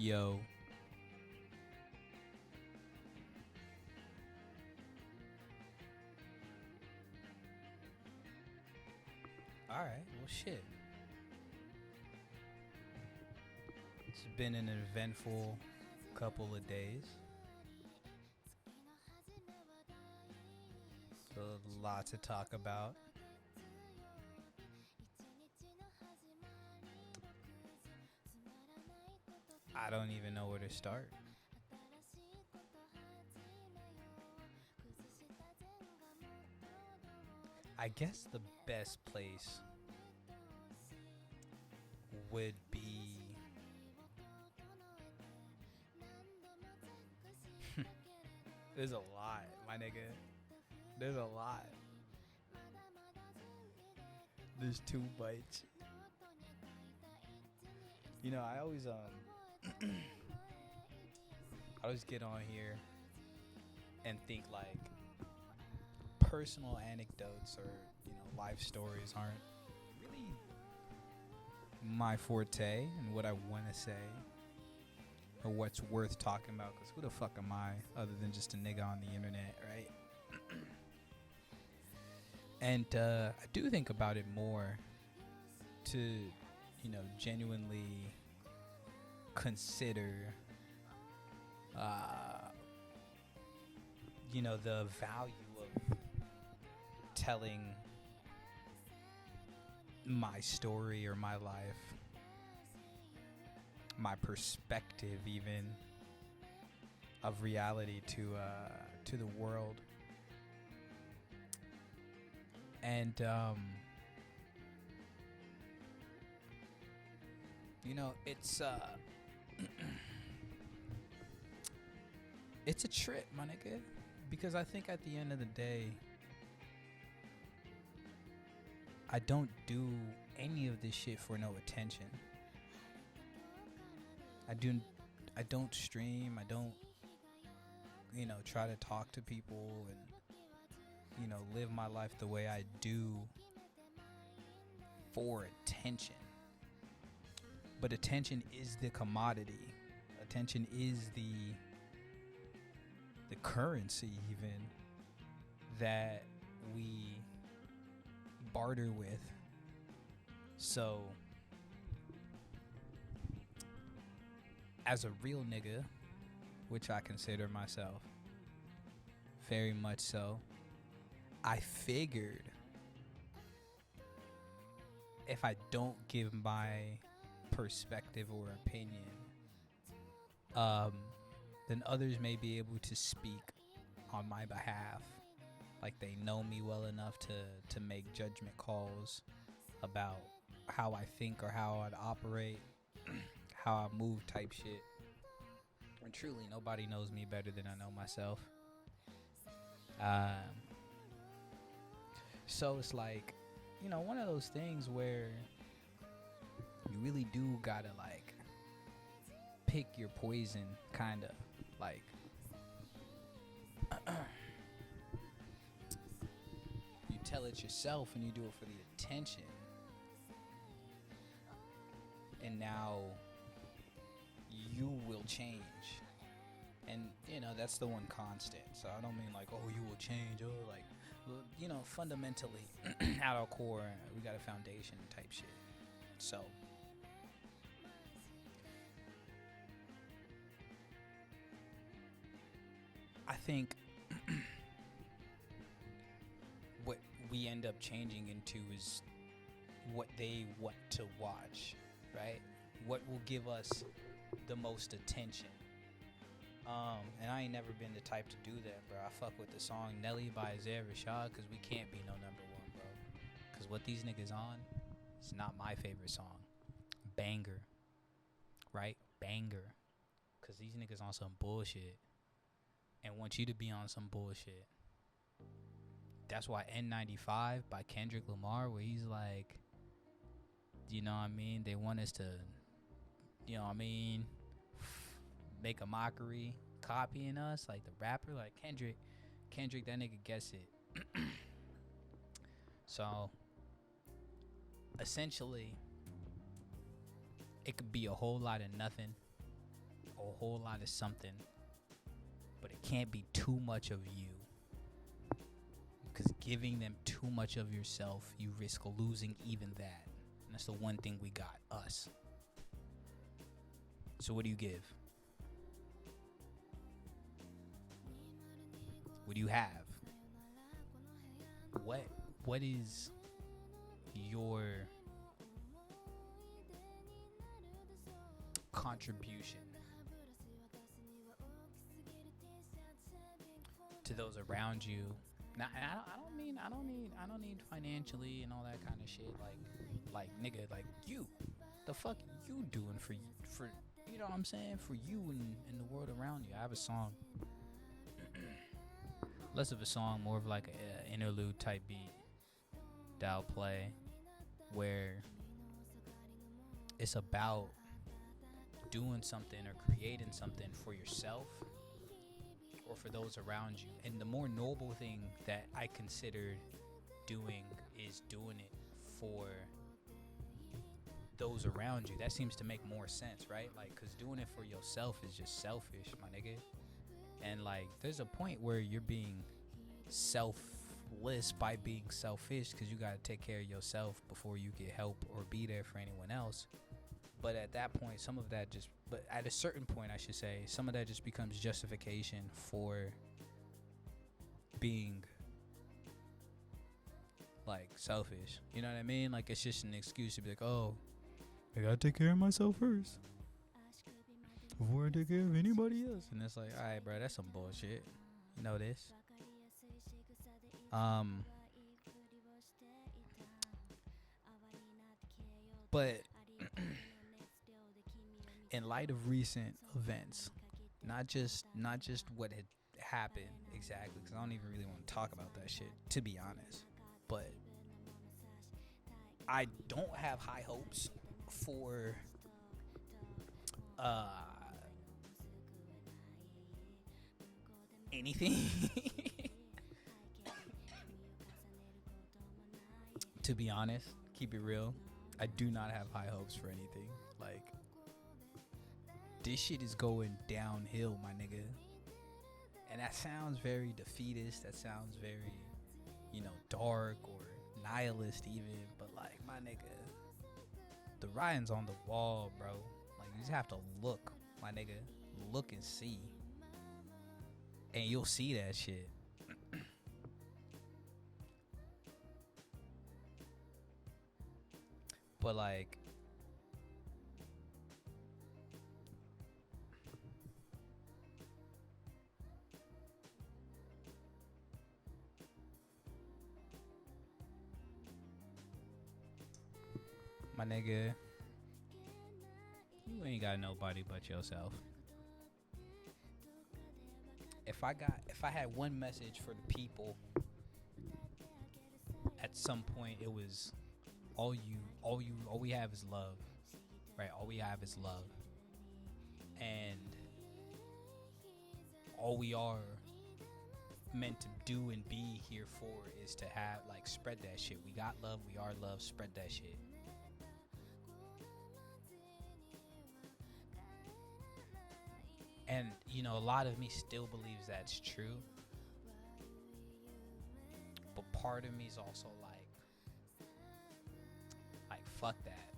Yo. Alright, well, shit. It's been an eventful couple of days. A lot to talk about. I don't even know where to start. I guess the best place would be there's a lot, my nigga. There's a lot. There's too much. You know, I always I always get on here and think like personal anecdotes or, you know, life stories aren't really my forte and what I want to say or what's worth talking about, because who the fuck am I other than just a nigga on the internet, right? And I do think about it more to, you know, genuinely consider you know, the value of telling my story or my life, my perspective even of reality to the world. And you know, it's it's a trip, my nigga, because I think at the end of the day, I don't do any of this shit for no attention. I don't stream, I don't, you know, try to talk to people and, you know, live my life the way I do for attention. But attention is the commodity. Attention is the currency even that we barter with. So as a real nigga, which I consider myself very much so, I figured if I don't give my perspective or opinion, then others may be able to speak on my behalf. Like they know me well enough to make judgment calls about how I think or how I'd operate, how I move type shit. And truly, nobody knows me better than I know myself. So it's like, you know, one of those things where you really do gotta like pick your poison, kind of like you tell it yourself and you do it for the attention, and now you will change. And you know, that's the one constant. So I don't mean like, oh, you will change, oh, like, you know, fundamentally at our core we got a foundation type shit. So I think what we end up changing into is what they want to watch, right? What will give us the most attention. And I ain't never been the type to do that, bro. I fuck with the song Nelly by Isaiah Rashad because we can't be no number one, bro. Because what these niggas on, it's not my favorite song. Banger. Right? Banger. Because these niggas on some bullshit and want you to be on some bullshit. That's why N95 by Kendrick Lamar, where he's like, you know what I mean? They want us to, you know what I mean, make a mockery, copying us, like the rapper, like Kendrick, that nigga gets it. So, essentially, it could be a whole lot of nothing, a whole lot of something, but it can't be too much of you. Because giving them too much of yourself, you risk losing even that. And that's the one thing we got, us. So what do you give? What do you have? What is your contribution to those around you? Now, I don't need financially and all that kind of shit. Like nigga, like you, the fuck you doing for you know what I'm saying, for you and the world around you. I have a song, less of a song, more of like a interlude type beat that I'll play, where it's about doing something or creating something for yourself or for those around you. And the more noble thing that I considered doing is doing it for those around you. That seems to make more sense, right? Like, because doing it for yourself is just selfish, my nigga. And like, there's a point where you're being selfless by being selfish, because you got to take care of yourself before you get help or be there for anyone else. But at that point, but at a certain point, I should say, some of that just becomes justification for being like selfish. You know what I mean? Like, it's just an excuse to be like, oh, I gotta take care of myself first before I take care of anybody else. And it's like, all right, bro, that's some bullshit. You know this. But in light of recent events, not just what had happened exactly, because I don't even really want to talk about that shit, to be honest. But I don't have high hopes for anything. To be honest, keep it real, I do not have high hopes for anything. Like, this shit is going downhill, my nigga. And that sounds very defeatist. That sounds very, dark or nihilist even. But like, my nigga, the writing's on the wall, bro. Like, you just have to look, my nigga. Look and see. And you'll see that shit. But like, my nigga, you ain't got nobody but yourself. If I had one message for the people, at some point it was all we have is love, right? All we have is love, and all we are meant to do and be here for is to have, like, spread that shit. We got love, we are love, spread that shit. And a lot of me still believes that's true, but part of me is also like fuck that.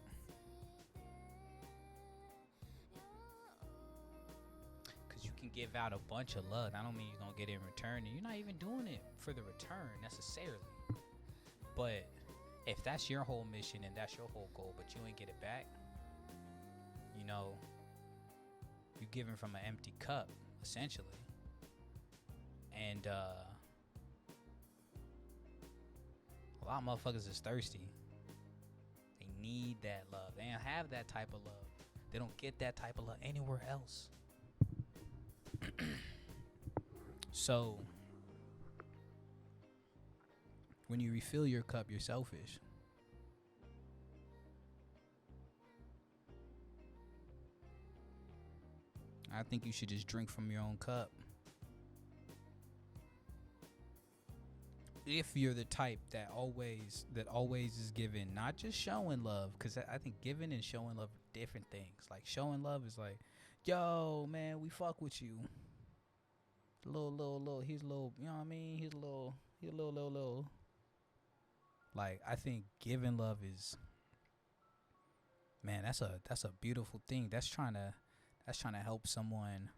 Because you can give out a bunch of love, I don't mean you're gonna get it in return, and you're not even doing it for the return necessarily. But if that's your whole mission and that's your whole goal, but you ain't get it back, you're giving from an empty cup, essentially. And a lot of motherfuckers is thirsty. They need that love. They don't have that type of love. They don't get that type of love anywhere else. So when you refill your cup, you're selfish. I think you should just drink from your own cup. If you're the type that always is giving, not just showing love, because I think giving and showing love are different things. Like, showing love is like yo, man, we fuck with you. Little, he's a little, you know what I mean? He's a little. Like, I think giving love is, man, that's a beautiful thing. That's trying to help someone.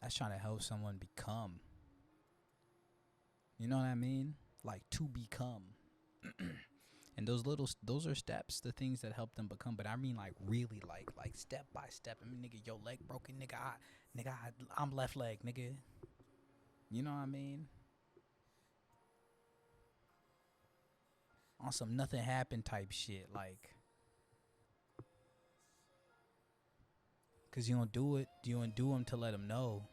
That's trying to help someone become. You know what I mean? Like, to become. And those are steps, the things that help them become. But I mean, like, really, like step by step. I mean, nigga, your leg broken, nigga. I'm left leg, nigga. You know what I mean? On some nothing happened type shit, like. Cause you don't do it. You don't do them to let them know.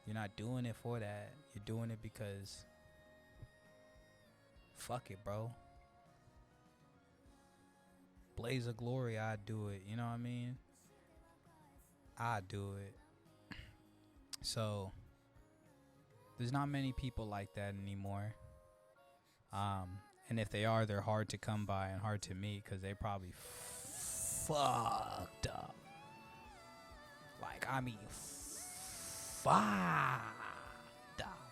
You're not doing it for that. You're doing it because. Fuck it, bro. Blaze of glory, I'd do it. You know what I mean? I'd do it. So, there's not many people like that anymore. And if they are, they're hard to come by and hard to meet because they probably fucked up. Like, I mean, fucked up.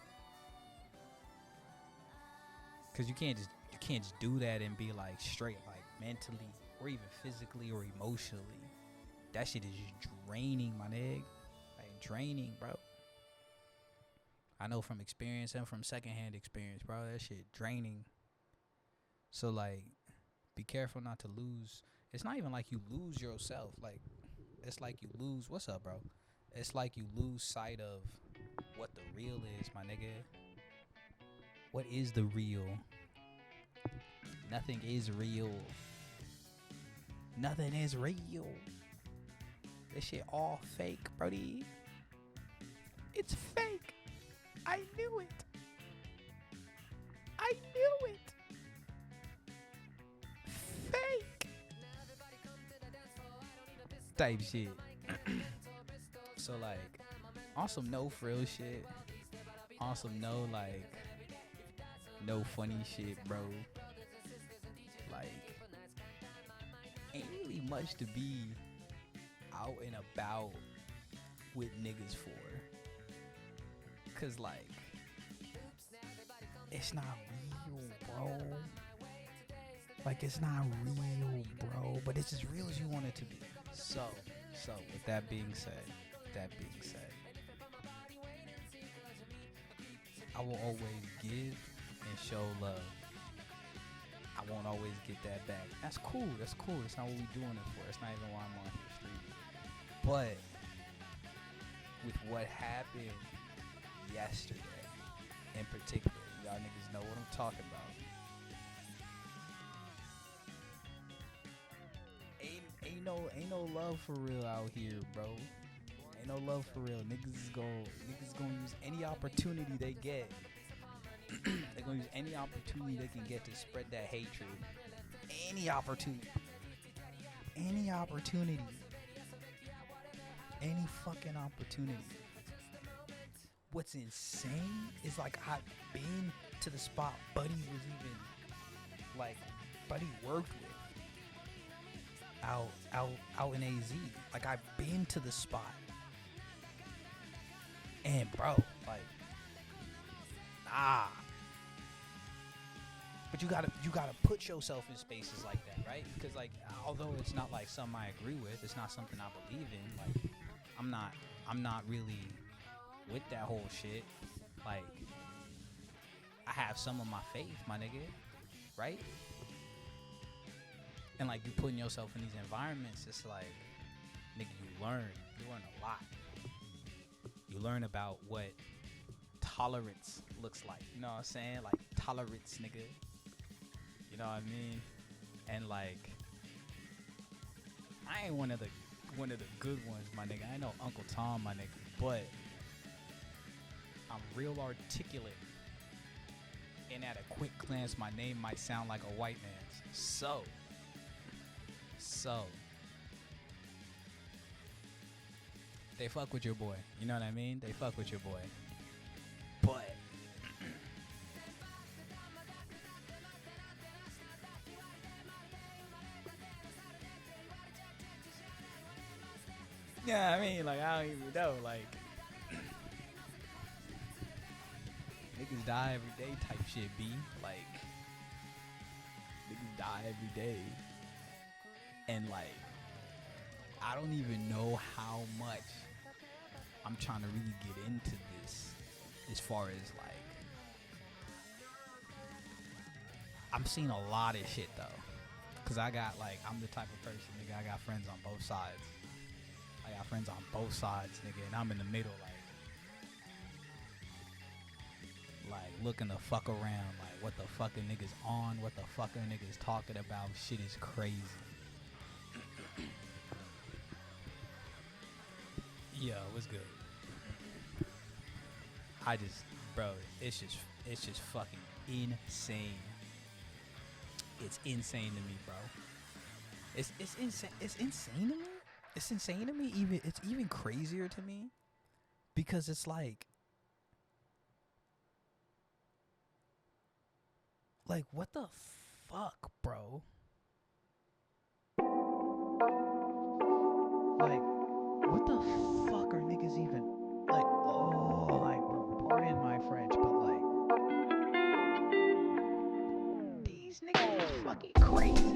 Because you can't just do that and be like straight, like mentally or even physically or emotionally. That shit is just draining, my nigga. Like, draining, bro. I know from experience and from secondhand experience, bro. That shit draining. So, like, be careful not to lose. It's not even like you lose yourself. Like, it's like you lose. What's up, bro? It's like you lose sight of what the real is, my nigga. What is the real? Nothing is real. Nothing is real. This shit all fake, brody. It's fake. I knew it. I knew it. Fake. Type shit. So, like, on some no frill shit. On some no, like, no funny shit, bro. Like, ain't really much to be out and about with niggas for. Cause, like, it's not real, bro. Like, it's not real, bro. But it's as real as you want it to be. So, with that being said, I will always give and show love. I won't always get that back. That's cool. That's not what we doing it for. That's not even why I'm on here streaming. But with what happened yesterday, in particular, y'all niggas know what I'm talking about. Ain't no love for real out here, bro. Ain't no love for real. Niggas gonna use any opportunity they get. They're gonna use any opportunity they can get to spread that hatred. Any opportunity. Any fucking opportunity. What's insane is, like, I've been to the spot Buddy was even, like, Buddy worked with out in AZ. Like, I've been to the spot. And, bro, like, but you gotta put yourself in spaces like that, right? Because, like, although it's not like something I agree with, it's not something I believe in. Like, I'm not really with that whole shit. Like, I have some of my faith, my nigga, right? And, like, you putting yourself in these environments, it's like, nigga, you learn a lot. You learn about what tolerance looks like. You know what I'm saying? Like, tolerance, nigga. You know what I mean? And, like, I ain't one of the good ones, my nigga. I ain't no Uncle Tom, my nigga. But I'm real articulate. And at a quick glance, my name might sound like a white man's. So they fuck with your boy. You know what I mean? They fuck with your boy. But Yeah, I mean, like, I don't even know. Like, niggas die every day type shit, B. Like, niggas die every day. And, like, I don't even know how much I'm trying to really get into this as far as, like, I'm seeing a lot of shit, though. Because I got, like, I'm the type of person, nigga, I got friends on both sides. I got friends on both sides, nigga, and I'm in the middle, like looking the fuck around, like what the fuck are niggas on, what the fuck are niggas talking about, shit is crazy. Yo, what's good? Bro, it's just fucking insane. It's insane to me, bro. It's insane. It's insane to me. It's insane to me. It's even crazier to me because it's like what the fuck, bro? Like, what the fuck are niggas even like? Oh, like, bro, pardon my French, but like, these niggas is fucking crazy.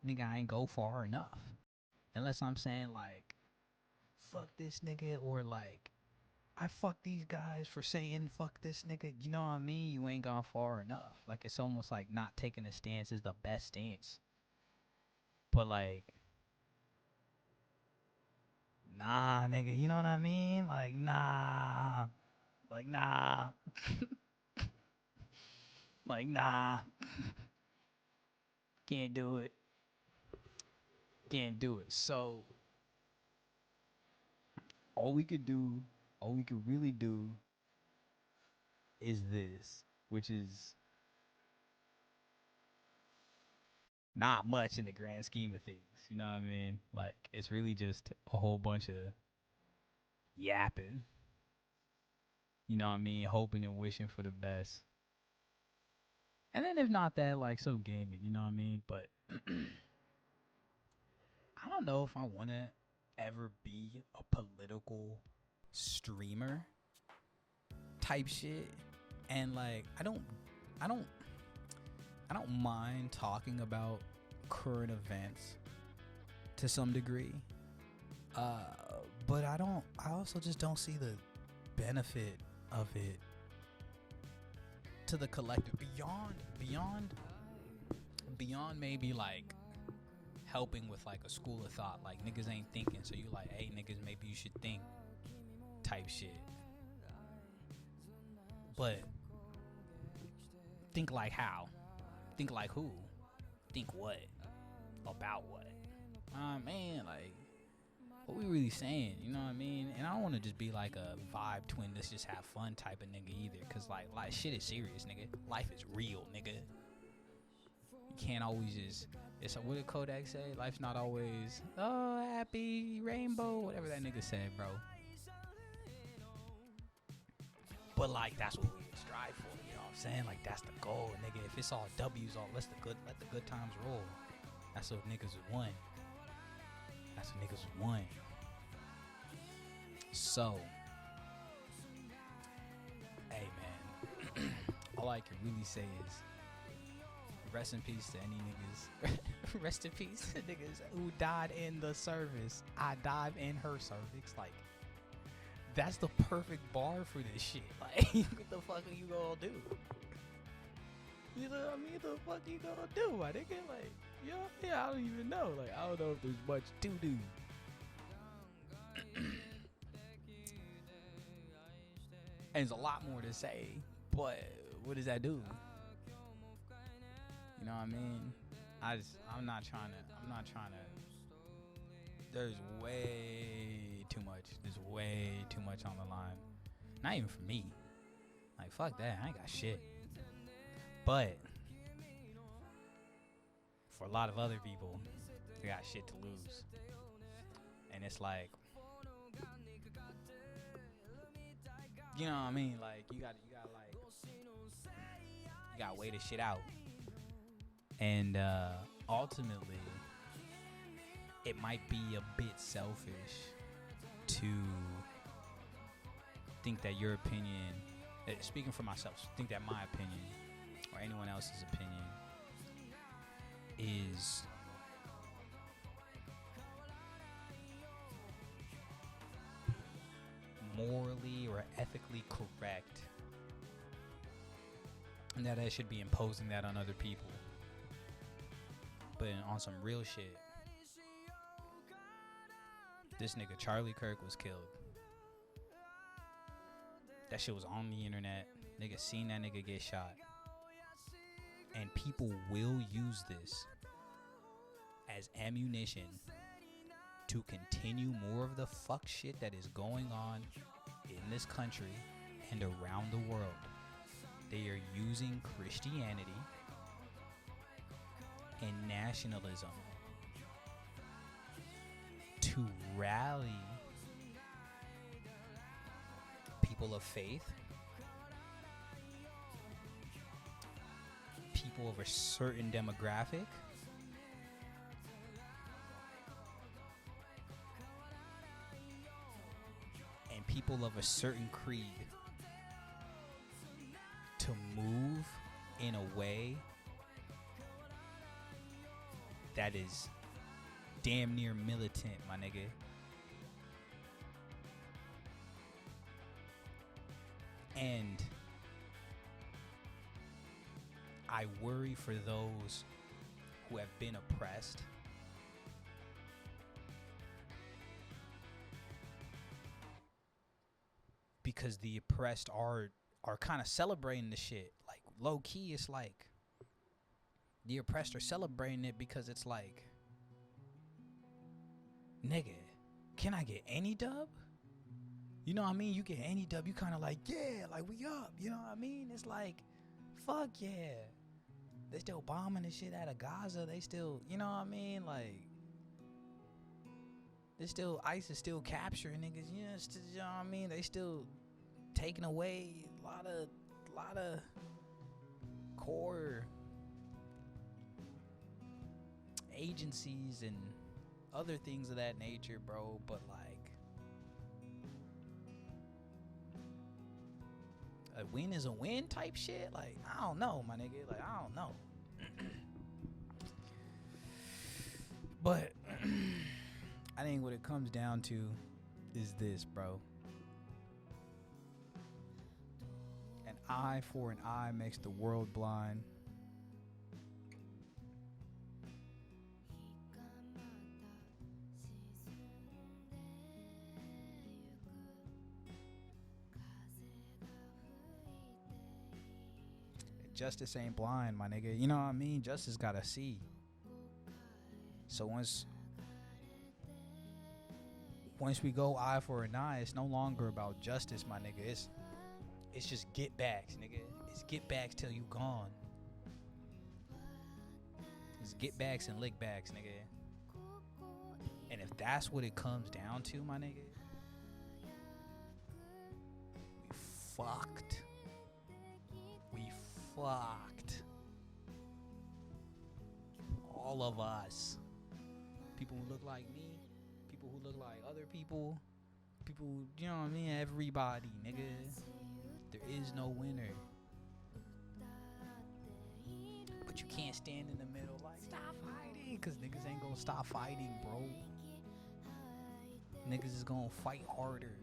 Nigga, I ain't go far enough. Unless I'm saying like, fuck this nigga, or like, I fuck these guys for saying fuck this nigga. You know what I mean? You ain't gone far enough. Like, it's almost like not taking a stance is the best stance. But like, nah, nigga, you know what I mean? Like, nah. Like, nah. Like, nah. Can't do it. Can't do it. So all we could really do is this, which is not much in the grand scheme of things. You know what I mean? Like, it's really just a whole bunch of yapping. You know what I mean? Hoping and wishing for the best. And then if not that, like, so gaming, you know what I mean? But I don't know if I want to ever be a political streamer type shit. And like, I don't mind talking about current events to some degree. But I also just don't see the benefit of it to the collective beyond maybe like helping with like a school of thought. Like, niggas ain't thinking, so you like, hey niggas, maybe you should think. type shit. But think like how? Think like who? Think what? About what? Man, like, what we really saying? You know what I mean? And I don't want to just be like a vibe twin, let's just have fun type of nigga either. Cause like shit is serious, nigga. Life is real, nigga. You can't always just. It's what did Kodak say? Life's not always happy rainbow, whatever that nigga said, bro. But like that's what we strive for. You know what I'm saying? Like that's the goal, nigga. If it's all W's, let the good times roll. That's what niggas won. That's what niggas won. So, hey man, all I can really say is rest in peace to any niggas. Rest in peace to niggas who died in the service. I dive in her cervix. Like, that's the perfect bar for this shit. Like, what the fuck are you gonna do? You know what I mean? What the fuck you gonna do, my nigga? Like, yeah, I don't even know. Like, I don't know if there's much to do. And there's a lot more to say, but what does that do? You know what I mean? I'm not trying to. There's way too much. There's way too much on the line. Not even for me. Like, fuck that. I ain't got shit. But for a lot of other people, they got shit to lose. And it's like, you know what I mean? Like, you gotta weigh this shit out. And ultimately, it might be a bit selfish to think that your opinion, speaking for myself, think that my opinion or anyone else's opinion is morally or ethically correct, and that I should be imposing that on other people. But on some real shit, this nigga Charlie Kirk was killed. That shit was on the internet. Nigga seen that nigga get shot. And people will use this as ammunition to continue more of the fuck shit that is going on in this country and around the world. They are using Christianity and nationalism to rally people of faith, people of a certain demographic, and people of a certain creed to move in a way that is damn near militant, my nigga. And I worry for those who have been oppressed. Because the oppressed are kind of celebrating the shit. Like, low key, it's like the oppressed are celebrating it because it's like, nigga, can I get any dub? You know what I mean? You get any dub, you kind of like, yeah, like we up. You know what I mean? It's like, fuck yeah. They still bombing the shit out of Gaza. They still, you know what I mean? Like, they still, ICE is still capturing niggas. You know what I mean? They still taking away a lot of core agencies and other things of that nature, bro. But like, a win is a win type shit. Like, I don't know, my nigga. Like, I don't know. But I think what it comes down to is this, bro. An eye for an eye makes the world blind. justice ain't blind, my nigga. You know what I mean? Justice gotta see. So once we go eye for an eye, it's no longer about justice, my nigga. It's just get backs, nigga. It's get backs till you gone. It's get backs and lick backs, nigga. And if that's what it comes down to, my nigga, we fucked. We fucked. All of us. People who look like me, people who look like other people, people who, you know what I mean? Everybody, nigga. There is no winner. But you can't stand in the middle like, stop fighting, because niggas ain't gonna stop fighting, bro. Niggas is gonna fight harder.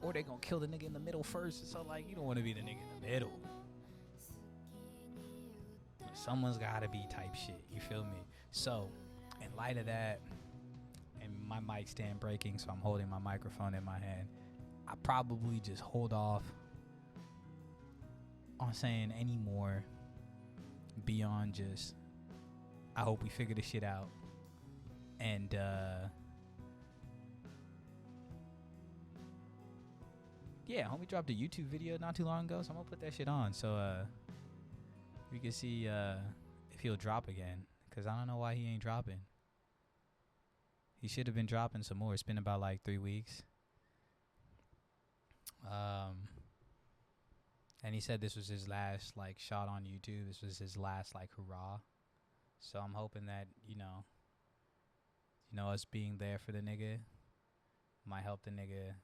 Or they gonna kill the nigga in the middle first. So, like, you don't want to be the nigga in the middle. Someone's gotta be type shit. You feel me? So, in light of that, and my mic stand breaking, so I'm holding my microphone in my hand, I probably just hold off on saying any more beyond just, I hope we figure this shit out. And yeah, homie dropped a YouTube video not too long ago, so I'm gonna put that shit on so we can see if he'll drop again, because I don't know why he ain't dropping. He should have been dropping some more. It's been about like 3 weeks. And he said this was his last like shot on YouTube. This was his last like hurrah. So I'm hoping that, you know, us being there for the nigga might help the nigga,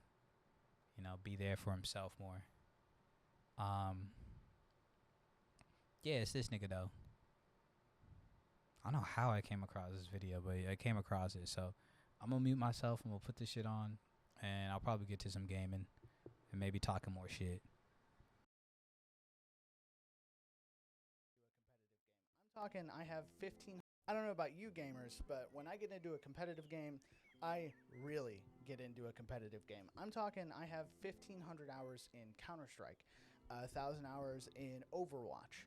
you know, be there for himself more. Yeah, it's this nigga though. I don't know how I came across this video, but I came across it. So I'm gonna mute myself and we'll put this shit on, and I'll probably get to some gaming and maybe talking more shit. I'm talking, I have 15. I don't know about you gamers, but when I get into a competitive game, I really get into a competitive game. I'm talking, I have 1,500 hours in Counter-Strike, 1,000 hours in Overwatch.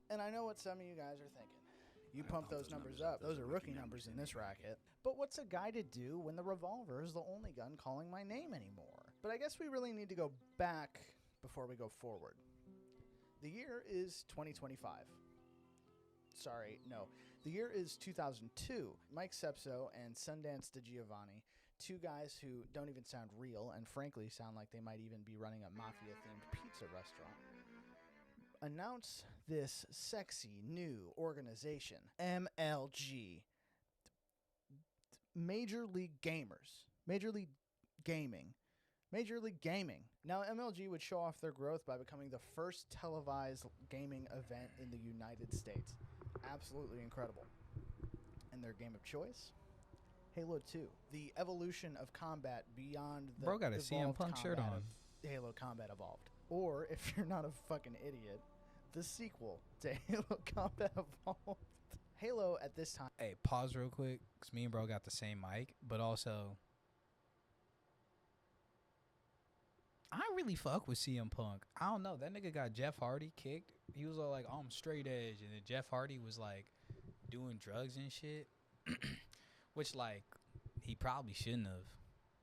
And I know what some of you guys are thinking. You pump those numbers up. Those are rookie numbers in this racket. But what's a guy to do when the revolver is the only gun calling my name anymore? But I guess we really need to go back before we go forward. The year is 2025. Sorry, no. The year is 2002. Mike Sepso and Sundance DeGiovanni, two guys who don't even sound real and frankly sound like they might even be running a mafia-themed pizza restaurant, announce this sexy new organization, MLG, Major League Gamers, Major League Gaming. Major League Gaming. Now, MLG would show off their growth by becoming the first televised gaming event in the United States. Absolutely incredible. And their game of choice? Halo 2. The evolution of combat beyond the Bro got a CM Punk shirt on. Halo Combat Evolved. Or, if you're not a fucking idiot, the sequel to Halo Combat Evolved. Halo at this time. Hey, pause real quick, because me and bro got the same mic, but also, I really fuck with CM Punk. I don't know. That nigga got Jeff Hardy kicked. He was all like, oh, I'm straight edge. And then Jeff Hardy was like doing drugs and shit. Which, like, he probably shouldn't have.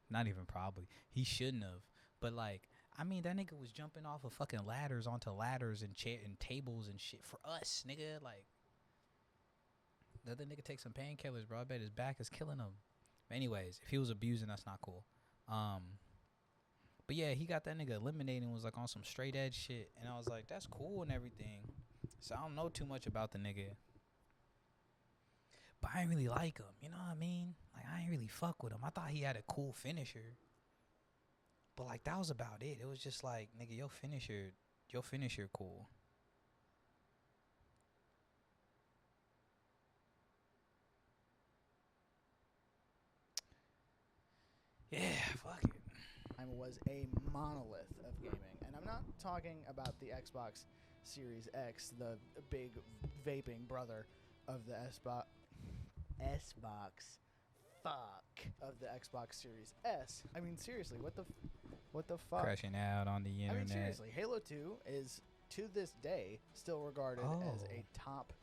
Not even probably. He shouldn't have. But, like, I mean, that nigga was jumping off of fucking ladders onto ladders and and tables and shit for us, nigga. Like, the other nigga take some painkillers, bro. I bet his back is killing him. Anyways, if he was abusing, that's not cool. But yeah, he got that nigga eliminated and was like on some straight edge shit. And I was like, that's cool and everything. So I don't know too much about the nigga. But I ain't really like him. You know what I mean? Like, I ain't really fuck with him. I thought he had a cool finisher. But like, that was about it. It was just like, nigga, your finisher cool. Yeah, fuck it. Was a monolith of gaming. And I'm not talking about the Xbox Series X, the big vaping brother of the Xbox fuck of the Xbox Series S. I mean, seriously, what the fuck? Crashing out on the internet. I mean, seriously, Halo 2 is, to this day, still regarded as a top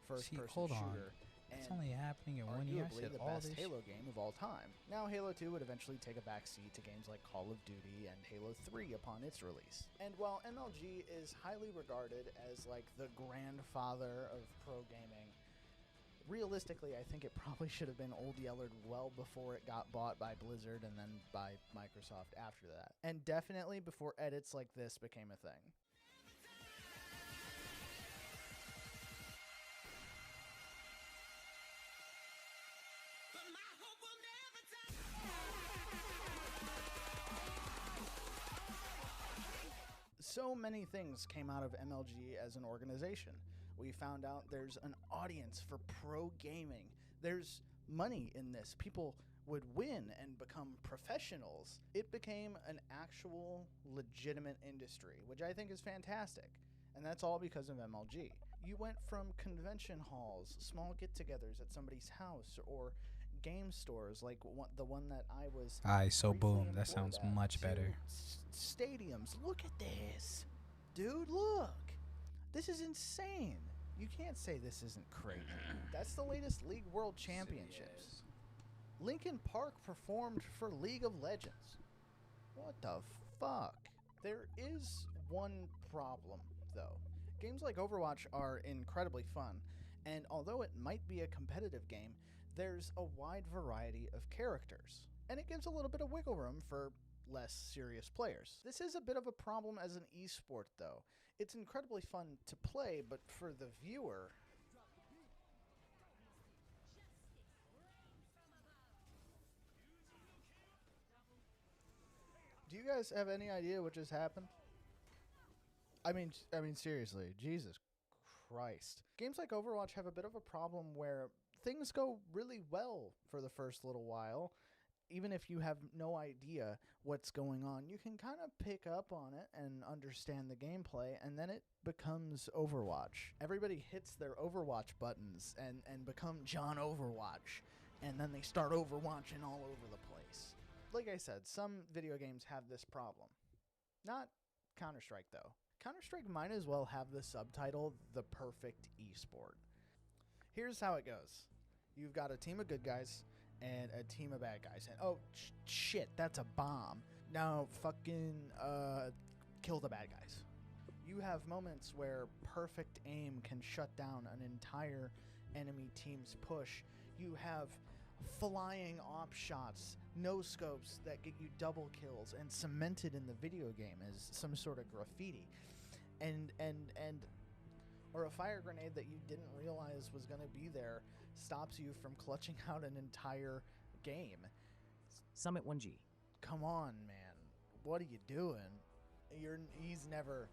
first-person shooter. It's only happening in 1 year. Arguably the best Halo game of all time. Now, Halo 2 would eventually take a backseat to games like Call of Duty and Halo 3 upon its release. And while MLG is highly regarded as like the grandfather of pro gaming, realistically, I think it probably should have been Old Yeller well before it got bought by Blizzard and then by Microsoft after that. And definitely before edits like this became a thing. So many things came out of MLG as an organization. We found out there's an audience for pro gaming. There's money in this. People would win and become professionals. It became an actual legitimate industry, which I think is fantastic. And that's all because of MLG. You went from convention halls, small get-togethers at somebody's house, or game stores like the one that I was. So boom, that sounds much better. Stadiums. Look at this, dude. Look, this is insane. You can't say this isn't crazy. That's the latest League World Championships. Linkin Park performed for League of Legends. What the fuck? There is one problem though. Games like Overwatch are incredibly fun, and although it might be a competitive game, there's a wide variety of characters, and it gives a little bit of wiggle room for less serious players. This is a bit of a problem as an esport, though. It's incredibly fun to play, but for the viewer... Do you guys have any idea what just happened? I mean, seriously, Jesus Christ. Games like Overwatch have a bit of a problem where things go really well for the first little while. Even if you have no idea what's going on, you can kind of pick up on it and understand the gameplay, and then it becomes Overwatch. Everybody hits their Overwatch buttons and become John Overwatch, and then they start Overwatching all over the place. Like I said, some video games have this problem. Not Counter-Strike, though. Counter-Strike might as well have the subtitle, The Perfect Esport. Here's how it goes. You've got a team of good guys and a team of bad guys. And oh, shit, that's a bomb. Now fucking kill the bad guys. You have moments where perfect aim can shut down an entire enemy team's push. You have flying op shots, no scopes that get you double kills, and cemented in the video game as some sort of graffiti. Or a fire grenade that you didn't realize was going to be there stops you from clutching out an entire game. Summit 1G. Come on, man. What are you doing? He's never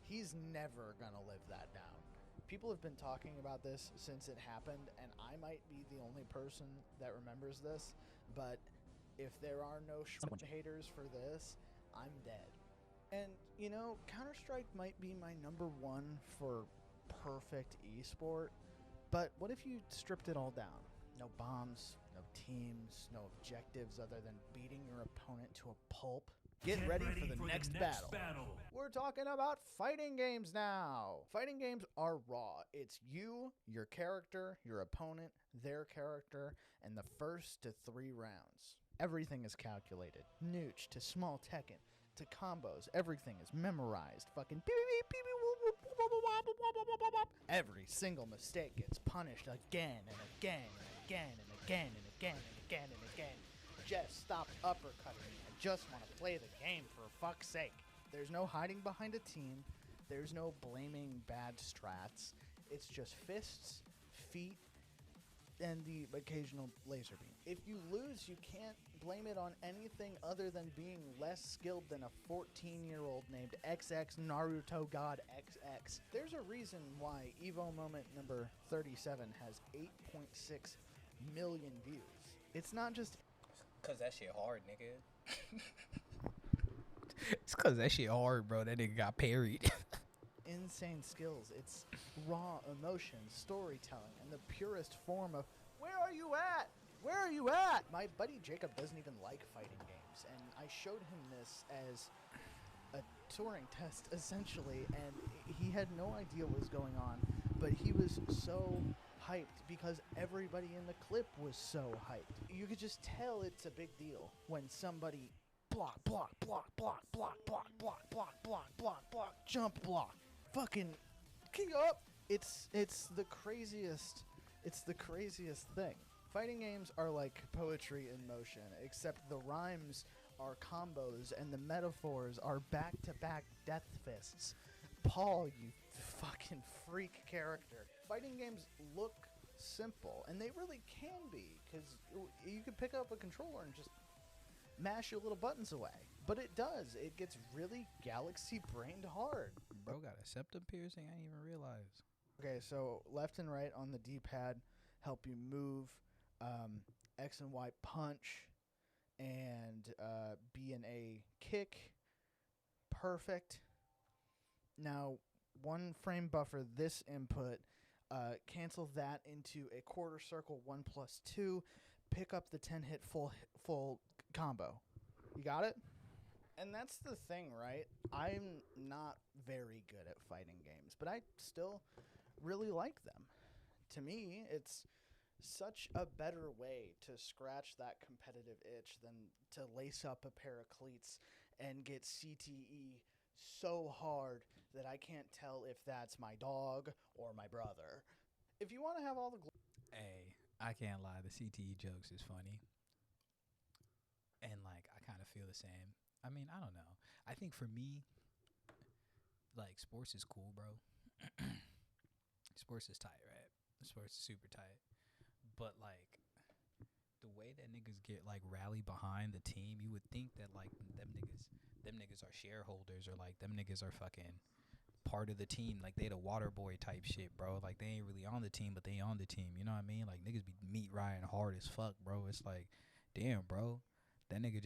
going to live that down. People have been talking about this since it happened, and I might be the only person that remembers this, but if there are no haters for this, I'm dead. And, you know, Counter-Strike might be my number one for perfect esport, but what if you stripped it all down? No bombs, no teams, no objectives other than beating your opponent to a pulp. Get ready for the next battle. We're talking about fighting games now. Fighting games are raw. It's you, your character, your opponent, their character, and the first to 3 rounds. Everything is calculated. Nooch to small Tekken to combos. Everything is memorized. Fucking every single mistake gets punished again and again and again and again and again and again and again. Just stop uppercutting me. I just want to play the game for fuck's sake. There's no hiding behind a team. There's no blaming bad strats. It's just fists, feet, and the occasional laser beam. If you lose, you can't blame it on anything other than being less skilled than a 14-year-old named XX Naruto God XX. There's a reason why Evo Moment number 37 has 8.6 million views. It's not just... Cause that shit hard, nigga. It's cause that shit hard, bro. That nigga got parried. Insane skills. It's raw emotion, storytelling, and the purest form of where are you at? Where are you at? My buddy Jacob doesn't even like fighting games, and I showed him this as a Turing test, essentially, and he had no idea what was going on, but he was so hyped because everybody in the clip was so hyped. You could just tell it's a big deal when somebody block, block, block, block, block, block, block, block, block, block, block, jump block, fucking key up. It's the craziest. It's the craziest thing. Fighting games are like poetry in motion, except the rhymes are combos and the metaphors are back-to-back death fists. Paul, you fucking freak character. Fighting games look simple, and they really can be, because you can pick up a controller and just mash your little buttons away. But it does. It gets really galaxy-brained hard. Bro got a septum piercing? I didn't even realize. Okay, so left and right on the D-pad help you move, X and Y punch, and B and A kick. Perfect. Now, one frame buffer this input, cancel that into a quarter circle 1+2, pick up the 10-hit full combo. You got it? And that's the thing, right? I'm not very good at fighting games, but I still really like them. To me, it's such a better way to scratch that competitive itch than to lace up a pair of cleats and get CTE so hard that I can't tell if that's my dog or my brother. If you want to have all the... Hey, I can't lie. The CTE jokes is funny. And, like, I kind of feel the same. I mean, I don't know. I think for me, like, sports is cool, bro. Sports is tight, right? Sports is super tight. But, like, the way that niggas get, like, rally behind the team, you would think that, like, them niggas are shareholders, or, like, them niggas are fucking part of the team. Like, they the water boy type shit, bro. Like, they ain't really on the team, but they on the team. You know what I mean? Like, niggas be meat riding hard as fuck, bro. It's like, damn, bro. That nigga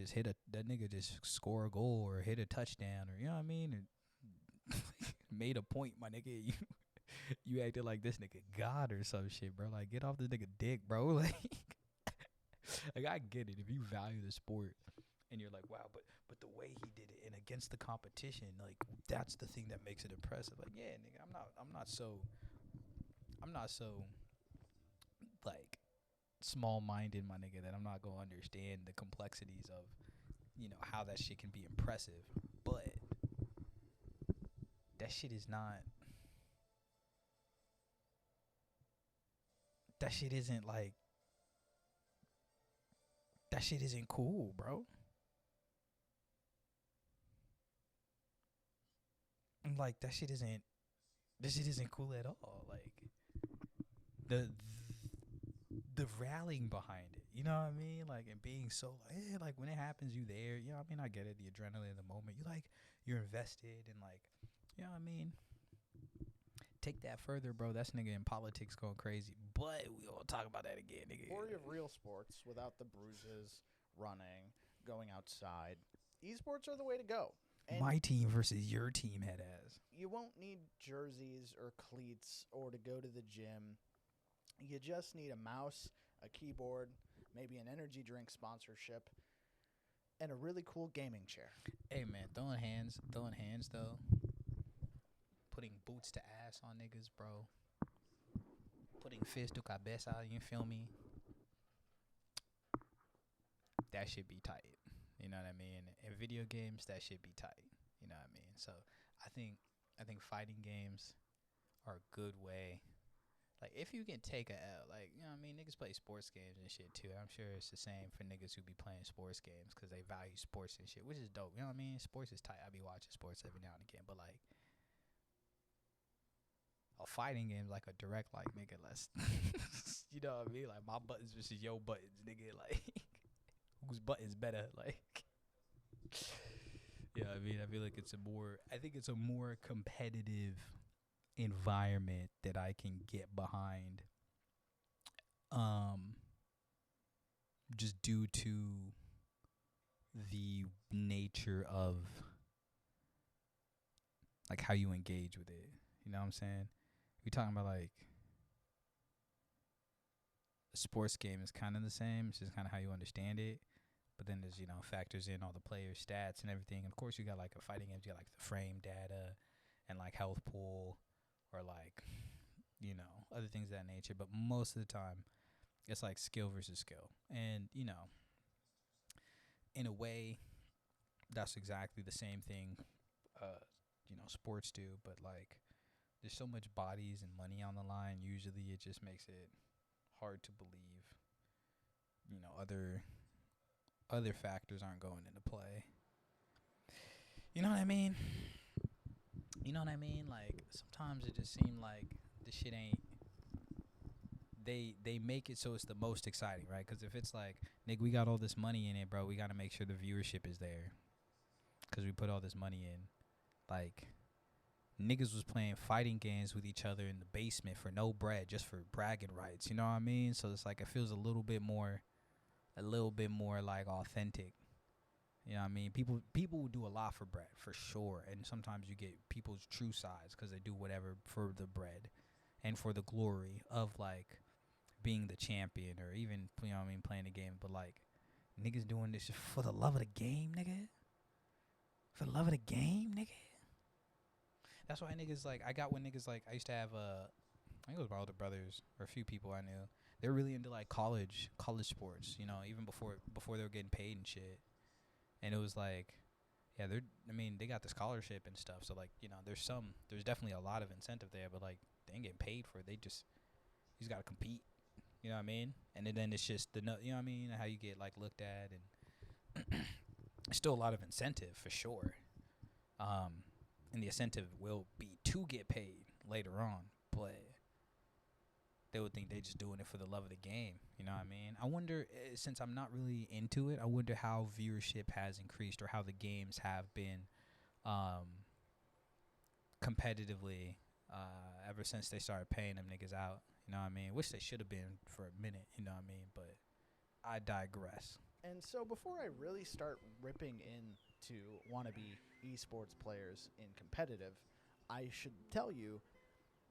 just score a goal or hit a touchdown, or, you know what I mean? Or made a point, my nigga. You acted like this nigga God or some shit, bro. Like, get off this nigga dick, bro. Like, I get it. If you value the sport and you're like, wow, but the way he did it and against the competition, like, that's the thing that makes it impressive. Like, yeah, nigga, I'm not so like small-minded, my nigga, that I'm not gonna understand the complexities of, you know, how that shit can be impressive. But that shit is not. That shit isn't like. That shit isn't cool, bro. Like, that shit isn't cool at all. Like, the rallying behind it, you know what I mean? Like, and being so, like, like, when it happens, you there, you know what I mean? I get it, the adrenaline in the moment. You're invested, and, like, you know what I mean? Take that further, bro. That's nigga in politics going crazy. But we won't talk about that again, nigga. Story of real sports without the bruises, running, going outside. Esports are the way to go. And my team versus your team, head ass. You won't need jerseys or cleats or to go to the gym. You just need a mouse, a keyboard, maybe an energy drink sponsorship, and a really cool gaming chair. Hey, man, throwing hands, though. Putting boots to ass on niggas, bro. Putting fist to cabeza, you feel me? That should be tight. You know what I mean? In video games, that should be tight. You know what I mean? So I think fighting games are a good way. Like, if you can take a L, like, you know what I mean? Niggas play sports games and shit, too. I'm sure it's the same for niggas who be playing sports games because they value sports and shit, which is dope. You know what I mean? Sports is tight. I be watching sports every now and again. But, like, a fighting game, like a direct, like, nigga, let's, you know what I mean? Like, my buttons versus your buttons, nigga. Like, whose buttons better? Like, yeah, I mean, I feel like it's a more competitive environment that I can get behind, just due to the nature of, like, how you engage with it. You know what I'm saying? We're talking about, like, a sports game is kind of the same. It's just kind of how you understand it. But then there's, factors in all the players' stats and everything. And of course, you got like a fighting games, you got like the frame data and like health pool or like, other things of that nature. But most of the time, it's like skill versus skill. And, in a way, that's exactly the same thing, sports do. But like, there's so much bodies and money on the line. Usually, it just makes it hard to believe, other factors aren't going into play. You know what I mean? Like, sometimes it just seems like this shit ain't. They make it so it's the most exciting, right? Because if it's like, nigga, we got all this money in it, bro, we got to make sure the viewership is there. Because we put all this money in. Like, niggas was playing fighting games with each other in the basement for no bread, just for bragging rights. You know what I mean? So it's like, it feels a little bit more like authentic. You know what I mean? People do a lot for bread, for sure. And sometimes you get people's true sides because they do whatever for the bread and for the glory of, like, being the champion or even, playing the game. But, like, niggas doing this for the love of the game, nigga. For the love of the game, nigga. That's why niggas, like, I got when niggas, like, I used to have, I think it was my older brothers or a few people I knew. They were really into, like, college sports, even before they were getting paid and shit. And it was like, yeah, they got the scholarship and stuff. So, like, there's definitely a lot of incentive there. But, like, they ain't getting paid for it. You just got to compete. You know what I mean? And then it's just, how you get, like, looked at. And still a lot of incentive for sure. And the incentive will be to get paid later on. But they would think they just doing it for the love of the game. You know what I mean? I wonder, since I'm not really into it, I wonder how viewership has increased or how the games have been competitively ever since they started paying them niggas out. You know what I mean? Which they should have been for a minute. You know what I mean? But I digress. And so before I really start ripping into wannabe esports players in competitive, I should tell you,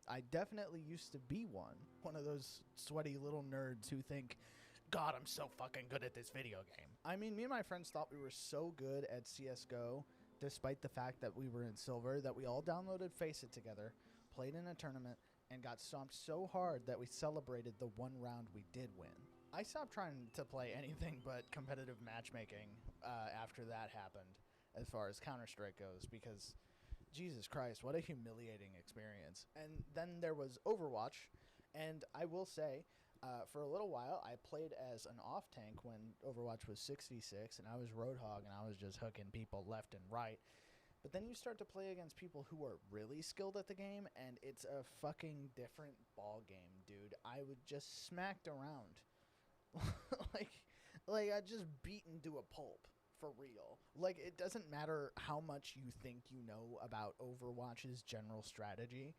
I definitely used to be one of those sweaty little nerds who think, God, I'm so fucking good at this video game. I mean, me and my friends thought we were so good at CSGO, despite the fact that we were in silver, that we all downloaded Face It together, played in a tournament, and got stomped so hard that we celebrated the one round we did win. I stopped trying to play anything but competitive matchmaking after that happened, as far as Counter-Strike goes, because Jesus Christ, what a humiliating experience. And then there was Overwatch, and I will say, for a little while, I played as an off-tank when Overwatch was 6v6, and I was Roadhog, and I was just hooking people left and right. But then you start to play against people who are really skilled at the game, and it's a fucking different ball game, dude. I was just smacked around. like I just beaten to a pulp. For real. Like, it doesn't matter how much you think you know about Overwatch's general strategy.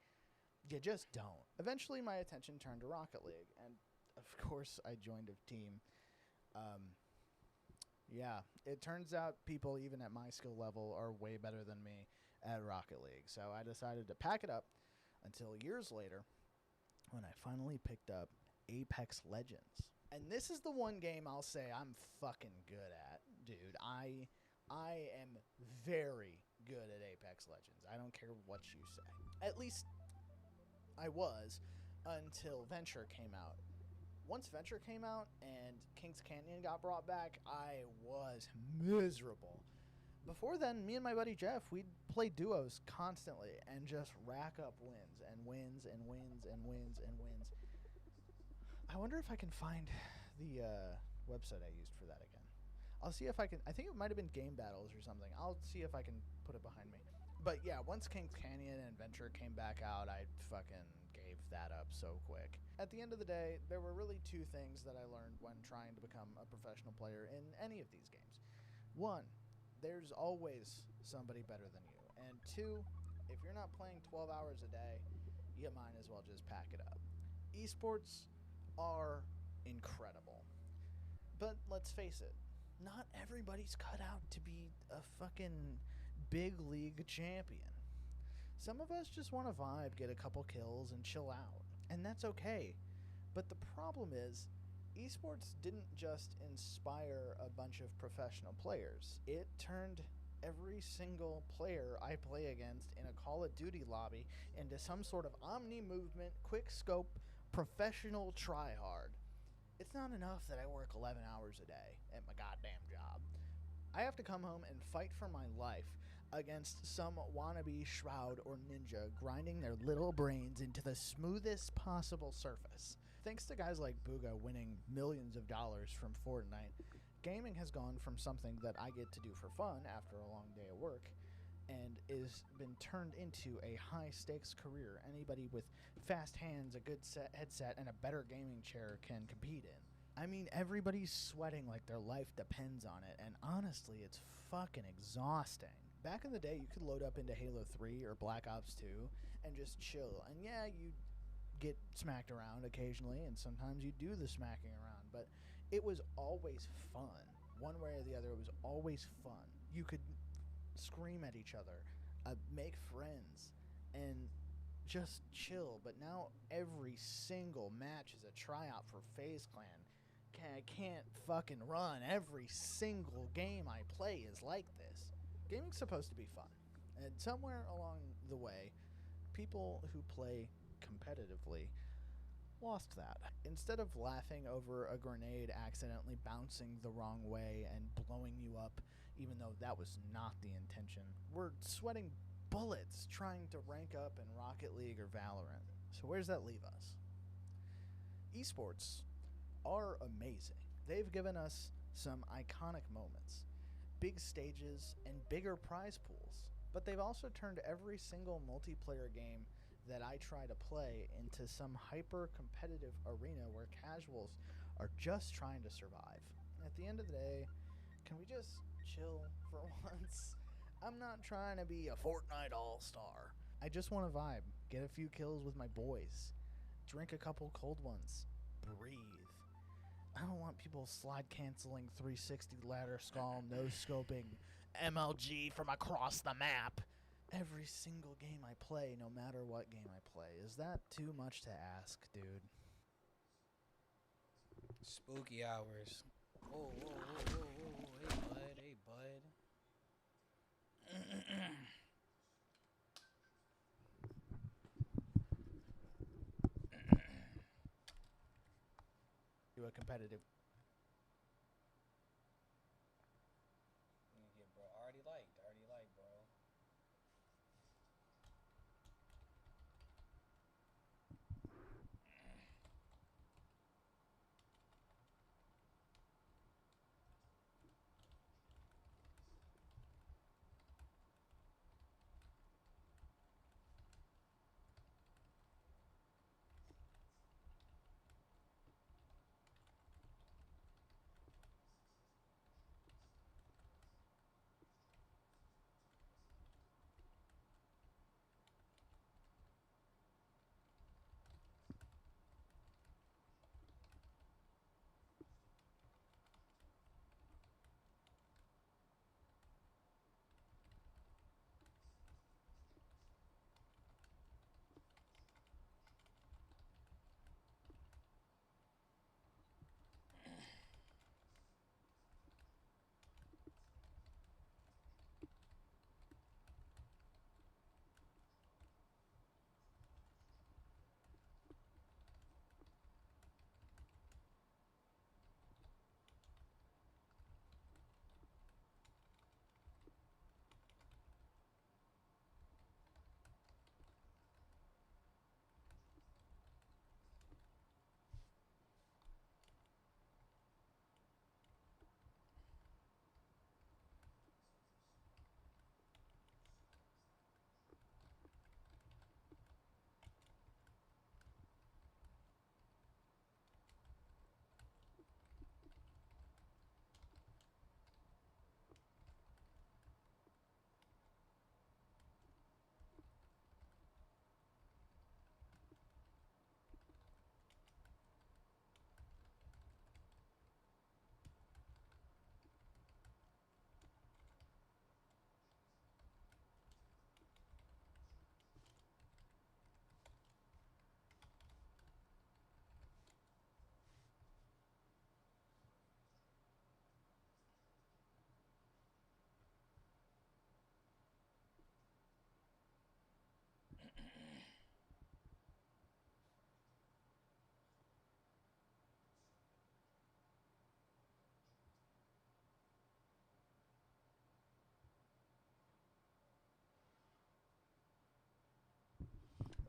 You just don't. Eventually, my attention turned to Rocket League, and of course, I joined a team. Yeah, it turns out people, even at my skill level, are way better than me at Rocket League. So I decided to pack it up until years later when I finally picked up Apex Legends. And this is the one game I'll say I'm fucking good at, dude. I am very good at Apex Legends. I don't care what you say. At least I was until Venture came out. Once Venture came out and King's Canyon got brought back, I was miserable. Before then, me and my buddy Jeff, we'd play duos constantly and just rack up wins and wins and wins and wins and wins. I wonder if I can find the website I used for that again. I'll see if I can. I think it might have been Game Battles or something. I'll see if I can put it behind me. But yeah, once King's Canyon and Venture came back out, I fucking gave that up so quick. At the end of the day, there were really two things that I learned when trying to become a professional player in any of these games. One, there's always somebody better than you. And two, if you're not playing 12 hours a day, you might as well just pack it up. Esports are incredible. But let's face it, not everybody's cut out to be a fucking big league champion. Some of us just want to vibe, get a couple kills, and chill out. And that's okay. But the problem is, Esports didn't just inspire a bunch of professional players, it turned every single player I play against in a Call of Duty lobby into some sort of omni movement, quick scope, professional tryhard. It's not enough that I work 11 hours a day at my goddamn job. I have to come home and fight for my life against some wannabe Shroud or Ninja grinding their little brains into the smoothest possible surface. Thanks to guys like Booga winning millions of dollars from Fortnite, gaming has gone from something that I get to do for fun after a long day of work and is been turned into a high-stakes career anybody with fast hands, a good headset, and a better gaming chair can compete in. I mean, everybody's sweating like their life depends on it, and honestly, it's fucking exhausting. Back in the day, you could load up into Halo 3 or Black Ops 2 and just chill. And yeah, you get smacked around occasionally, and sometimes you do the smacking around, but it was always fun. One way or the other, it was always fun. You could scream at each other, make friends, and just chill. But now every single match is a tryout for FaZe Clan. I can't fucking run. Every single game I play is like this. Gaming's supposed to be fun, and somewhere along the way, people who play competitively lost that. Instead of laughing over a grenade accidentally bouncing the wrong way and blowing you up, even though that was not the intention, we're sweating bullets trying to rank up in Rocket League or Valorant. So where does that leave us? Esports are amazing. They've given us some iconic moments, big stages, and bigger prize pools. But they've also turned every single multiplayer game that I try to play into some hyper-competitive arena where casuals are just trying to survive. At the end of the day, can we just chill for once? I'm not trying to be a Fortnite all-star. I just want to vibe, get a few kills with my boys, drink a couple cold ones, breathe. I don't want people slide canceling 360 ladder skull, no scoping MLG from across the map every single game I play, no matter what game I play. Is that too much to ask, dude? Spooky hours. Whoa, whoa, whoa, whoa, whoa, whoa. Hey, bud. Do a competitive. Yeah, bro. Already liked, bro.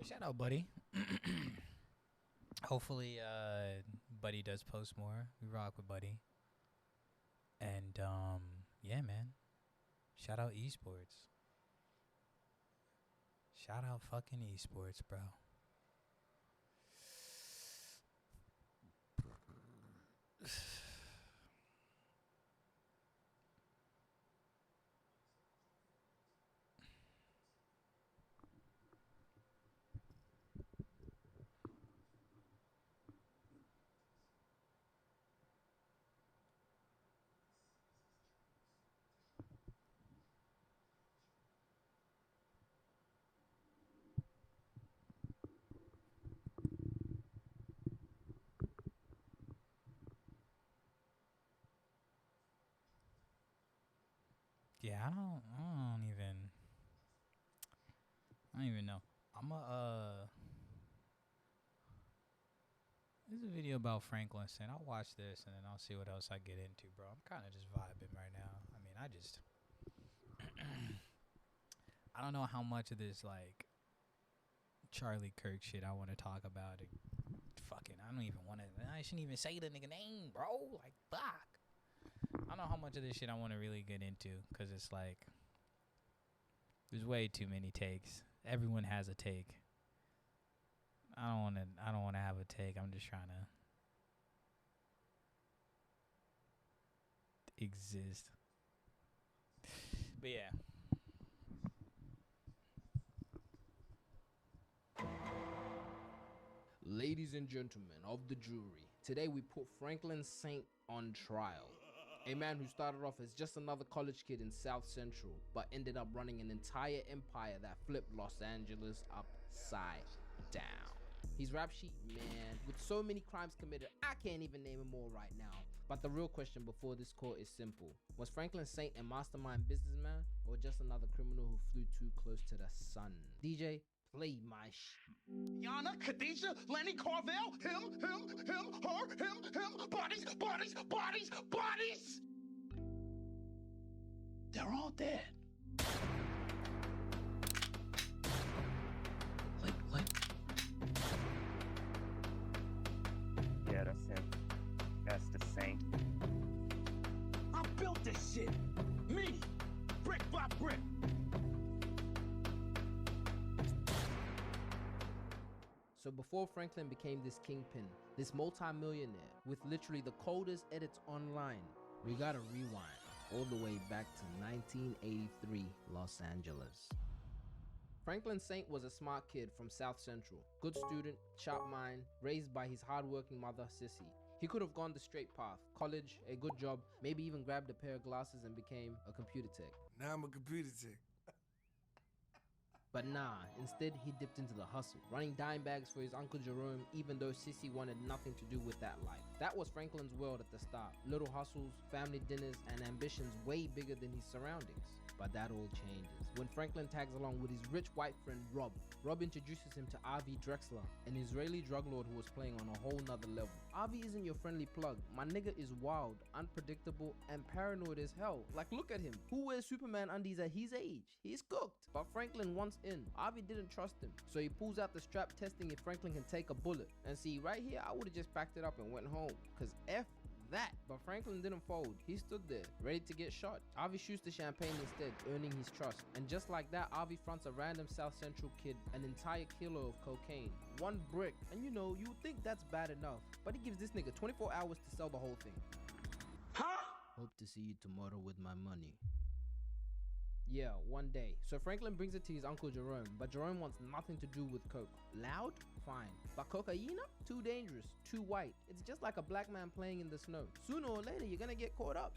But shout out, Buddy. Hopefully, Buddy does post more. We rock with Buddy. And, yeah, man. Shout out esports. Shout out fucking esports, bro. Yeah, I don't even know. There's a video about Franklin Saint. I'll watch this and then I'll see what else I get into, bro. I'm kind of just vibing right now. I mean, I don't know how much of this, like, Charlie Kirk shit I want to talk about. I shouldn't even say the nigga name, bro. Like, fuck. I don't know how much of this shit I want to really get into, because it's like, there's way too many takes. Everyone has a take. I don't want to have a take. I'm just trying to exist. But yeah. Ladies and gentlemen of the jury, today we put Franklin Saint on trial. A man who started off as just another college kid in South Central, but ended up running an entire empire that flipped Los Angeles upside down. His rap sheet, man, with so many crimes committed, I can't even name them all right now. But the real question before this court is simple. Was Franklin Saint a mastermind businessman, or just another criminal who flew too close to the sun? DJ, play my shit. Yana, Khadijah, Lenny Carvel, him, her, him, bodies. They're all dead. Like. Yeah, that's him. That's the Saint. I built this shit. Me, brick by brick. So before Franklin became this kingpin, this multi-millionaire with literally the coldest edits online, we gotta rewind all the way back to 1983 Los Angeles. Franklin Saint was a smart kid from South Central, good student, sharp mind, raised by his hardworking mother, Sissy. He could have gone the straight path, college, a good job, maybe even grabbed a pair of glasses and became a computer tech. Now I'm a computer tech. But nah, instead he dipped into the hustle, running dime bags for his Uncle Jerome, even though Sissy wanted nothing to do with that life. That was Franklin's world at the start. Little hustles, family dinners, and ambitions way bigger than his surroundings. But that all changes when Franklin tags along with his rich white friend Rob. Rob introduces him to R.V. Drexler, an Israeli drug lord who was playing on a whole nother level. R.V. isn't your friendly plug. My nigga is wild, unpredictable, and paranoid as hell. Like, look at him. Who wears Superman undies at his age? He's cooked. But Franklin wants in. R.V. didn't trust him, so he pulls out the strap, testing if Franklin can take a bullet. And see, right here, I would have just packed it up and went home, cause F that. But Franklin didn't fold. He stood there, ready to get shot. R.V. shoots the champagne instead, earning his trust. And just like that, R.V. fronts a random South Central kid an entire kilo of cocaine. One brick. And you know, you would think that's bad enough, but he gives this nigga 24 hours to sell the whole thing. Huh? Hope to see you tomorrow with my money. Yeah, one day. So Franklin brings it to his Uncle Jerome, but Jerome wants nothing to do with coke. Loud? Fine. But cocaine? Too dangerous, too white. It's just like a black man playing in the snow. Sooner or later, you're gonna get caught up.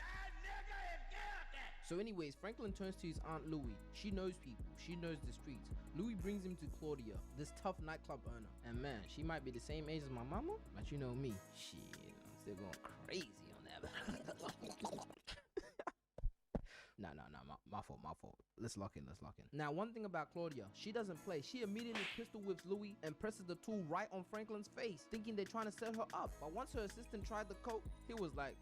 So anyways, Franklin turns to his Aunt Louie. She knows people, she knows the streets. Louie brings him to Claudia, this tough nightclub owner. And man, she might be the same age as my mama, but you know me. Shit, I'm still going crazy on that. Nah, my fault. Let's lock in. Now, one thing about Claudia, she doesn't play. She immediately pistol whips Louis and presses the tool right on Franklin's face, thinking they're trying to set her up. But once her assistant tried the coke, he was like,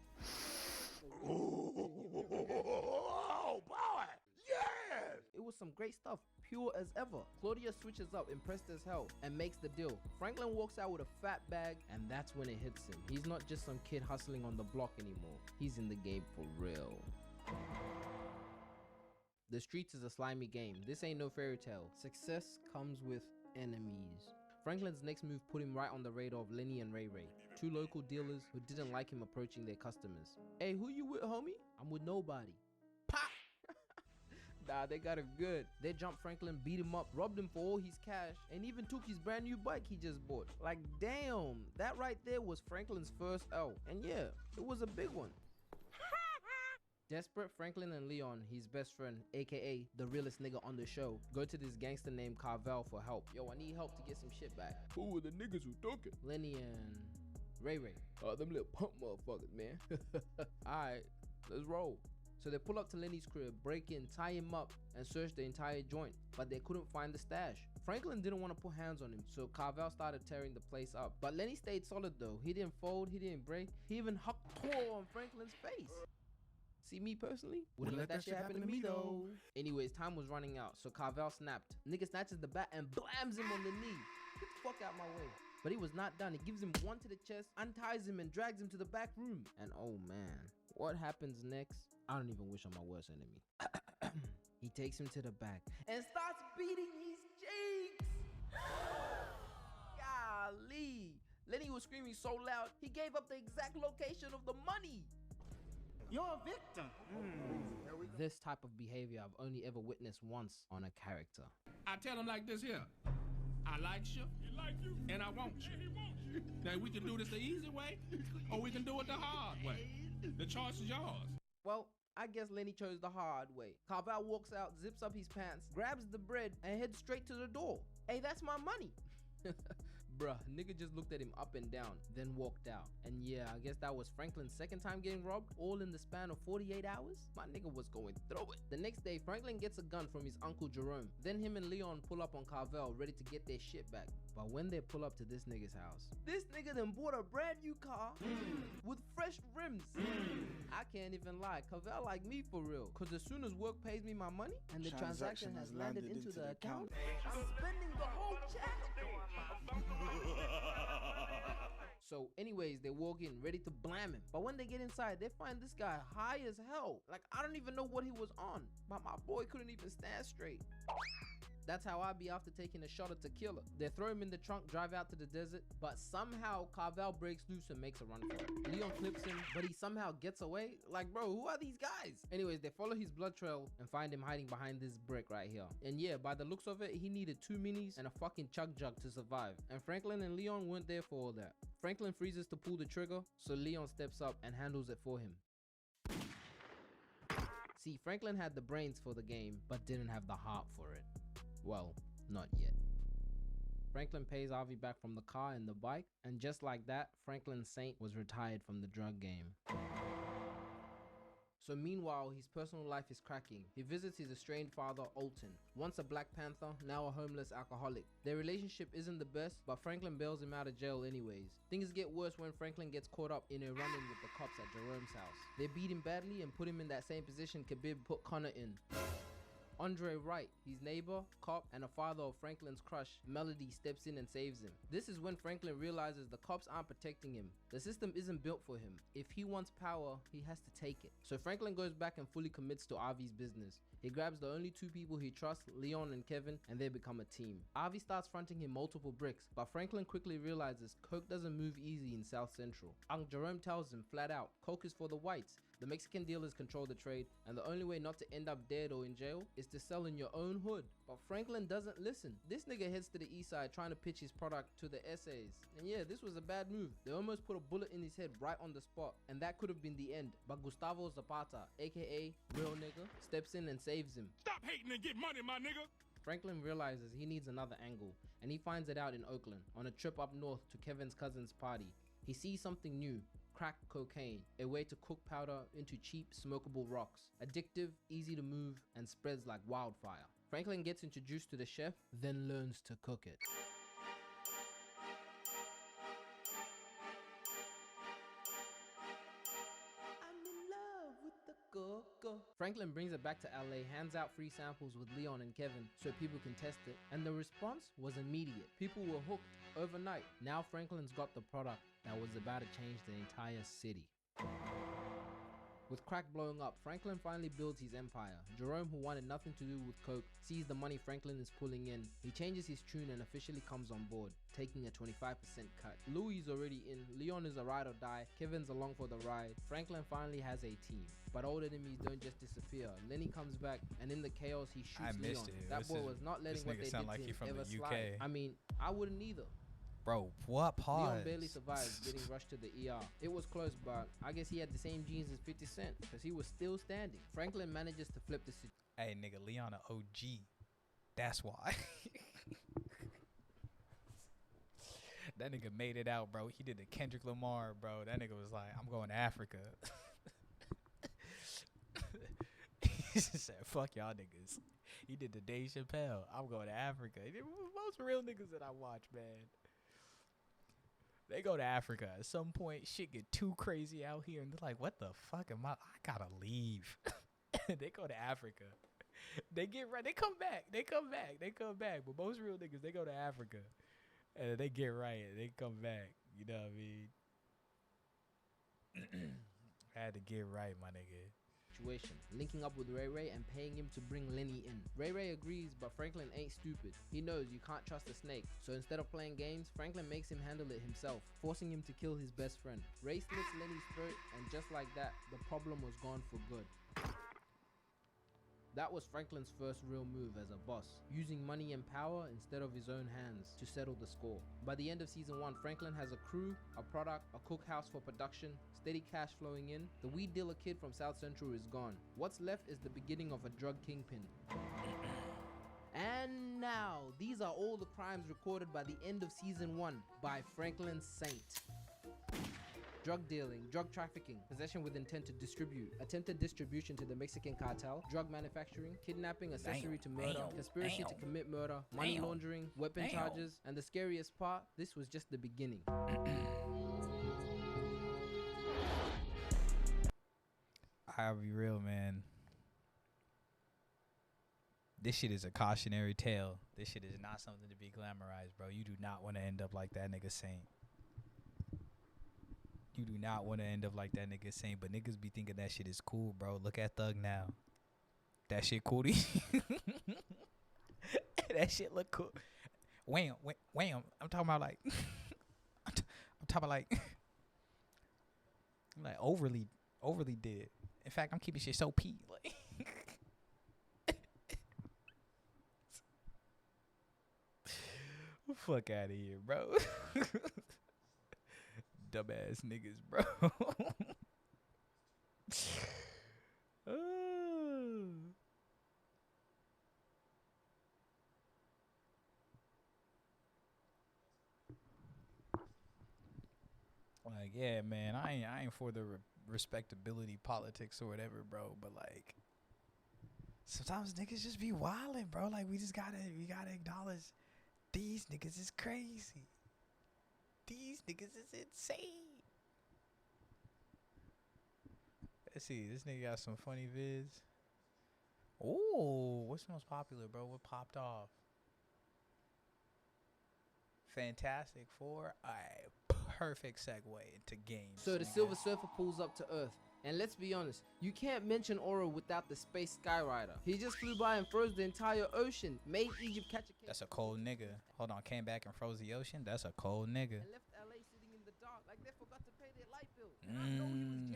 Oh boy! Yes! It was some great stuff, pure as ever. Claudia switches up, impressed as hell, and makes the deal. Franklin walks out with a fat bag, and that's when it hits him. He's not just some kid hustling on the block anymore. He's in the game for real. The streets is a slimy game. This ain't no fairy tale. Success comes with enemies. Franklin's next move put him right on the radar of Lenny and Ray Ray, two local dealers who didn't like him approaching their customers. Hey, who you with, homie? I'm with nobody. Pop! Nah, they got him good. They jumped Franklin, beat him up, robbed him for all his cash, and even took his brand new bike he just bought. Like, damn, that right there was Franklin's first L. And yeah, it was a big one. Desperate, Franklin and Leon, his best friend, aka the realest nigga on the show, go to this gangster named Carvel for help. Yo, I need help to get some shit back. Who are the niggas who took it? Lenny and Ray Ray. Oh, them little punk motherfuckers, man. Alright, let's roll. So they pull up to Lenny's crib, break in, tie him up, and search the entire joint, but they couldn't find the stash. Franklin didn't want to put hands on him, so Carvel started tearing the place up. But Lenny stayed solid though. He didn't fold, he didn't break, he even hucked tore on Franklin's face. See, me personally, wouldn't let that shit happen to me though. Anyways, time was running out, so Carvel snapped. Nigga snatches the bat and blams him on the knee. Get the fuck out my way. But he was not done. He gives him one to the chest, unties him, and drags him to the back room. And oh man, what happens next? I don't even wish on my worst enemy. He takes him to the back and starts beating his cheeks. Golly. Lenny was screaming so loud, he gave up the exact location of the money. You're a victim. This type of behavior I've only ever witnessed once on a character. I tell him like this here. I like you, and I want you. Now we can do this the easy way, or we can do it the hard way. The choice is yours. Well, I guess Lenny chose the hard way. Carvel walks out, zips up his pants, grabs the bread, and heads straight to the door. Hey, that's my money. Bruh, nigga just looked at him up and down, then walked out. And yeah, I guess that was Franklin's second time getting robbed, all in the span of 48 hours? My nigga was going through it. The next day, Franklin gets a gun from his uncle Jerome. Then him and Leon pull up on Carvel, ready to get their shit back. But when they pull up to this nigga's house, this nigga then bought a brand new car with fresh rims. I can't even lie, Carvel like me for real. Cause as soon as work pays me my money and the transaction has landed into the account, I'm spending the whole check. So anyways, they walk in ready to blam him. But when they get inside, they find this guy high as hell. Like, I don't even know what he was on. But my boy couldn't even stand straight. That's how I be after taking a shot at tequila. They throw him in the trunk, drive out to the desert, but somehow Carvel breaks loose and makes a run for it. Leon clips him, but he somehow gets away. Like, bro, who are these guys? Anyways, they follow his blood trail and find him hiding behind this brick right here. And yeah, by the looks of it, he needed 2 minis and a fucking chug jug to survive. And Franklin and Leon weren't there for all that. Franklin freezes to pull the trigger, so Leon steps up and handles it for him. See, Franklin had the brains for the game, but didn't have the heart for it. Well, not yet. Franklin pays Avi back from the car and the bike, and just like that, Franklin Saint was retired from the drug game. So meanwhile, his personal life is cracking. He visits his estranged father, Alton, once a Black Panther, now a homeless alcoholic. Their relationship isn't the best, but Franklin bails him out of jail anyways. Things get worse when Franklin gets caught up in a run-in with the cops at Jerome's house. They beat him badly and put him in that same position Khabib put Connor in. Andre Wright, his neighbor, cop, and a father of Franklin's crush, Melody, steps in and saves him. This is when Franklin realizes the cops aren't protecting him. The system isn't built for him. If he wants power, he has to take it. So Franklin goes back and fully commits to Avi's business. He grabs the only 2 people he trusts, Leon and Kevin, and they become a team. Avi starts fronting him multiple bricks, but Franklin quickly realizes coke doesn't move easy in South Central. Uncle Jerome tells him flat out, coke is for the whites. The Mexican dealers control the trade, and the only way not to end up dead or in jail is to sell in your own hood. But Franklin doesn't listen. This nigga heads to the east side trying to pitch his product to the essays. And yeah, this was a bad move. They almost put a bullet in his head right on the spot, and that could have been the end. But Gustavo Zapata, aka Real Nigga, steps in and saves him. Stop hating and get money, my nigga. Franklin realizes he needs another angle, and he finds it out in Oakland on a trip up north to Kevin's cousin's party. He sees something new. Crack cocaine, a way to cook powder into cheap, smokable rocks. Addictive, easy to move, and spreads like wildfire. Franklin gets introduced to the chef, then learns to cook it. I'm in love with the cook. motherfucker. Franklin brings it back to LA, hands out free samples with Leon and Kevin so people can test it, and the response was immediate. People were hooked overnight. Now Franklin's got the product that was about to change the entire city. With crack blowing up, Franklin finally builds his empire. Jerome, who wanted nothing to do with coke, sees the money Franklin is pulling in. He changes his tune and officially comes on board, taking a 25% cut. Louis is already in, Leon is a ride or die, Kevin's along for the ride. Franklin finally has a team. But old enemies don't just disappear. Lenny comes back, and in the chaos he shoots Leon. That boy was not letting what they did to him ever slide. I mean, I wouldn't either. Bro, what pause? Leon barely survived getting rushed to the ER. It was close, but I guess he had the same genes as 50 Cent, because he was still standing. Franklin manages to flip the situation. Hey, nigga, Leon a OG. That's why. That nigga made it out, bro. He did the Kendrick Lamar, bro. That nigga was like, I'm going to Africa. He said, fuck y'all niggas. He did the Dave Chappelle. I'm going to Africa. Most real niggas that I watch, man. They go to Africa. At some point, shit get too crazy out here, and they're like, what the fuck am I gotta leave. They go to Africa. They get right. They come back. But most real niggas, they go to Africa. And they get right. They come back. You know what I mean? Had to get right, my nigga. Linking up with Ray Ray and paying him to bring Lenny in. Ray Ray agrees, but Franklin ain't stupid. He knows you can't trust a snake, so instead of playing games, Franklin makes him handle it himself, forcing him to kill his best friend. Ray slits Lenny's throat, and just like that, the problem was gone for good. That was Franklin's first real move as a boss, using money and power instead of his own hands to settle the score. By the end of season 1, Franklin has a crew, a product, a cookhouse for production, steady cash flowing in. The weed dealer kid from South Central is gone. What's left is the beginning of a drug kingpin. And now, these are all the crimes recorded by the end of season 1 by Franklin Saint. Drug dealing, drug trafficking, possession with intent to distribute, attempted distribution to the Mexican cartel, drug manufacturing, kidnapping, accessory to murder, conspiracy to commit murder, money laundering, weapon charges, and the scariest part, this was just the beginning. I'll be real, man. This shit is a cautionary tale. This shit is not something to be glamorized, bro. You do not want to end up like that nigga Saint. You do not want to end up like that nigga Saint, but niggas be thinking that shit is cool, bro. Look at Thug now. That shit cool to you? That shit look cool. Wham. I'm talking about like, I'm talking about like overly did it. In fact, I'm keeping shit so P. Like, fuck out of here, bro. Dumbass niggas, bro. Like, yeah, man, I ain't for the respectability politics or whatever, bro. But like, sometimes niggas just be wildin', bro. Like, we gotta acknowledge these niggas is crazy. These niggas is insane. Let's see. This nigga got some funny vids. Oh, what's the most popular, bro? What popped off? Fantastic Four. Alright, perfect segue into games. So the Silver Surfer pulls up to Earth. And let's be honest, you can't mention Aura without the Space Skyrider. He just flew by and froze the entire ocean, made Egypt catch a case. That's a cold nigga. Hold on, came back and froze the ocean? That's a cold nigga. And left LA sitting in the dark like they forgot to pay their light bill. And I know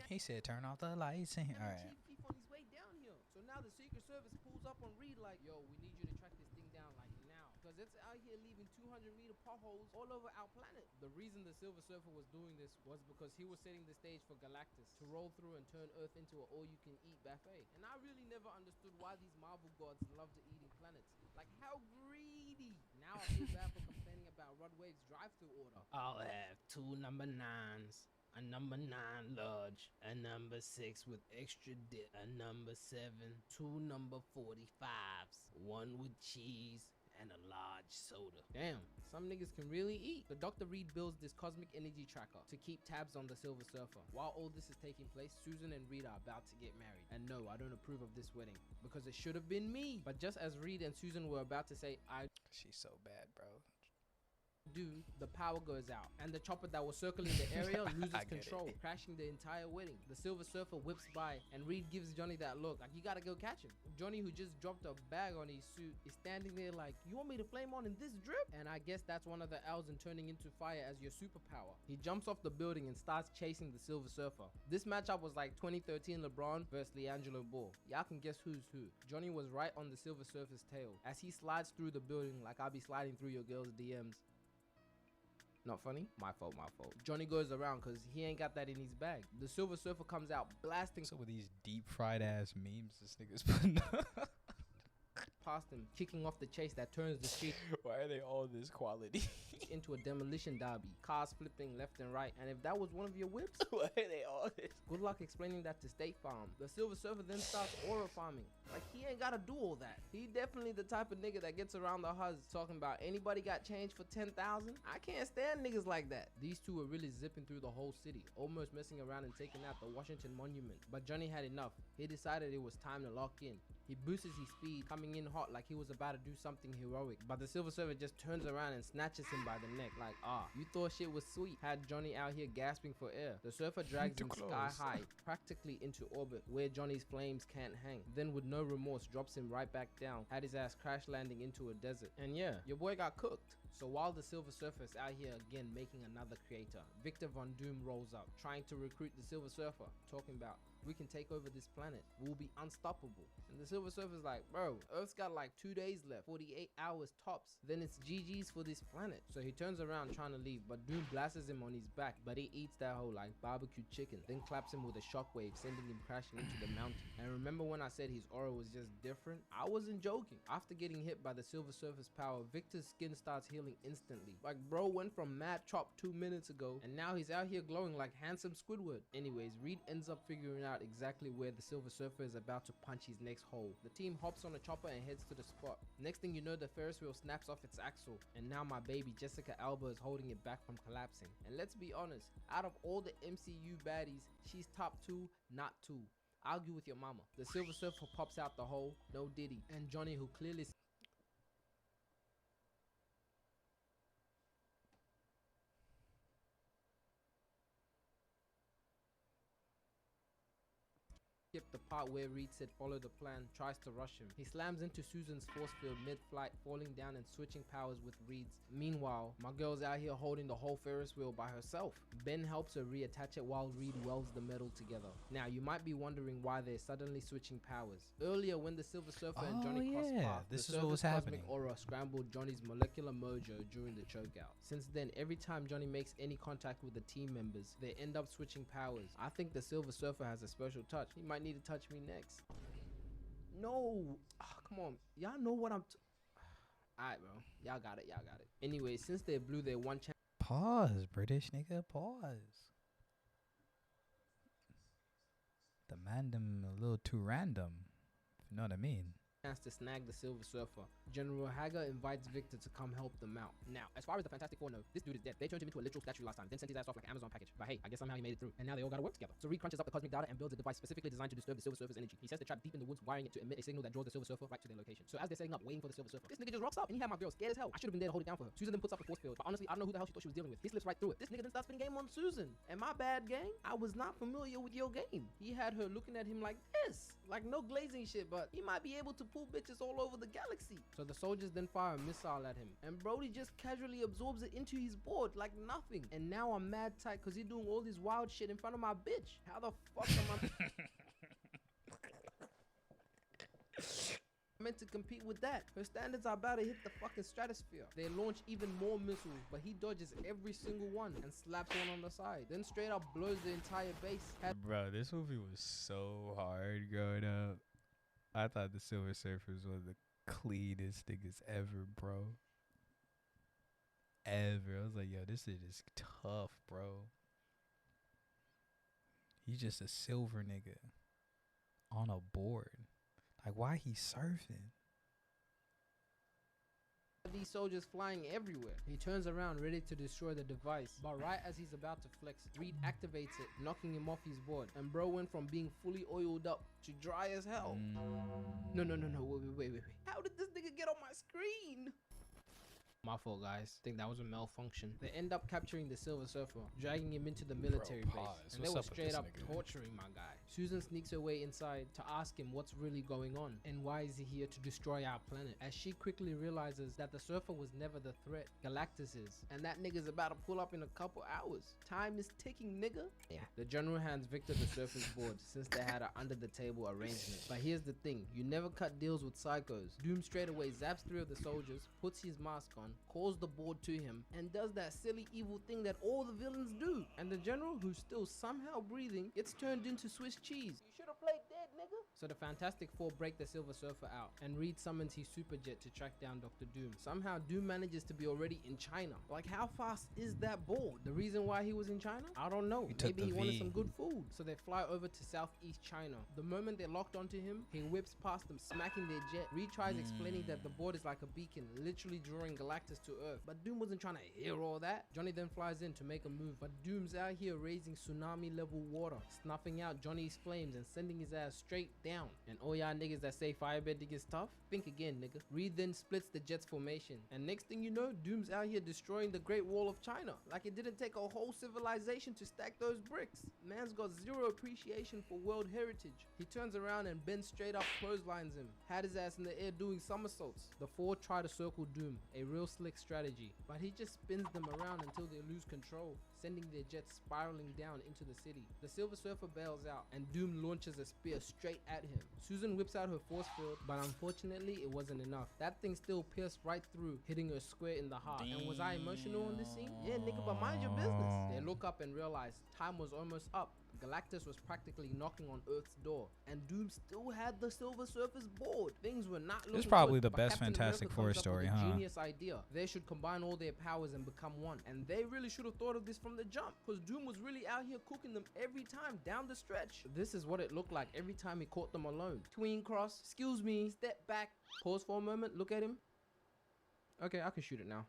he said turn off the lights. Alright. Chief on his way down here. So now the Secret Service pulls up on Reed like, yo, we need you to track this thing down like now. Because it's out here leaving 200-meter potholes all over our planet. The reason the Silver Surfer was doing this was because he was setting the stage for Galactus to roll through and turn Earth into an all-you-can-eat buffet. And I really never understood why these Marvel gods loved eating planets. Like, how greedy! Now I feel bad for complaining about Rodwave's drive-through order. I'll have 2 number 9s, a number 9 large, a number 6 with extra dip, a number 7, 2 number 45s, 1 with cheese, and a large soda. Damn, some niggas can really eat. So Dr. Reed builds this cosmic energy tracker to keep tabs on the Silver Surfer. While all this is taking place, Susan and Reed are about to get married. And no, I don't approve of this wedding because it should have been me. But just as Reed and Susan were about to say, I She's so bad, bro. do, the power goes out, and the chopper that was circling the area loses I get control, crashing the entire wedding. The Silver Surfer whips by, and Reed gives Johnny that look, like you gotta go catch him. Johnny, who just dropped a bag on his suit, is standing there like, you want me to flame on in this drip? And I guess that's one of the L's in turning into fire as your superpower. He jumps off the building and starts chasing the Silver Surfer. This matchup was like 2013 LeBron versus LiAngelo Ball. Y'all can guess who's who. Johnny was right on the Silver Surfer's tail as he slides through the building like I'll be sliding through your girl's DMs. Not funny? My fault, my fault. Johnny goes around because he ain't got that in his bag. The Silver Surfer comes out blasting So with these deep fried ass memes this nigga's putting up. past him, kicking off the chase that turns the street Why are they all this quality? into a demolition derby. Cars flipping left and right. And if that was one of your whips, Why are they all this? good luck explaining that to State Farm. The Silver Surfer then starts aura farming. Like, he ain't gotta do all that. He definitely the type of nigga that gets around the huzz talking about anybody got change for 10,000? I can't stand niggas like that. These two were really zipping through the whole city, almost messing around and taking out the Washington Monument. But Johnny had enough. He decided it was time to lock in. He boosts his speed, coming in hot like he was about to do something heroic. But the Silver Surfer just turns around and snatches him by the neck like, you thought shit was sweet. Had Johnny out here gasping for air. The Surfer drags him sky high, practically into orbit where Johnny's flames can't hang. Then with no remorse drops him right back down. Had his ass crash landing into a desert. And yeah, your boy got cooked. So while the Silver Surfer is out here again making another creator, Victor Von Doom rolls up, trying to recruit the Silver Surfer, talking about, we can take over this planet. We'll be unstoppable. And the Silver Surfer's like, bro, Earth's got like 2 days left, 48 hours tops. Then it's GG's for this planet. So he turns around trying to leave, but Doom blasts him on his back. But he eats that whole like barbecue chicken, then claps him with a shockwave, sending him crashing into the mountain. And remember when I said his aura was just different? I wasn't joking. After getting hit by the Silver Surfer's power, Victor's skin starts healing instantly. Like, bro went from mad chop 2 minutes ago, and now he's out here glowing like handsome Squidward. Anyways, Reed ends up figuring out exactly where the Silver Surfer is about to punch his next hole. The team hops on a chopper and heads to the spot. Next thing you know, the Ferris wheel snaps off its axle, and now my baby Jessica Alba is holding it back from collapsing. And let's be honest, out of all the MCU baddies, she's top 2, not 2. Argue with your mama. The Silver Surfer pops out the hole, no Diddy, and Johnny, who clearly skipped the part where Reed said follow the plan, tries to rush him. He slams into Susan's force field mid-flight, falling down and switching powers with Reed's. Meanwhile, my girl's out here holding the whole Ferris wheel by herself. Ben helps her reattach it while Reed welds the metal together. Now, you might be wondering why they're suddenly switching powers. Earlier, when the Silver Surfer and Johnny crossed paths, this the is what was Surfer's happening. cosmic aura scrambled Johnny's molecular mojo during the chokeout. Since then, every time Johnny makes any contact with the team members, they end up switching powers. I think the Silver Surfer has a special touch. He might need to touch me next. No, come on, y'all know what I'm alright, bro, y'all got it. Anyway, since they blew their one chance Pause, British nigga, pause. The mandem a little too random, if you know what I mean. to snag the Silver Surfer, General Hager invites Victor to come help them out. Now, as far as the Fantastic Four know, this dude is dead. They turned him into a literal statue last time, then sent his ass off like an Amazon package. But hey, I guess somehow he made it through, and now they all gotta work together. So Reed crunches up the cosmic data and builds a device specifically designed to disturb the Silver Surfer's energy. He sets the trap deep in the woods, wiring it to emit a signal that draws the Silver Surfer right to their location. So as they're setting up, waiting for the Silver Surfer, this nigga just rocks up, and he had my girl scared as hell. I should have been there to hold it down for her. Susan then puts up a force field, but honestly, I don't know who the hell she thought she was dealing with. He slips right through it. This nigga then starts spinning game on Susan. And my bad, gang, I was not familiar with your game. He had her looking at him like this, like no glazing shit, but he might be able to pull bitches all over the galaxy. So the soldiers then fire a missile at him, and Brody just casually absorbs it into his board like nothing. And now I'm mad tight because he's doing all this wild shit in front of my bitch. How the fuck am I meant to compete with that? Her standards are about to hit the fucking stratosphere. They launch even more missiles, but he dodges every single one and slaps one on the side, then straight up blows the entire base. Bro, this movie was so hard growing up. I thought the Silver Surfer was one of the cleanest niggas ever, bro. Ever. I was like, yo, this shit is tough, bro. He's just a silver nigga on a board. Like, why he surfing? These soldiers flying everywhere. He turns around ready to destroy the device, but right as he's about to flex, Reed activates it, knocking him off his board, and bro went from being fully oiled up to dry as hell. No, wait. How did this nigga get on my screen? My fault, guys. I think that was a malfunction. They end up capturing the Silver Surfer, dragging him into the military base, and they were straight up torturing my guy. Susan sneaks her way inside to ask him what's really going on and why is he here to destroy our planet, as she quickly realizes that the Surfer was never the threat, Galactus is, and that nigga's about to pull up in a couple hours. Time is ticking, nigga. Yeah. The general hands Victor the Surfer's board since they had an under the table arrangement. But here's the thing, you never cut deals with psychos. Doom straight away zaps 3 of the soldiers, puts his mask on, calls the board to him, and does that silly evil thing that all the villains do. And the general, who's still somehow breathing, gets turned into Swiss cheese. You should have played dead, nigga. So the Fantastic Four break the Silver Surfer out, and Reed summons his super jet to track down Dr. Doom. Somehow Doom manages to be already in China. Like, how fast is that board? The reason why he was in China? I don't know. Maybe he wanted some good food. So they fly over to Southeast China. The moment they locked onto him, he whips past them, smacking their jet. Reed tries explaining that the board is like a beacon, literally drawing Galactus to Earth. But Doom wasn't trying to hear all that. Johnny then flies in to make a move, but Doom's out here raising tsunami level water, snuffing out Johnny's flames and sending his ass straight down. And all y'all niggas that say firebending is tough, think again, nigga. Reed then splits the jet's formation, and next thing you know, Doom's out here destroying the Great Wall of China. Like it didn't take a whole civilization to stack those bricks. Man's got zero appreciation for world heritage. He turns around and Ben straight up clotheslines him, had his ass in the air doing somersaults. The four try to circle Doom, a real slick strategy, but he just spins them around until they lose control, sending their jets spiraling down into the city. The Silver Surfer bails out, and Doom launches a spear straight at him. Susan whips out her force field, but unfortunately it wasn't enough. That thing still pierced right through, hitting her square in the heart. Damn. And was I emotional on this scene? Yeah, nigga, but mind your business. They look up and realize time was almost up. Galactus was practically knocking on Earth's door, and Doom still had the Silver Surfer's board. Things were not looking This is probably good, the best Captain Fantastic America Four comes up story, with a huh? Genius idea. They should combine all their powers and become one, and they really should have thought of this from the jump, because Doom was really out here cooking them every time down the stretch. This is what it looked like every time he caught them alone. Tween cross, excuse me, step back, pause for a moment, look at him. Okay, I can shoot it now.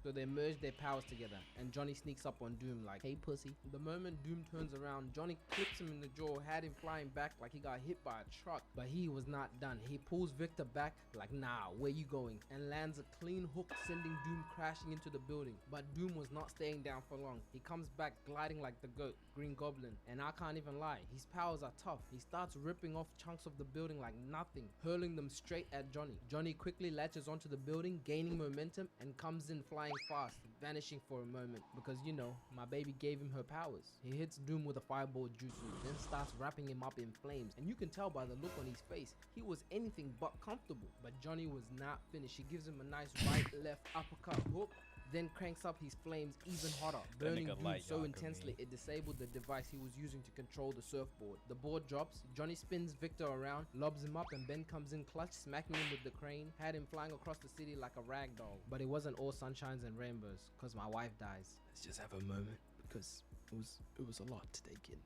So they merge their powers together, and Johnny sneaks up on Doom like, hey pussy. The moment Doom turns around, Johnny clips him in the jaw, had him flying back like he got hit by a truck. But he was not done. He pulls Victor back like, nah, where you going? And lands a clean hook, sending Doom crashing into the building. But Doom was not staying down for long. He comes back gliding like the goat, Green Goblin. And I can't even lie, his powers are tough. He starts ripping off chunks of the building like nothing, hurling them straight at Johnny. Johnny quickly latches onto the building, gaining momentum, and comes in flying fast, vanishing for a moment because, you know, my baby gave him her powers. He hits Doom with a fireball jutsu, then starts wrapping him up in flames, and you can tell by the look on his face, he was anything but comfortable. But Johnny was not finished. He gives him a nice right, left, uppercut hook, then cranks up his flames even hotter, burning Doom so intensely it disabled the device he was using to control the surfboard. The board drops, Johnny spins Victor around, lobs him up, and Ben comes in clutch, smacking him with the crane, had him flying across the city like a rag doll. But it wasn't all sunshines and rainbows, cause my wife dies. Let's just have a moment, because it was a lot to take in.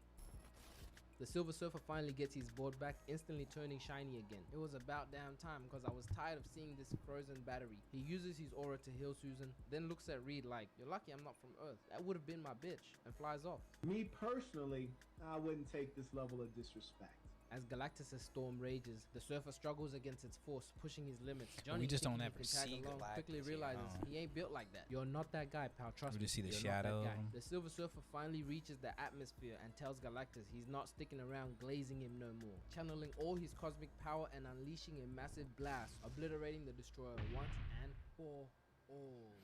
The Silver Surfer finally gets his board back, instantly turning shiny again. It was about damn time because I was tired of seeing this frozen battery. He uses his aura to heal Susan, then looks at Reed like, you're lucky I'm not from Earth. That would have been my bitch, and flies off. Me personally, I wouldn't take this level of disrespect. As Galactus' storm rages, the Surfer struggles against its force, pushing his limits. Johnny, we just don't thinking ever he can tag see along, Galactus, quickly realizes he ain't built like that. You're not that guy, pal. Trust me. We just see the You're shadow. Not that guy. The Silver Surfer finally reaches the atmosphere and tells Galactus he's not sticking around glazing him no more, channeling all his cosmic power and unleashing a massive blast, obliterating the Destroyer once and for all.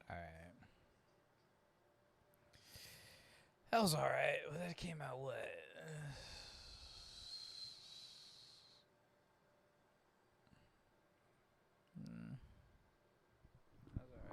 Alright. That was alright. Well, that came out what? That was alright.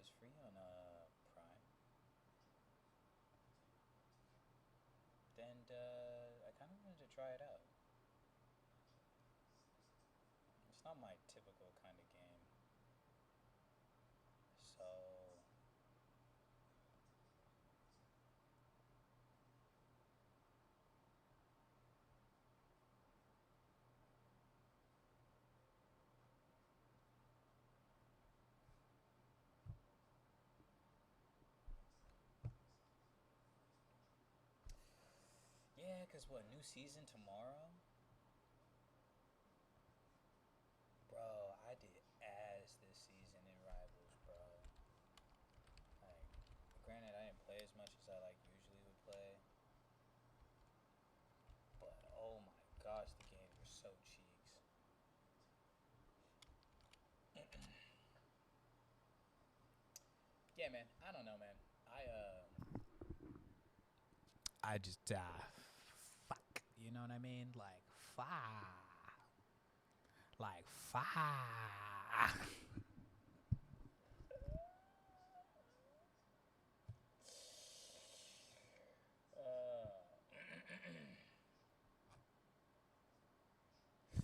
is free on Prime. And I kind of wanted to try it out. It's not my typical kind of game. So yeah, cause what, new season tomorrow? Bro, I did ass this season in Rivals, bro. Like, granted, I didn't play as much as I like usually would play, but oh my gosh, the games were so cheeks. Yeah, man. I don't know, man. I just fuck. You know what I mean? Like fuck. Like fuck.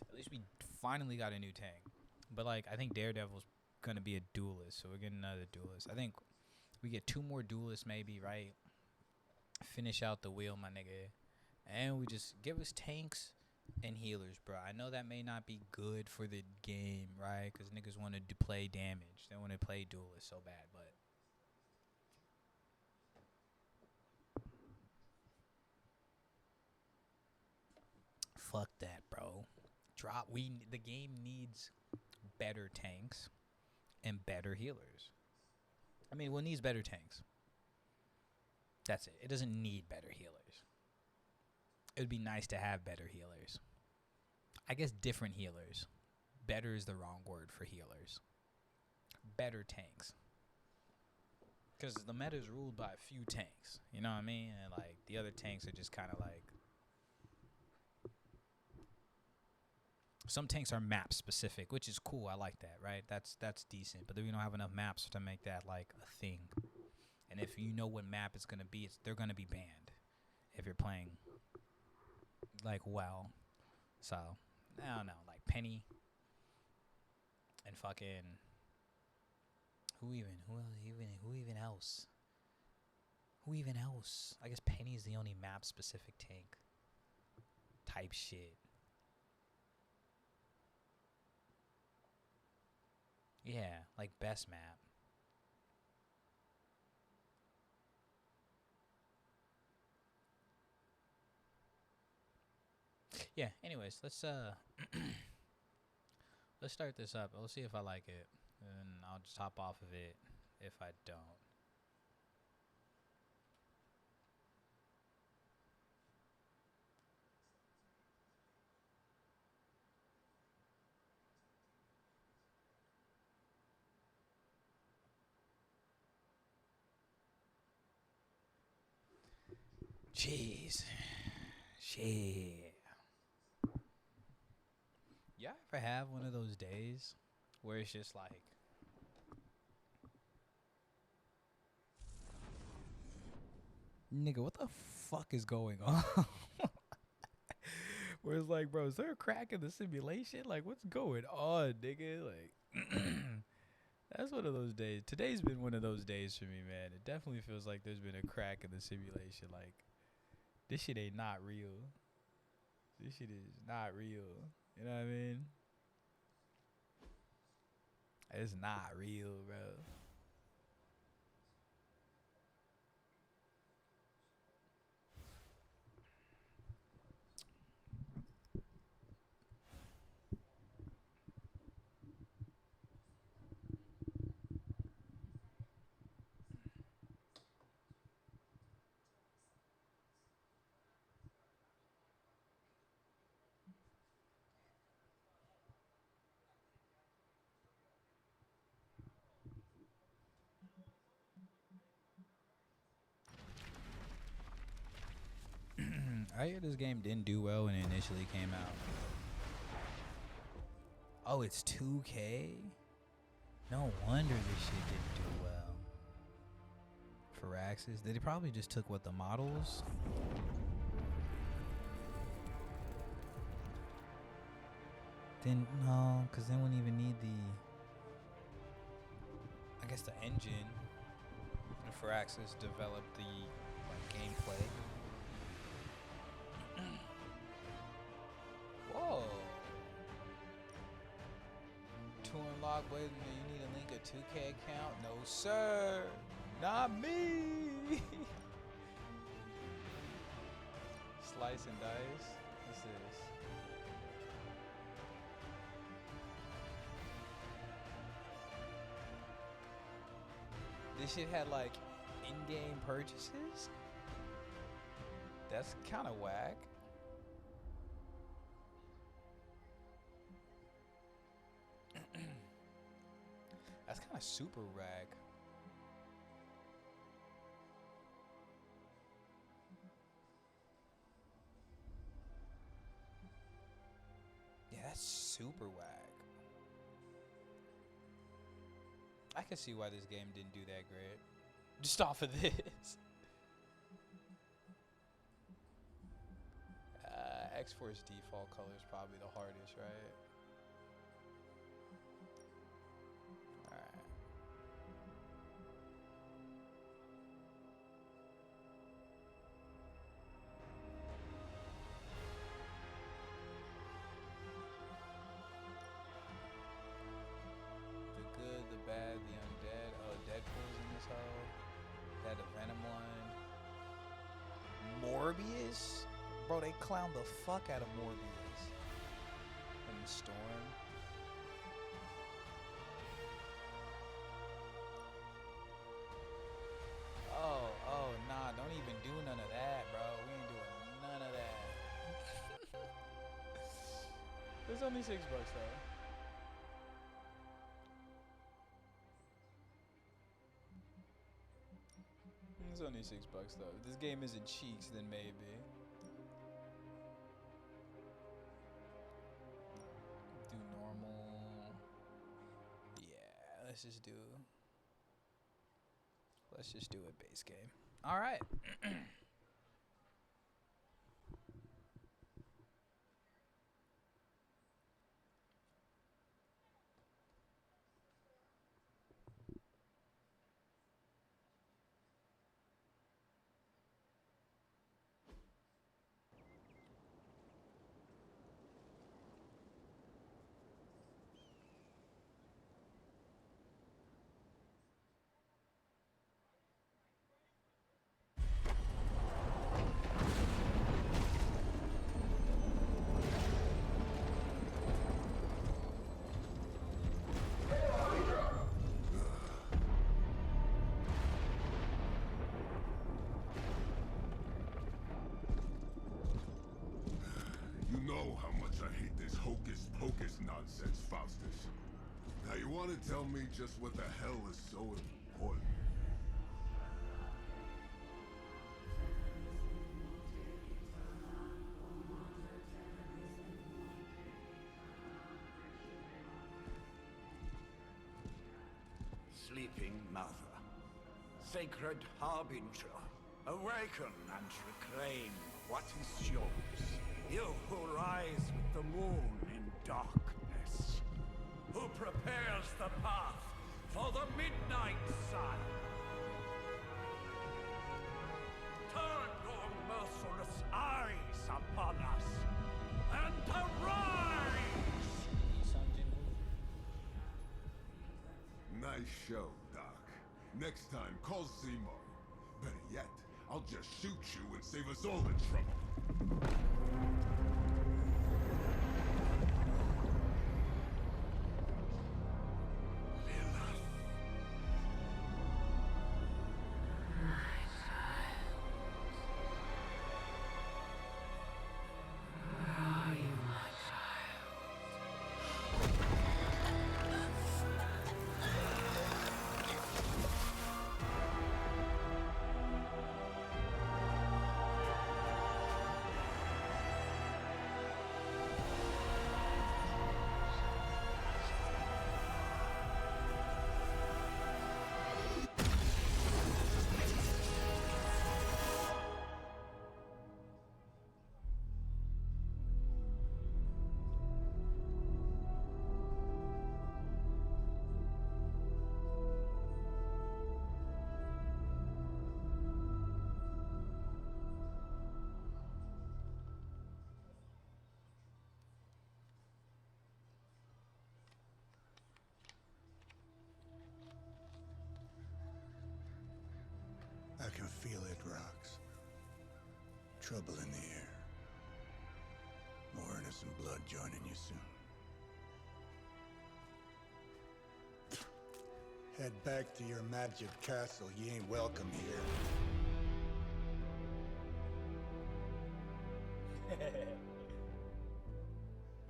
At least we finally got a new tank. But like, I think Daredevil's gonna be a duelist, so we're getting another duelist. I think we get 2 more duelists, maybe, right? Finish out the wheel, my nigga, and we just give us tanks and healers, bro. I know that may not be good for the game, right? Because niggas want to play damage, they want to play duelist so bad, but fuck that, bro. The game needs better tanks and better healers. I mean, well, it needs better tanks. That's it. It doesn't need better healers. It would be nice to have better healers. I guess different healers. Better is the wrong word for healers. Better tanks. Because the meta is ruled by a few tanks. You know what I mean? And like the other tanks are just kind of like. Some tanks are map specific, which is cool. I like that, right? That's decent. But then we don't have enough maps to make that like a thing. And if you know what map it's gonna be, they're gonna be banned if you're playing like well. So I don't know, like Penny and fucking who even else? Who even else? I guess Penny's the only map specific tank type shit. Yeah, like best map. Yeah, anyways, let's let's start this up. Let's see if I like it. And I'll just hop off of it if I don't. Jeez. Shit. Y'all ever have one of those days where it's just like nigga, what the fuck is going on? Where it's like, bro, is there a crack in the simulation? Like, what's going on, nigga? Like, that's one of those days. Today's been one of those days for me, man. It definitely feels like there's been a crack in the simulation. Like, this shit ain't not real. This shit is not real. You know what I mean? It's not real, bro. I hear this game didn't do well when it initially came out. Oh, it's 2K? No wonder this shit didn't do well. Firaxis. They probably just took what the models. Then no, because they wouldn't even need the. I guess the engine. And Firaxis developed the gameplay. Whoa. To unlock, wait a minute, you need a link a 2K account? No, sir. Not me. Slice and dice. What's this? This shit had like in-game purchases? That's kind of whack. That's kind of super rag. Yeah, that's super whack. I can see why this game didn't do that great. Just off of this. X-Force default color is probably the hardest, right? Alright. The good, the bad, the undead. Oh, Deadpool's in this hoe. Had a Venom one. Morbius? Bro, they clowned the fuck out of Morbius. And Storm. Oh, nah, don't even do none of that, bro. We ain't doing none of that. There's only $6 though. It's only $6 though. If this game isn't cheeks, then maybe. Do normal. Yeah, let's just do a base game. All right. You know how much I hate this hocus pocus nonsense, Faustus. Now you want to tell me just what the hell is so important? Sleeping mother, sacred harbinger, awaken and reclaim what is yours. You who rise with the moon in darkness, who prepares the path for the midnight sun. Turn your merciless eyes upon us and arise! Nice show, Doc. Next time, call Seymour. Better yet, I'll just shoot you and save us all the trouble. feel it, Rox. Trouble in the air. More innocent blood joining you soon. Head back to your magic castle. You ain't welcome here.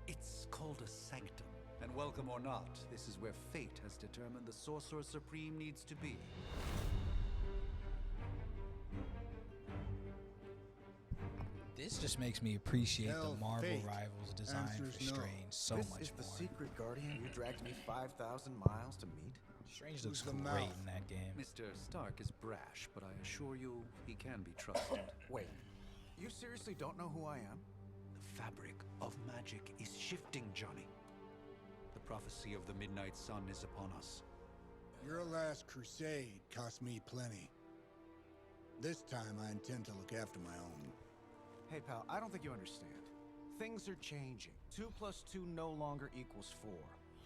It's called a sanctum. And welcome or not, this is where fate has determined the Sorcerer Supreme needs to be. This just makes me appreciate Hell, the Marvel fate Rivals design answers for no. Strange so This much is the more. secret guardian you dragged me 5,000 miles to meet? Strange looks Who's the great mouth? in that game. Mr. Stark is brash, but I assure you, he can be trusted. Wait, you seriously don't know who I am? The fabric of magic is shifting, Johnny. The prophecy of the Midnight Sun is upon us. Your last crusade cost me plenty. This time I intend to look after my own. Hey pal, I don't think you understand. Things are changing. 2 + 2 no longer equals 4.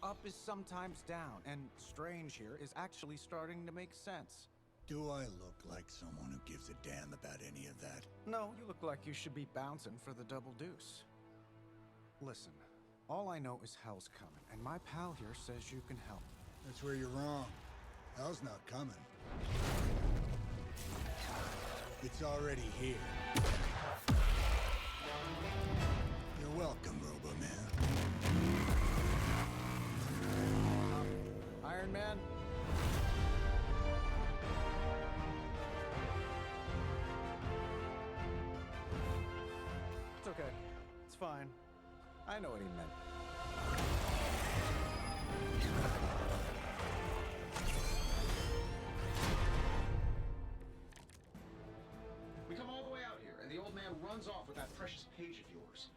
Up is sometimes down, and Strange here is actually starting to make sense. Do I look like someone who gives a damn about any of that? No, you look like you should be bouncing for the double deuce. Listen, all I know is hell's coming, and my pal here says you can help. That's where you're wrong. Hell's not coming. It's already here. You're welcome, Robo-Man. Iron Man? It's okay. It's fine. I know what he meant. We come all the way out here, and the old man runs off with that precious page of yours.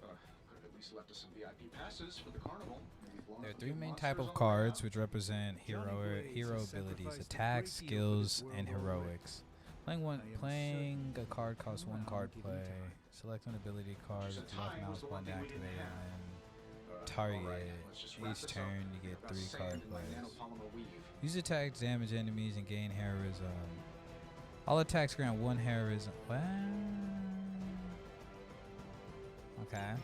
Could have at least left us some VIP passes for the carnival. Maybe blown There are up a three few main monsters type on of the way cards out. which represent hero abilities: attacks, skills, and heroics. Playing a card costs 1 card play. Select an ability card with the left mouse button to activate it, and target. Each turn you get 3 card plays. Use attacks, damage enemies, and gain heroism. All attacks grant 1 heroism. What? Okay.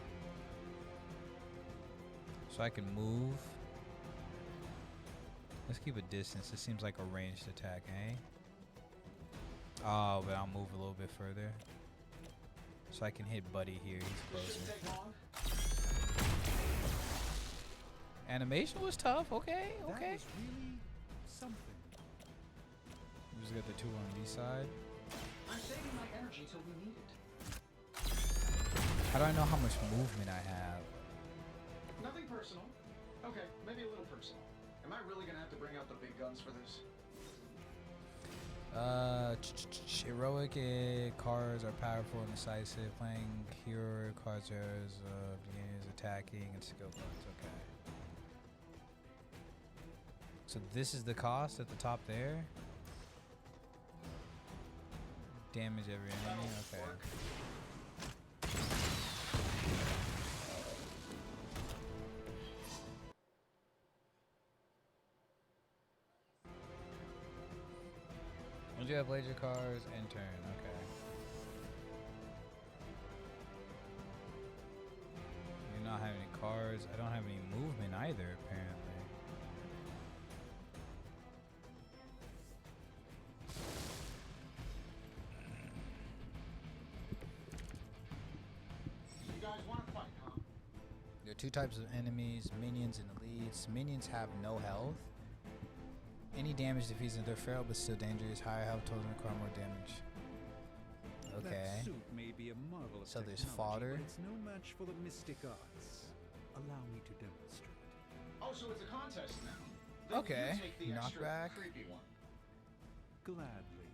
So I can move. Let's keep a distance. It seems like a ranged attack, eh? Oh, but I'll move a little bit further. So I can hit Buddy here. He's closer. Animation was tough. Okay, okay. That was really something. We just got the 2 on this side. I'm saving my energy till we need it. How do I know how much movement I have? Nothing personal. Okay, maybe a little personal. Am I really gonna have to bring out the big guns for this? Heroic cards are powerful and decisive. Playing hero cards is beginners attacking and skill cards. Okay. So this is the cost at the top there. Damage every enemy. Okay. Once you have laser cards, end turn. Okay. You not have any cards. I don't have any movement either, apparently. You guys want to fight, huh? There are 2 types of enemies, minions and elites. Minions have no health. Any damage defeats them. They're feral but still dangerous. Higher health totals require more damage. Okay. That suit may be a marvelous So there's technology, fodder. but it's no match for the mystic arts. Allow me to demonstrate. Oh, so it's a contest now. Then Okay. You take the extra Knockback. creepy one. Gladly.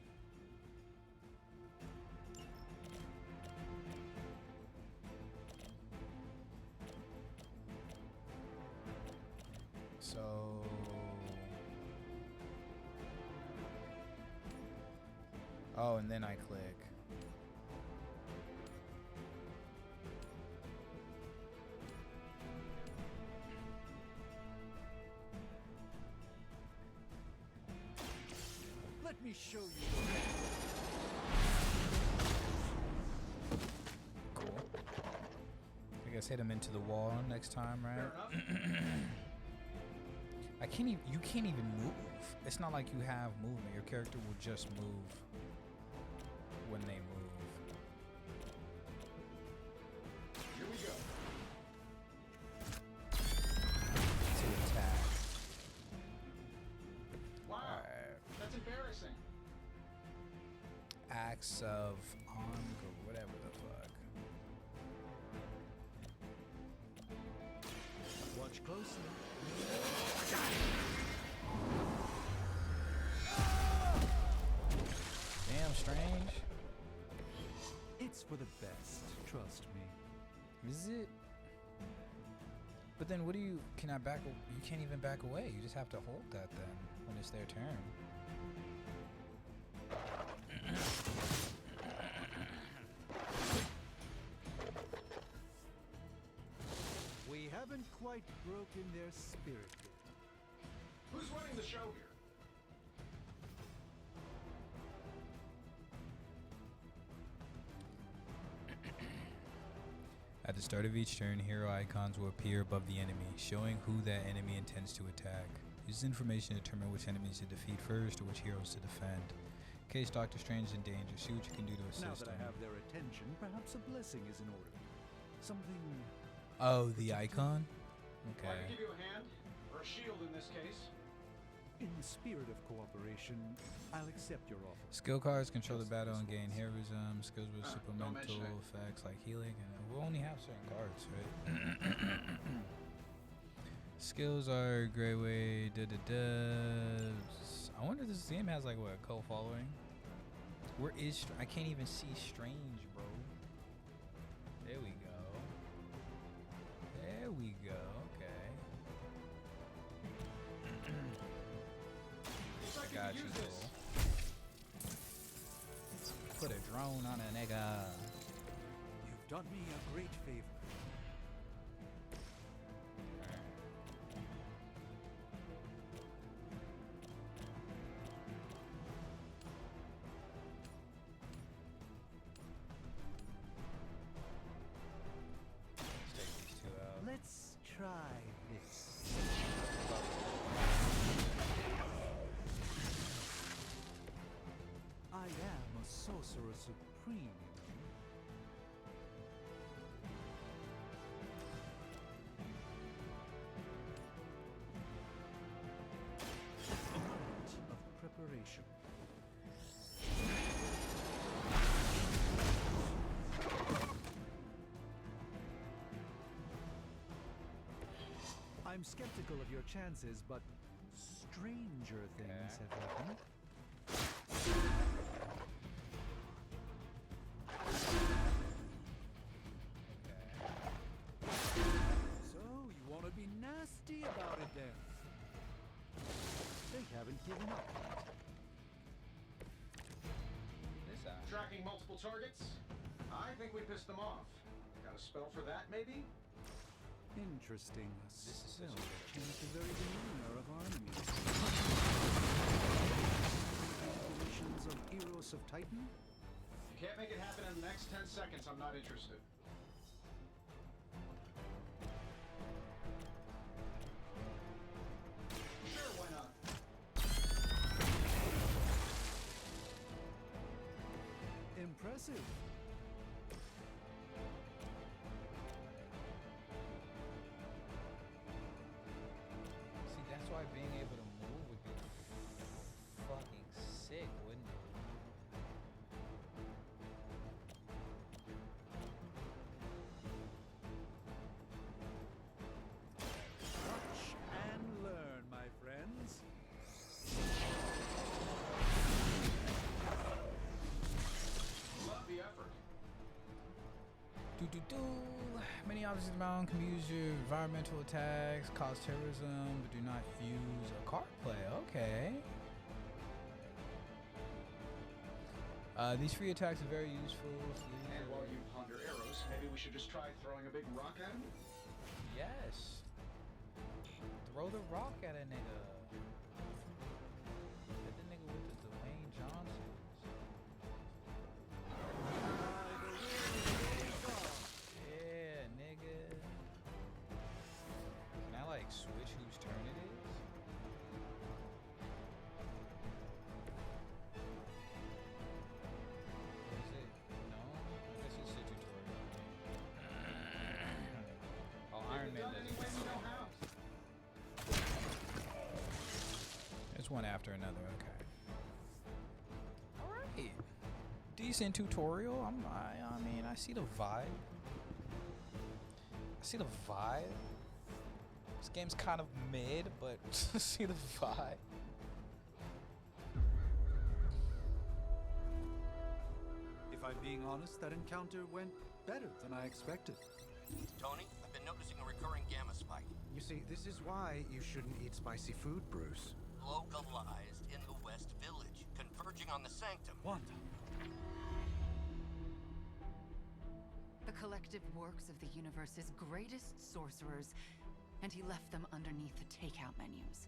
So oh, and then I click. Let me show you. guess hit him into the wall next time, right? I can't even. You can't even move. It's not like you have movement. Your character will just move when they move. Here we go. To attack. Wow, that's embarrassing. Acts of arm or whatever the fuck. Watch closely. Damn, Strange. It's for the best, trust me. Is it? But then what do you, can I back, you can't even back away. You just have to hold that then when it's their turn. We haven't quite broken their spirit yet. Who's running the show here? At the start of each turn, hero icons will appear above the enemy, showing who that enemy intends to attack. Use this information to determine which enemies to defeat first or which heroes to defend. In case Doctor Strange is in danger, see what you can do to assist Now that him. I have their attention, perhaps a blessing is in order. Something... Oh, the icon? Okay. I can give you a hand, or a shield in this case. In the spirit of cooperation, I'll accept your offer. Skill cards control the battle and gain heroism. Skills with Don't supplemental mention it. effects like healing. And we'll only have certain cards, right? Skills are a great way. I wonder if this game has like what, a cult following? Where is I can't even see Strange, bro. There we go. There we go. Okay. Looks like I got you you, can use bro. this. Put a drone on a nigga. You've done me a great favor. Let's take these two out. Let's try this. I am a sorcerer supreme, you know. A moment of preparation. I'm skeptical of your chances, but stranger things have happened. So, you want to be nasty about it then? They haven't given up. This out. Tracking multiple targets? I think we pissed them off. Got a spell for that, maybe? Interesting. This is Well, such a good change the very demeanor of our enemies. Calculations of Eros of Titan? If you can't make it happen in the next 10 seconds, I'm not interested. Sure, why not? Impressive. See, that's why being able to move would be fucking sick, wouldn't it? Watch and learn, my friends. Love the effort. Many objects bound can use your environmental attacks, cause terrorism, but do not use a card play. Okay. These free attacks are very useful. And while you ponder arrows, maybe we should just try throwing a big rock at him? Yes. Throw the rock at a nigga. Hit the nigga with the Dwayne Johnsons. Yeah, nigga. after another. Okay. All right. Decent tutorial. I mean, I see the vibe. This game's kind of mid, but I see the vibe. If I'm being honest, that encounter went better than I expected. Tony, I've been noticing a recurring gamma spike. You see, this is why you shouldn't eat spicy food, Bruce. Localized in the West Village, converging on the Sanctum. Wanda. The collective works of the universe's greatest sorcerers, and he left them underneath the takeout menus.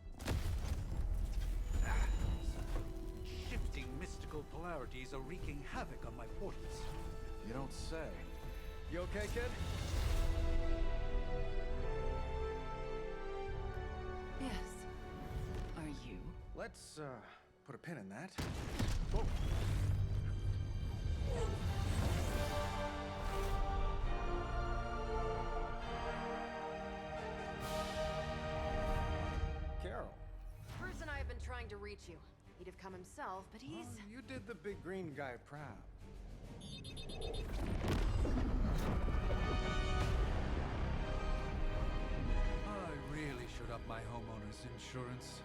Shifting mystical polarities are wreaking havoc on my portals. You don't say. You okay, kid? Yes. Are you? Let's, put a pin in that. Whoa. Carol. Bruce and I have been trying to reach you. He'd have come himself, but he's... Oh, you did the big green guy proud. I really should up my homeowner's insurance.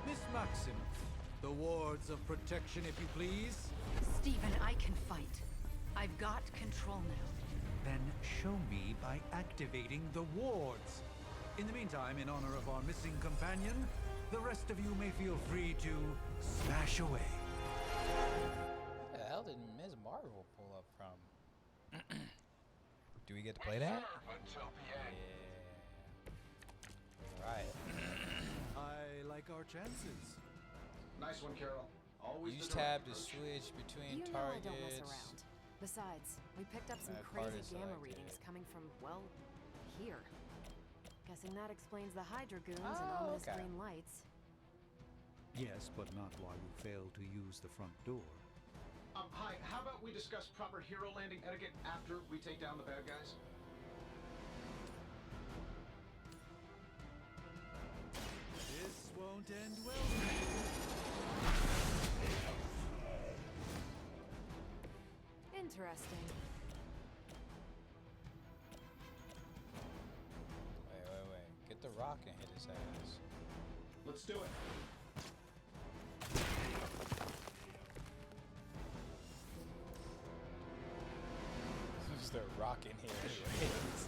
Miss Maximoff, the wards of protection, if you please. Stephen, I can fight. I've got control now. Then show me by activating the wards. In the meantime, in honor of our missing companion, the rest of you may feel free to smash away. Where the hell did Ms. Marvel pull up from? Do we get to play that? Yeah. Right. I like our chances. Nice one, Carol. Always Use the tab direct to approach. switch between You know I targets. don't mess around. Besides, we picked up some card crazy is gamma selected. readings coming from, well, here. Guessing that explains the Hydra goons and Oh, ominous okay. green lights. Yes, but not while you fail to use the front door. Hi, how about we discuss proper hero landing etiquette after we take down the bad guys? This won't end well. Interesting. Wait. Get the rock and hit his ass. Let's do it. There's the rock in here anyways.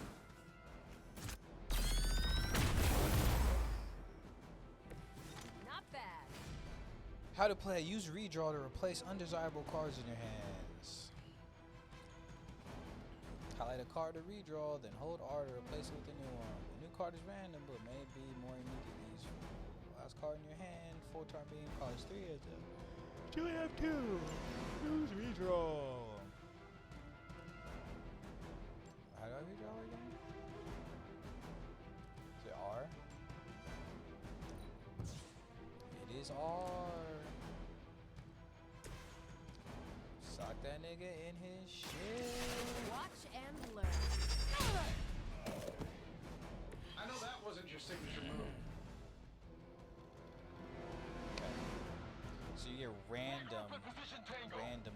Not bad. How to play. Use redraw to replace undesirable cards in your hands. Highlight a card to redraw, then hold R to replace it with a new one. The new card is random, but may be more immediately useful. Last card in your hand, 4 turn being costs 3 at them. You only have 2. Use redraw. How do I redraw again? Is it R? It is R. Sock that nigga in his shit. Watch and learn. I know that wasn't your signature move. Okay. So you get random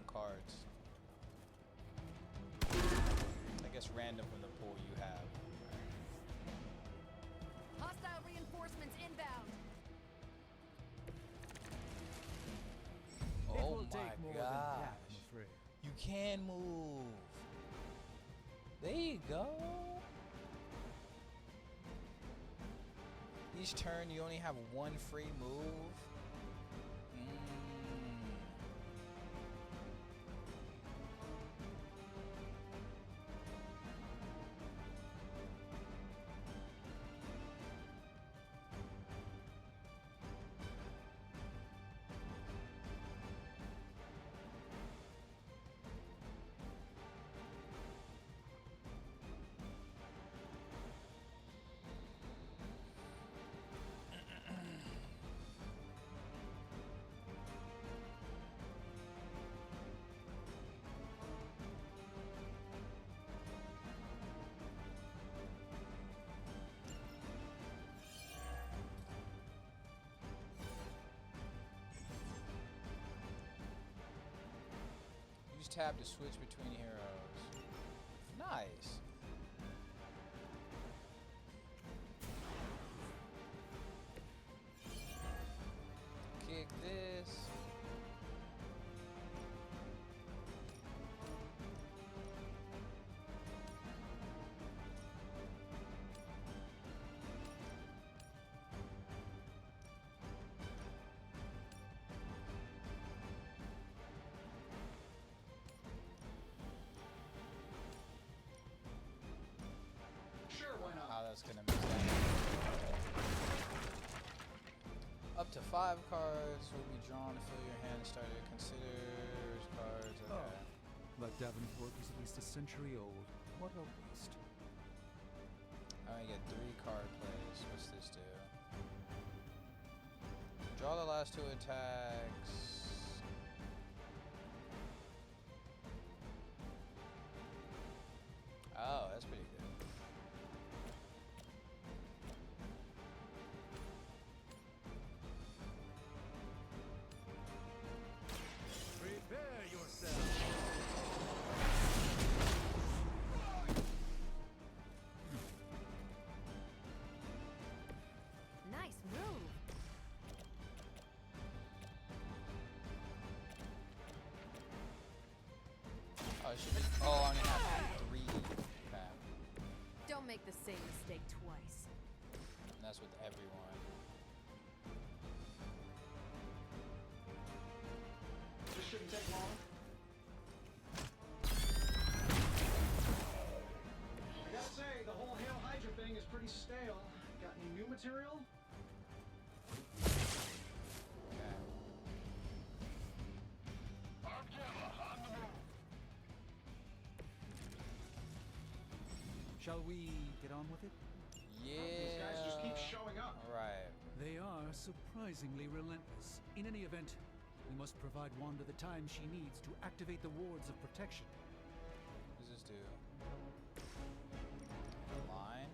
cards. I guess random from the pool you have. Hostile reinforcements inbound. It Oh will my take more than that, gosh. I'm afraid. You can move. There you go. Each turn you only have 1 free move. Use tab to switch between heroes. Nice. Kick this. Sure, why not? How that's gonna make that. Up to 5 cards will be drawn to fill your hand. Start to consider cards. Okay. Oh, that Davenport was at least a century old. What a waste. I only get 3 card plays. What's this do? Draw the last 2 attacks. Oh, that's pretty good. Prepare yourself. Nice move. Oh, it should be. Oh, I only have 3. Okay. Don't make the same mistake twice. And that's with everyone. This shouldn't take long. I gotta say, the whole Hail Hydra thing is pretty stale. Got any new material? Shall we get on with it? Yeah. These guys just keep showing up. Right. They are surprisingly relentless. In any event, we must provide Wanda the time she needs to activate the wards of protection. What does this do? Line.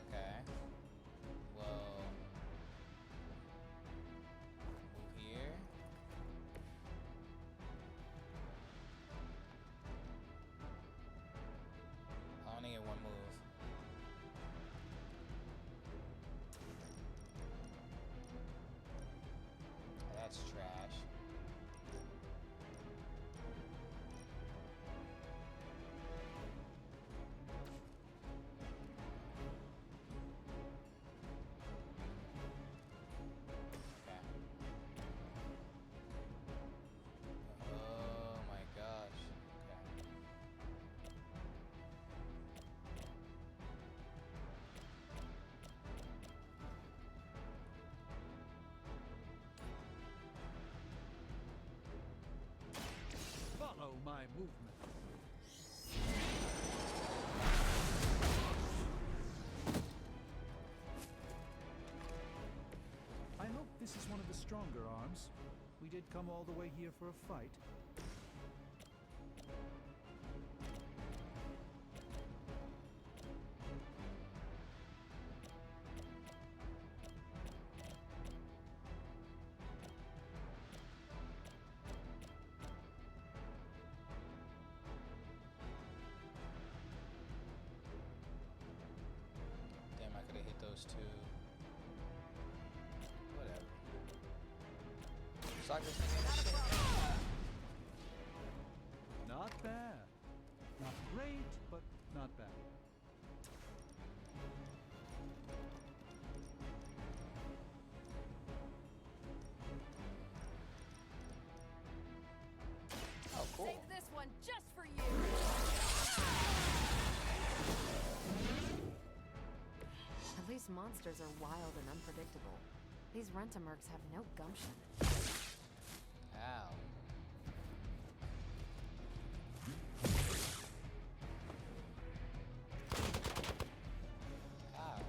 Okay. Well, move here. I only get 1 move. That's trash. Okay. Oh my gosh. Okay. Follow my movement. I hope this is one of the stronger arms. We did come all the way here for a fight. Damn, I could have hit those 2. Whatever. Soccer's thinking of shit. Not bad. Not great, but not bad. Oh, cool. Save this one just for you. At least monsters are wild and unpredictable. These Rent-A-Mercs have no gumption. Ow. Ow.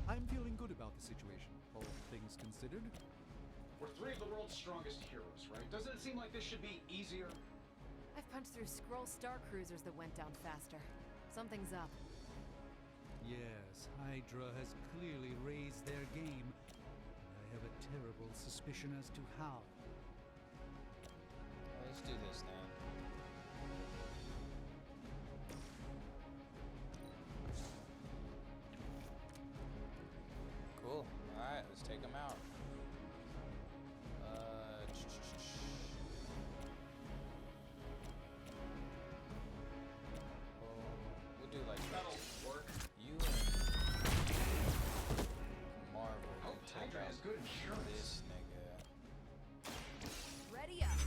I'm feeling good about the situation, all things considered. We're 3 of the world's strongest heroes, right? Doesn't it seem like this should be easier? I've punched through Skrull Star Cruisers that went down faster. Something's up. Yes, I Hydra has clearly raised their game. I have a terrible suspicion as to how. Let's do this then. Cool. Alright, let's take them out. We'll do like that'll work. You and Marvel Hope can take Hydra out has good insurance. this nigga. Ready up.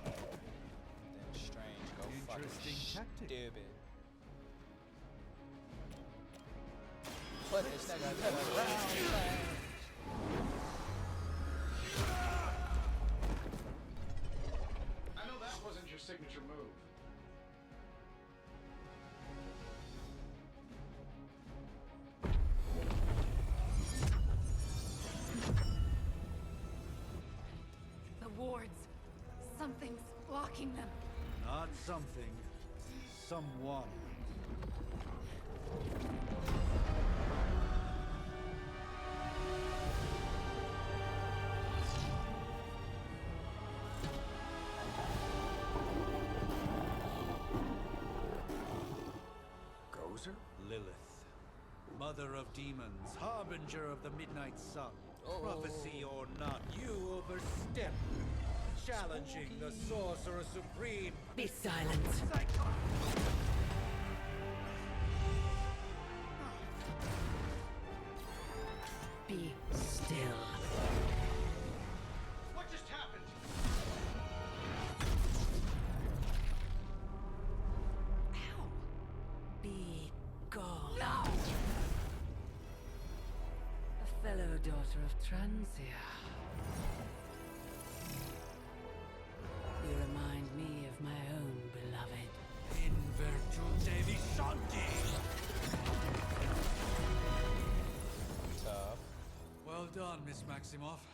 Then Strange go fucking Interesting tactic. stupid. Put this nigga to the ground. I know that wasn't your signature move. The wards. Something's blocking them. Not something. Someone. Gozer? Lilith. Mother of demons, harbinger of the midnight sun. Prophecy or not, you overstep. Challenging the Sorcerer Supreme. Be silent. Be still. What just happened? Ow. Be gone. No! A fellow daughter of Transia. You remind me of my own beloved. In virtute vishanti. Tough. Well done, Miss Maximoff.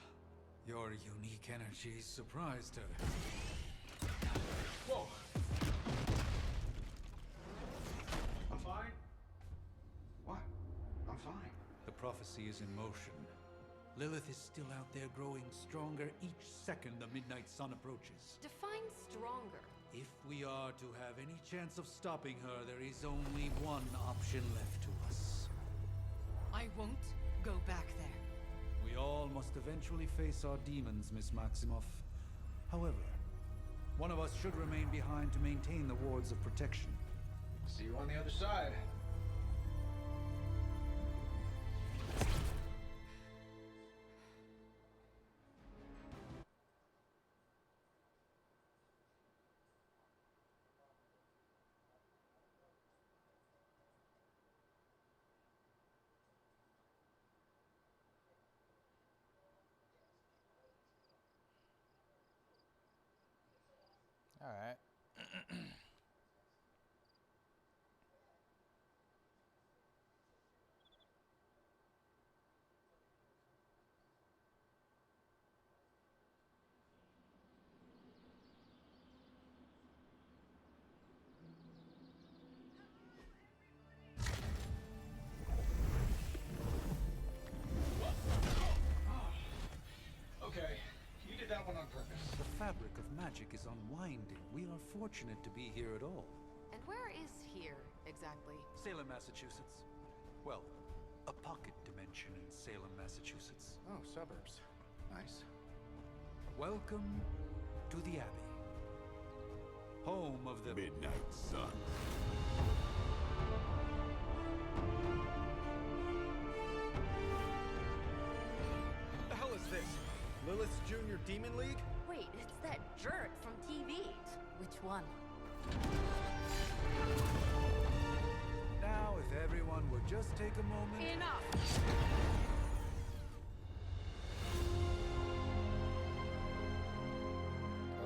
Your unique energies surprised her. Whoa. I'm fine. What? I'm fine. The prophecy is in motion. Lilith is still out there growing stronger each second the midnight sun approaches. Define stronger. If we are to have any chance of stopping her, there is only one option left to us. I won't go back there. We all must eventually face our demons, Miss Maximoff. However, one of us should remain behind to maintain the wards of protection. See you on the other side. All right. Okay, you did that one on purpose. The fabric of magic is unwinding. We are fortunate to be here at all. And where is here, exactly? Salem, Massachusetts. Well, a pocket dimension in Salem, Massachusetts. Oh, suburbs. Nice. Welcome to the Abbey. Home of the Midnight Sun. What the hell is this? Lilith's Junior Demon League? Wait, it's that jerk from TV. Which one? Now, if everyone would just take a moment. Enough!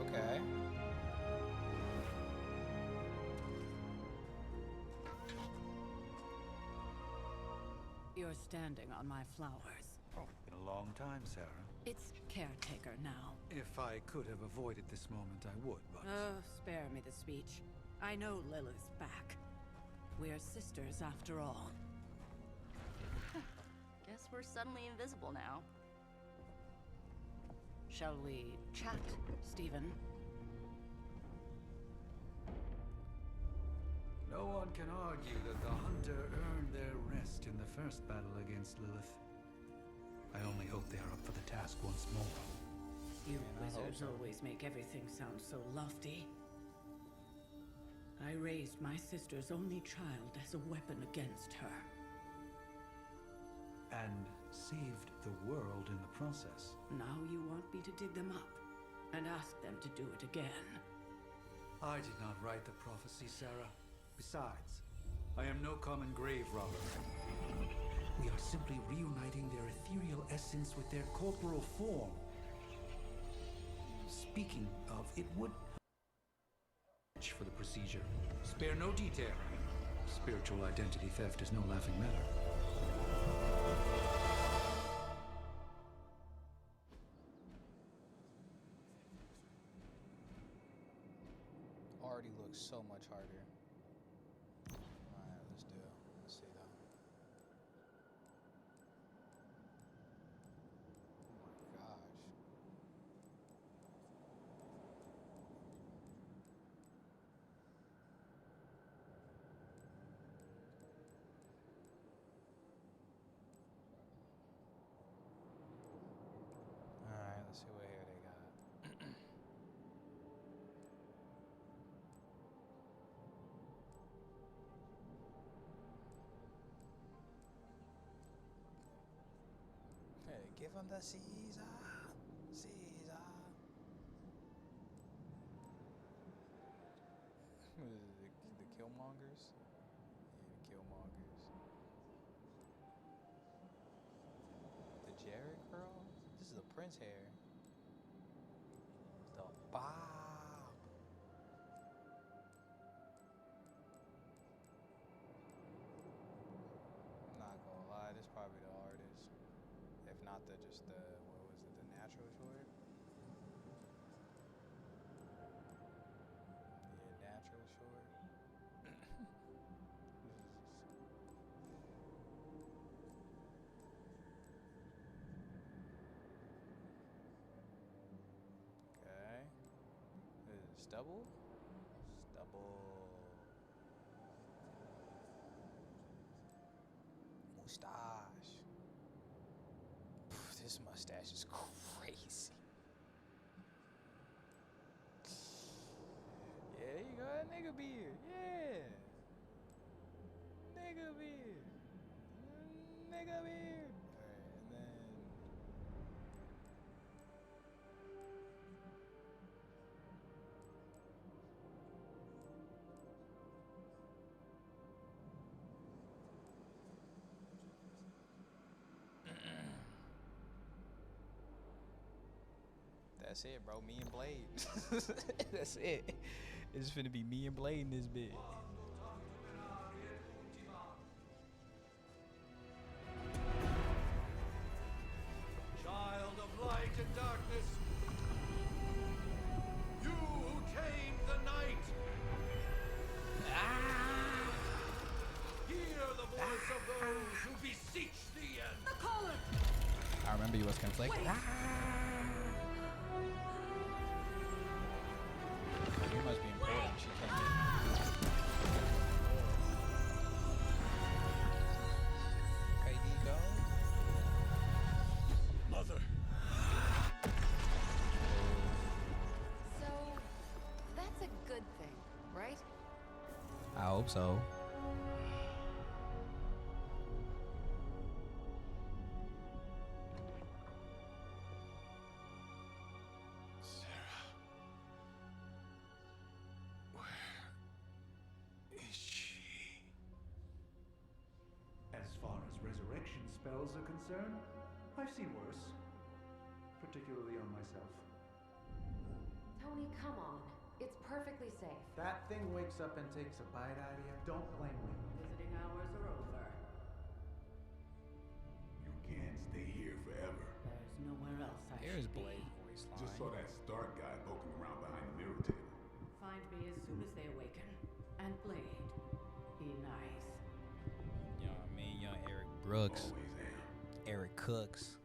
Okay. You're standing on my flowers. Oh, been a long time, Sarah. It's caretaker now. If I could have avoided this moment, I would, but... Oh, spare me the speech. I know Lilith's back. We're sisters after all. we're suddenly invisible now. Shall we chat, Stephen? No one can argue that the Hunter earned their rest in the first battle against Lilith. I only hope they are up for the task once more. You wizards always make everything sound so lofty. I raised my sister's only child as a weapon against her. And saved the world in the process. Now you want me to dig them up and ask them to do it again. I did not write the prophecy, Sarah. Besides, I am no common grave robber. We are simply reuniting their ethereal essence with their corporal form. Speaking of, it would for the procedure. Spare no detail. Spiritual identity theft is no laughing matter. Already looks so much harder. Alright, let's do it. Let's see though. Oh my gosh. Alright, let's see what hair they got. Hey, give him the Caesar. Caesar. The Killmongers? Yeah, the Killmongers. The Jared curl? This is the Prince hair. The Bob. I'm not gonna lie, this is probably the artist. If not the just the what was it, the natural short? Yeah, natural short. Okay. Is it stubble? Stubble. Mustache. This mustache is crazy. Yeah, there you go, that nigga beard. Yeah. Nigga beard. Nigga beard. Alright, and then that's it, bro. Me and Blade. That's it. It's finna be me and Blade in this bit. Child of light and darkness, you who tame the night, hear the voice of those who beseech thee and The collar! I remember you was conflicted. Wait. You must be important. She came in. Okay, go. Mother. So, that's a good thing, right? I hope so. Sarah. Where is she? As far as resurrection spells are concerned, I've seen worse. Particularly on myself. Tony, come on. It's perfectly safe. That thing wakes up and takes a bite out of you. Don't blame me. Visiting hours are over. You can't stay here forever. There's nowhere else I Here's should be. Blade's voice line. Just saw that Stark guy poking around behind the mirror table. Find me as soon as they awaken. And Blade, be nice. You know what I mean? Young Eric Brooks. Always am. Eric Cooks.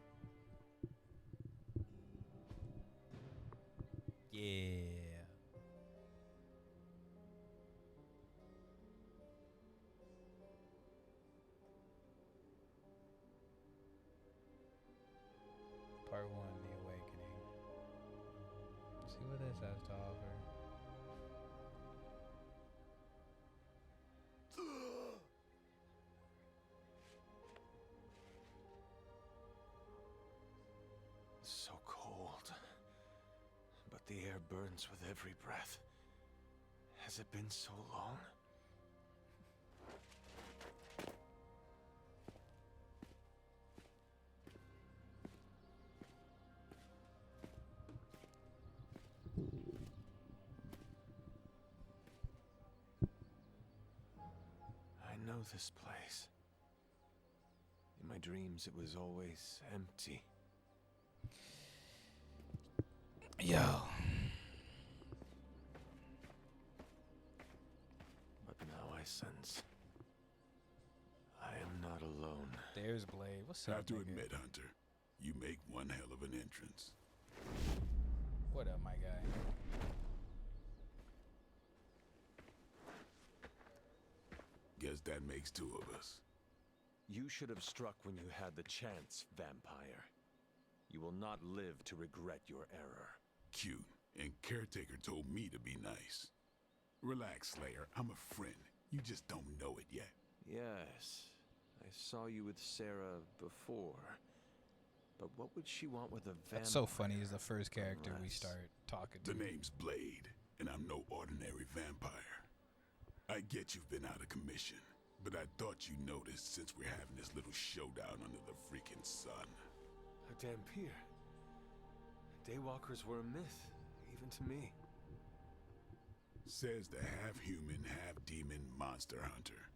Yeah. Part 1, The Awakening. See what this has to offer. So cold. But the air burns with every breath. Has it been so long? I know this place. In my dreams, it was always empty. Yo. But now I sense I am not alone. There's Blade. What's up, Have to nigga? admit, Hunter, you make one hell of an entrance. What up, my guy? Guess that makes 2 of us. You should have struck when you had the chance, vampire. You will not live to regret your error. Cute, and Caretaker told me to be nice. Relax, Slayer. I'm a friend. You just don't know it yet. Yes, I saw you with Sarah before. But what would she want with a vampire? That's so funny. Is the first character we start talking to. The name's Blade, and I'm no ordinary vampire. I get you've been out of commission, but I thought you noticed since we're having this little showdown under the freaking sun. A Dampier. Daywalkers were a myth, even to me. Says the half-human, half-demon monster hunter.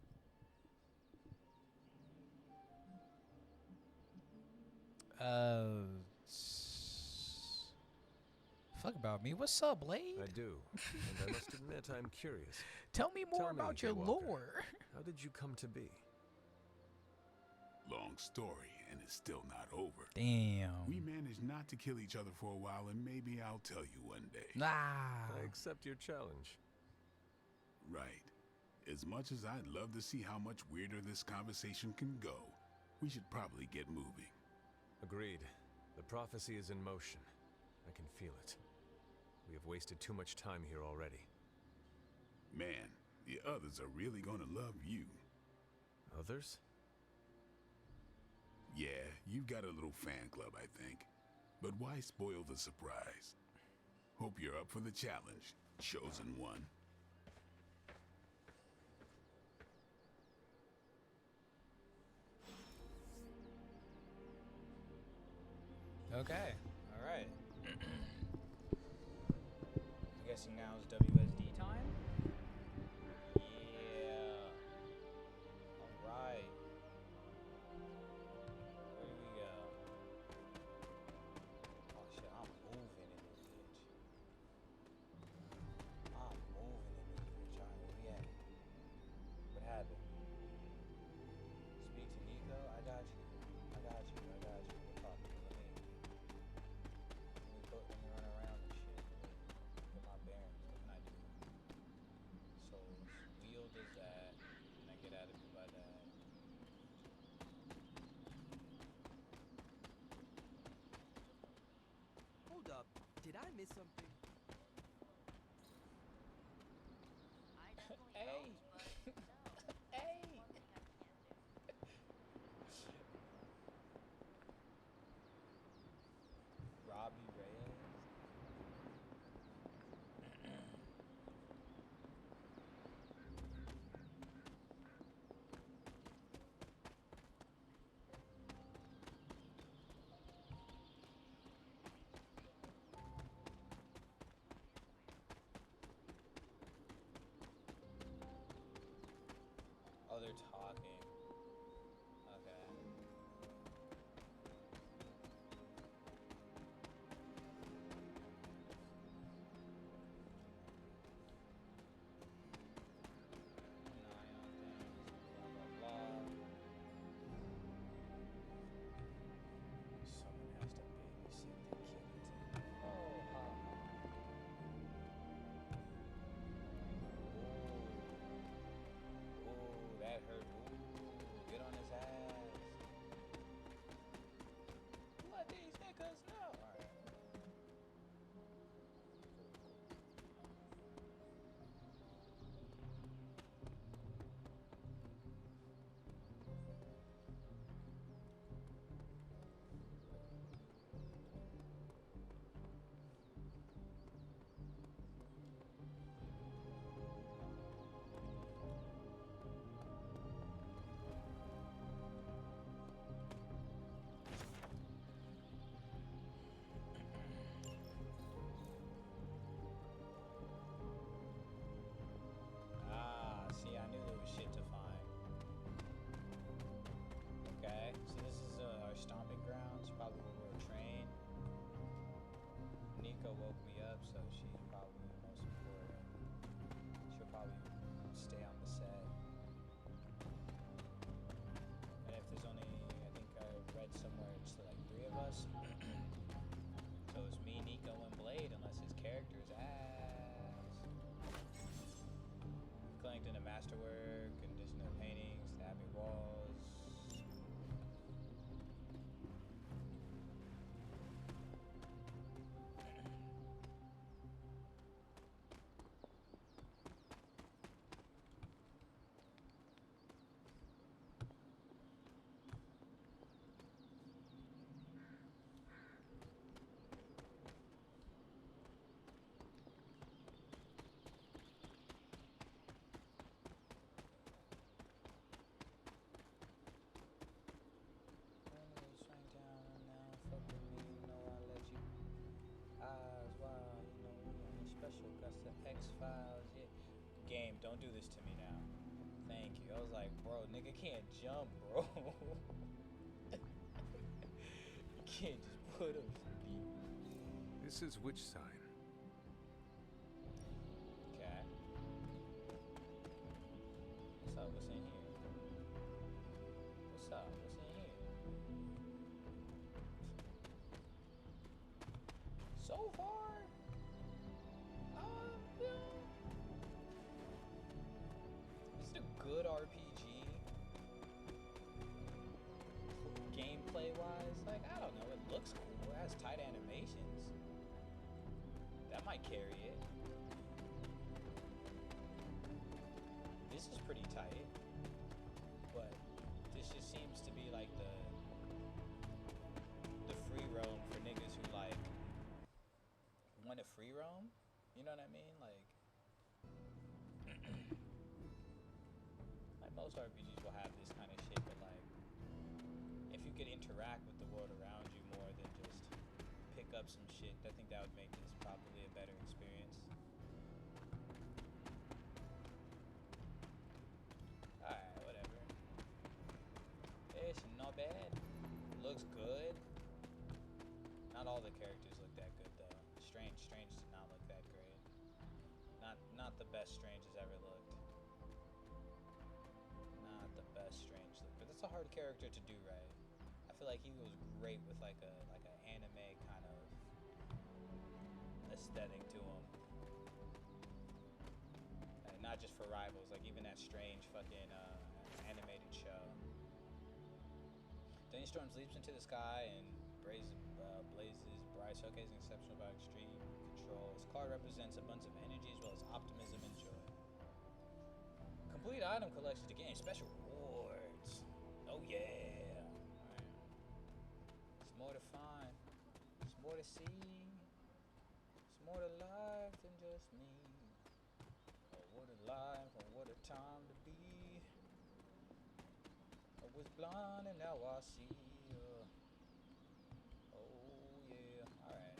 Fuck about me. What's up, Blade? I do, and I must admit I'm curious. Tell me more Tell me, about your Daywalker, lore. How did you come to be? Long story, and it's still not over. Damn. We managed not to kill each other for a while, and maybe I'll tell you one day. I accept your challenge. Right. As much as I'd love to see how much weirder this conversation can go, we should probably get moving. Agreed. The prophecy is in motion. I can feel it. We have wasted too much time here already. Man, the others are really gonna love you. Others? Yeah, you've got a little fan club, I think. But why spoil the surprise? Hope you're up for the challenge, chosen one. Okay. All right. I'm guessing now is WSD time? Yeah. All right. Where do we go? Oh shit, I'm moving in this bitch. I'm moving in this bitch. All right, where we at? What happened? Speak to Nico? I got you. I got you. I got you. We'll talk to you. Let me run around and shit. Get my bearings. What can I do? So wheel does that, and I get out of it by that. Hold up. Did I miss something? Hey! Hey! Robbie Reyes? Oh, they're talking. Okay. An eye on things, blah, blah, blah. girl woke me up, so she's probably the most important. She'll probably stay on the set. And if there's only, I think I read somewhere it's like 3 of us. So it's me, Nico, and Blade, unless his character's ass. Collecting the masterwork, condition of paintings, stabbing walls. X-Files, yeah. Game, don't do this to me now. Thank you. I was like, bro, nigga can't jump, bro. You can't just put him. This is which sign? Okay. What's up? What's in here? What's up? What's in here? So far, is it a good RPG? Gameplay wise, like, I don't know, it looks cool, it has tight animations. That might carry it. This is pretty tight, but this just seems to be like the free roam for niggas who like want to free roam. You know what I mean? Like most RPGs will have this kind of shit, but like if you could interact with the world around you more than just pick up some shit, I think that would make this probably a better experience. Alright, whatever. It's not bad. Looks good. Not all the characters look that good though. Strange did not look that great. Not the best Strange has ever looked. Not the best Strange look, but that's a hard character to do right. I feel like he was great with like an anime kind of aesthetic to him. And not just for Rivals, like even that Strange fucking animated show. Danny Storms leaps into the sky and blazes bright, showcasing exceptional by extreme control. His card represents abundance of energy as well as optimism and joy. Complete item collection to gain special rewards. Oh yeah! Right. It's more to find. It's more to see. It's more to life than just me. Oh, what a life, oh, what a time to be. I was blind and now I see. Oh yeah. Alright,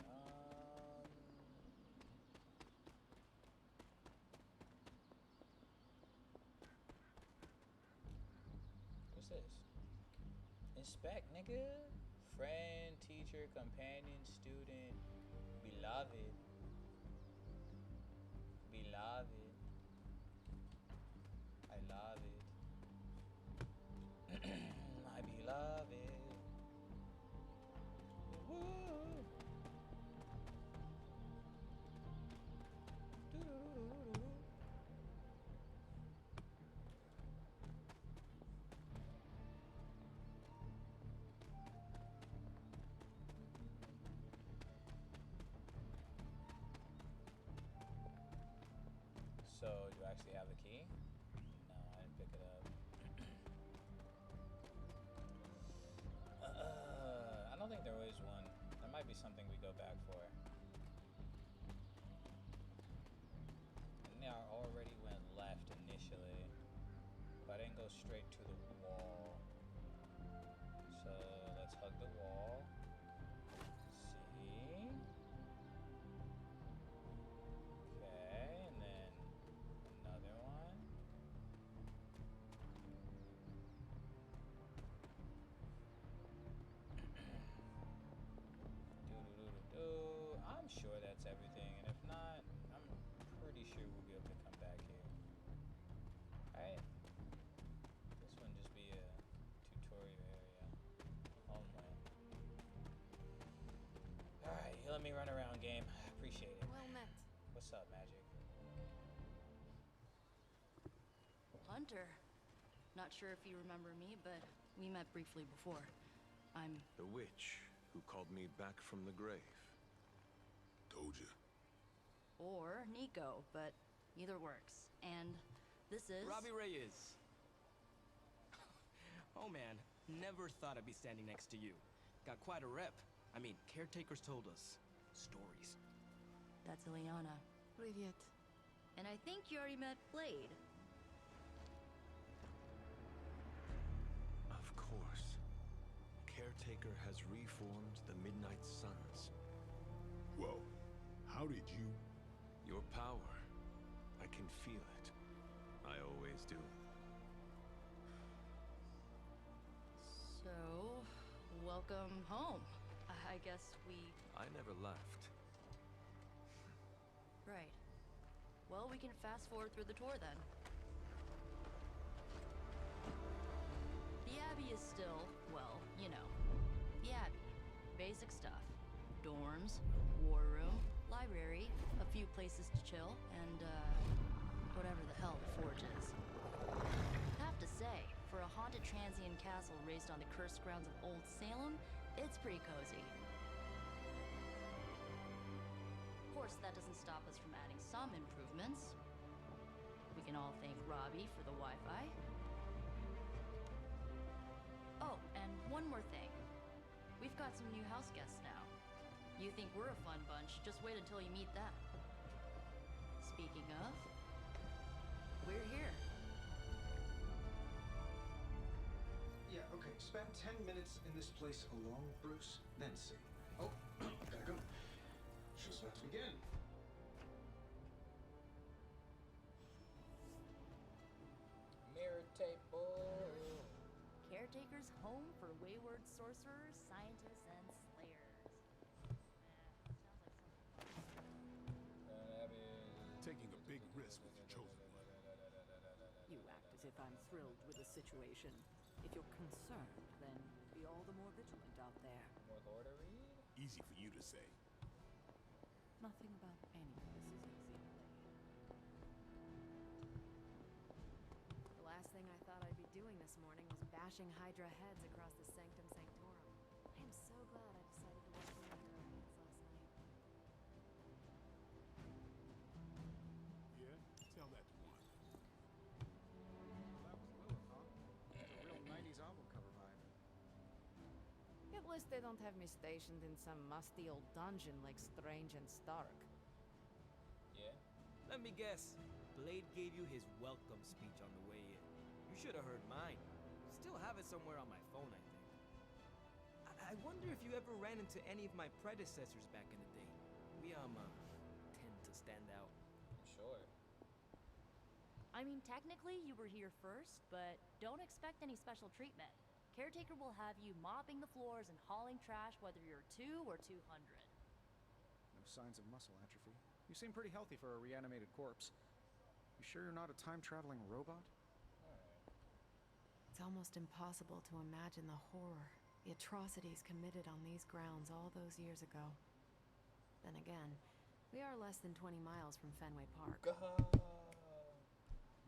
what's this? Inspect, nigga. Friend, teacher, companion, student, beloved. Beloved. I love it. My beloved. Woo. So, do you actually have the key? No, I didn't pick it up. I don't think there is one. There might be something we go back for. I think I already went left initially, but I didn't go straight to the wall. So let's hug the wall. See? Okay, and then another one. I'm sure that's game. Appreciate it. Well met. What's up, Magic? Hunter. Not sure if you remember me, but we met briefly before. I'm The witch who called me back from the grave. Told ya. or Nico, but either works. And this is Robbie Reyes. Oh man, never thought I'd be standing next to you. Got quite a rep. I mean, caretakers told us stories. That's Ileana. Привет. And I think you already met Blade. Of course. Caretaker has reformed the Midnight Suns. Whoa. How did you? Your power. I can feel it. I always do. So, welcome home. I guess we... I never left. Right. Well, we can fast forward through the tour then. The Abbey is still, well, you know, the Abbey. Basic stuff. Dorms, war room, library, a few places to chill, and, whatever the hell the Forge is. Have to say, for a haunted transient castle raised on the cursed grounds of Old Salem, it's pretty cozy. Of course, that doesn't stop us from adding some improvements. We can all thank Robbie for the Wi-Fi. Oh, and one more thing. We've got some new house guests now. You think we're a fun bunch, just wait until you meet them. Speaking of, we're here. Yeah, okay. Spend 10 minutes in this place alone, Bruce, then see. Oh, gotta go. Show's about to begin. Mirror table. Caretaker's home for wayward sorcerers, scientists, and slayers. Taking a big risk with your chosen one. You act as if I'm thrilled with the situation. If you're concerned, then be all the more vigilant out there. More lordery? Easy for you to say. Nothing about any of this is easy. The last thing I thought I'd be doing this morning was bashing Hydra heads across the Sanctum Sanctorum. I am so glad I decided to watch the Hydra heads last night. Yeah? Tell that to one. That was Lilith, huh? It's a real 90s album cover vibe. At least they don't have me stationed in some musty old dungeon like Strange and Stark. Yeah? Let me guess. Blade gave you his welcome speech on the way in. You should have heard mine. Still have it somewhere on my phone, I think. I wonder if you ever ran into any of my predecessors back in the day. We, tend to stand out. Sure. I mean, technically you were here first, but don't expect any special treatment. Caretaker will have you mopping the floors and hauling trash whether you're 2 or 200. No signs of muscle atrophy. You seem pretty healthy for a reanimated corpse. You sure you're not a time-traveling robot? It's almost impossible to imagine the horror, the atrocities committed on these grounds all those years ago. Then again, we are less than 20 miles from Fenway Park.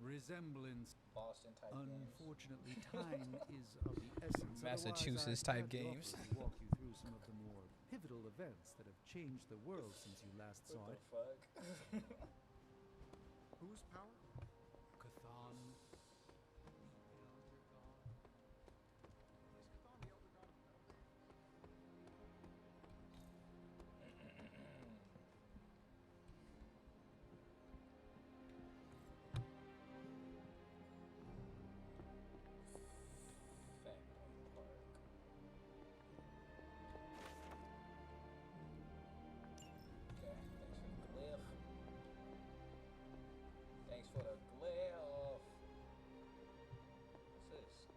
Resemblance. Boston type Unfortunately, time is of the essence. Massachusetts Otherwise, type I'd gladly games. offer to walk you through some of the more pivotal events that have changed the world since you last saw it. Fuck. Whose power? Cathan. Fenway Park. Okay, thanks for the glyph. Thanks for the glyph. What's this?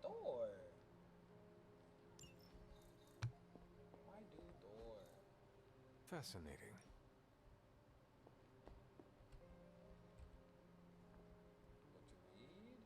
Door. Why do door? Fascinating. What you read?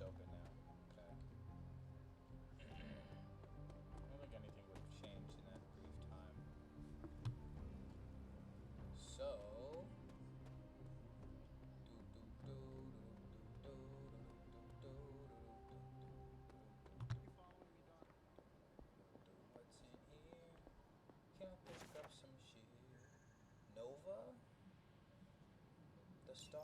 just open now. Okay. I don't think anything would have changed in that brief time. So. What's in here? Can I pick up some shit? Nova? The star.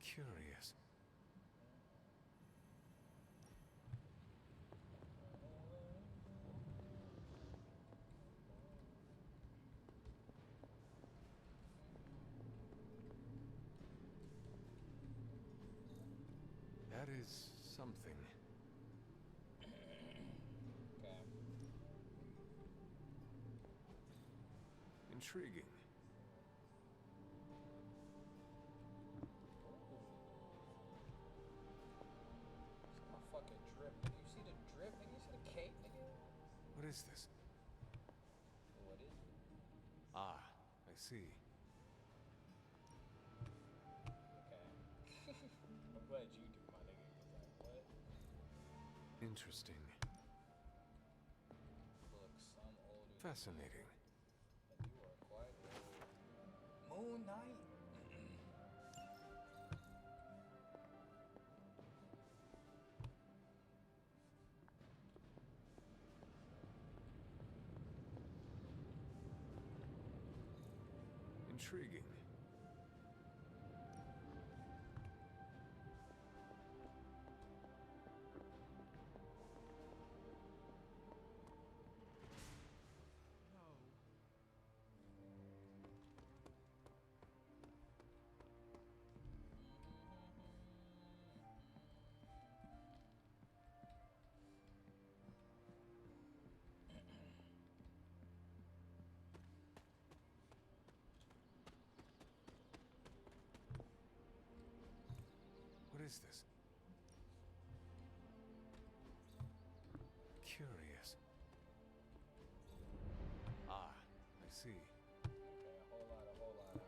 Curious. That is something. Okay. Intriguing. My fucking drip. Nigga, you see the drip? Nigga, you see the cake, nigga? What is this? What is it? Ah, I see. Okay. I'm glad you do, my nigga. 'Cause like, what? Interesting. Look, some older. Fascinating. And you are quite old. Moon Knight. Intriguing. What is this? Curious. Ah, I see. Okay, a whole lot of.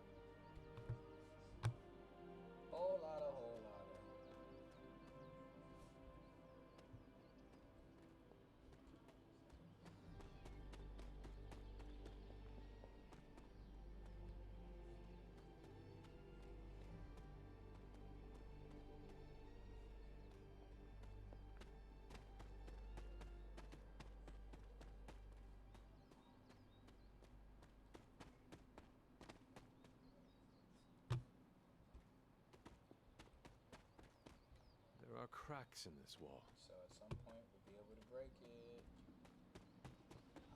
Whole lot of. There are cracks in this wall. So at some point we'll be able to break it.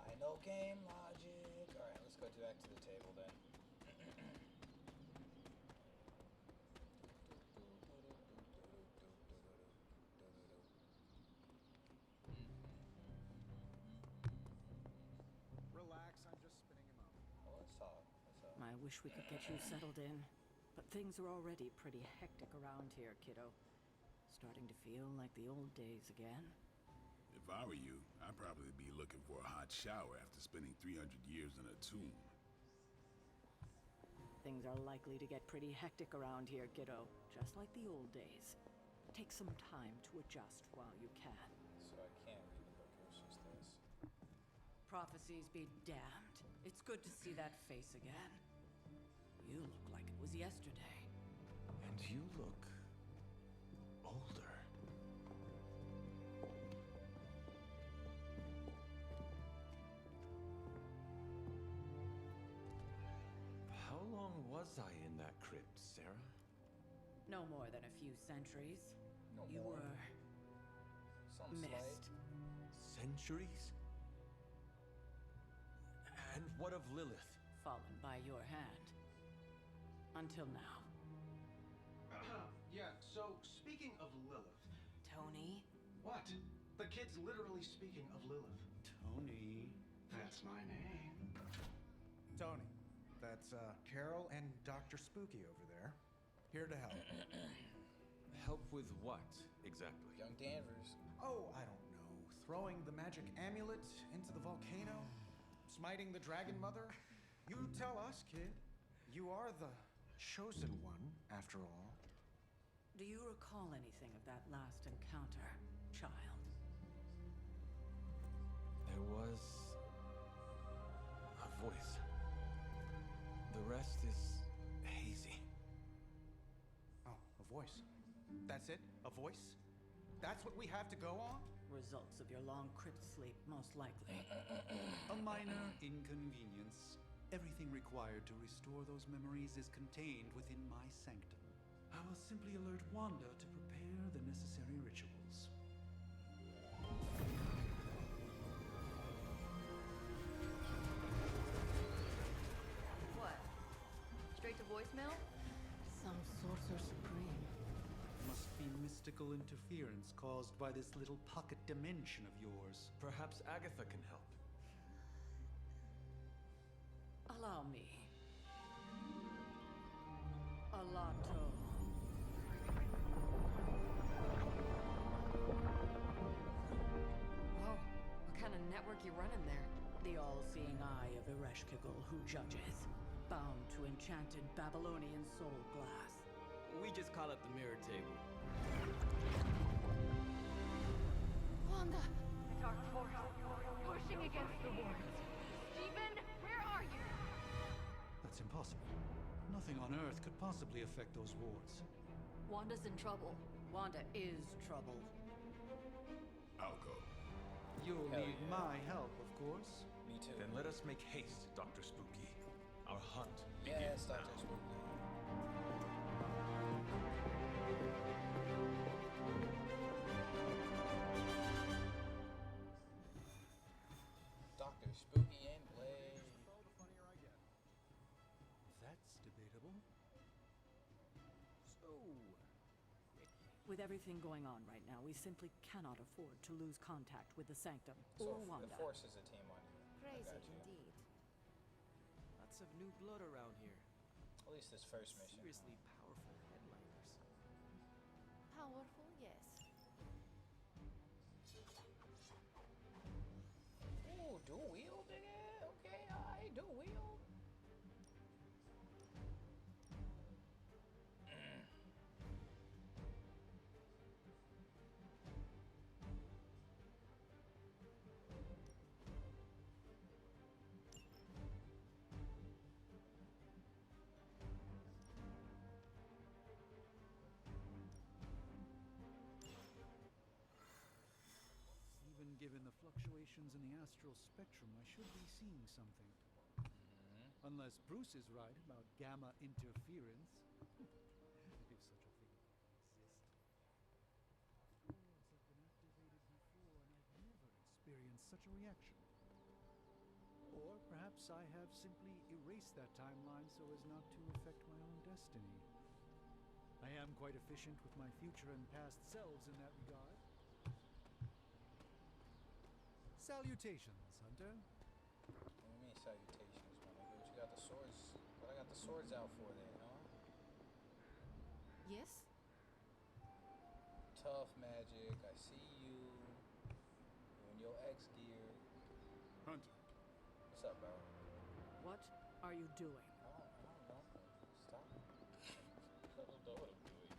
I know game logic. Alright, let's go back to the table then. Relax, I'm just spinning him up. Well, let's talk. I wish we could get you settled in, but things are already pretty hectic around here, kiddo. Starting to feel like the old days again. If I were you, I'd probably be looking for a hot shower after spending 300 years in a tomb. Things are likely to get pretty hectic around here, kiddo, just like the old days. Take some time to adjust while you can. So I can't read the book, it's just this. Prophecies be damned. It's good to see that face again. You look like it was yesterday. And you look older. How long was I in that crypt, Sarah? No more than a few centuries. No You more. were Some missed. Centuries? And what of Lilith? Fallen by your hand. Until now. Yeah, so speaking of Lilith. Tony? What? The kid's literally speaking of Lilith. Tony. That's my name. Tony. That's Carol and Dr. Spooky over there. Here to help. Help with what, exactly? Young Danvers. Oh, I don't know. Throwing the magic amulet into the volcano? Smiting the dragon mother? You tell us, kid. You are the chosen one, after all. Do you recall anything of that last encounter, child? There was a voice. The rest is hazy. Oh, a voice. That's it? A voice? That's what we have to go on? Results of your long crypt sleep, most likely. A minor inconvenience. Everything required to restore those memories is contained within my sanctum. I will simply alert Wanda to prepare the necessary rituals. What? Straight to voicemail? Some sorcerer supreme. Must be mystical interference caused by this little pocket dimension of yours. Perhaps Agatha can help. Allow me. Alato. Whoa, what kind of network you running there? The all-seeing eye of Ereshkigal who judges. Bound to enchanted Babylonian soul glass. We just call it the mirror table. Wanda! Dark force, pushing against the wards. Stephen, where are you? That's impossible. Nothing on Earth could possibly affect those wards. Wanda's in trouble. Wanda is trouble. I'll go. You'll Hell need yeah. my help, of course. Me too. Then let us make haste, Dr. Spooky. Our hunt Yes, begins Dr. now. Spooky. Dr. Spooky and Blade. That's debatable. So, With everything going on right now, we simply cannot afford to lose contact with the Sanctum So or the Wanda. Force is a team on you. I Crazy got you. indeed. lots of new blood around here. At least this first mission. Seriously powerful headliners. Powerful, yes. Ooh, dual wield, nigga. Okay, alright, dual wield. Even given the fluctuations in the astral spectrum, I should be seeing something. Unless Bruce is right about gamma interference. If such a thing exists. Wards have been activated before, and I've never experienced such a reaction. Or perhaps I have simply erased that timeline so as not to affect my own destiny. I am quite efficient with my future and past selves in that regard. Salutations, Hunter. What do you mean salutations, my nigga? What you got the swords? What I got the swords out for then, huh? Yes? Tough magic. I see you. You in your X gear. Hunter. What's up, bro? What are you doing? I don't know. Stop. I don't know what I'm doing.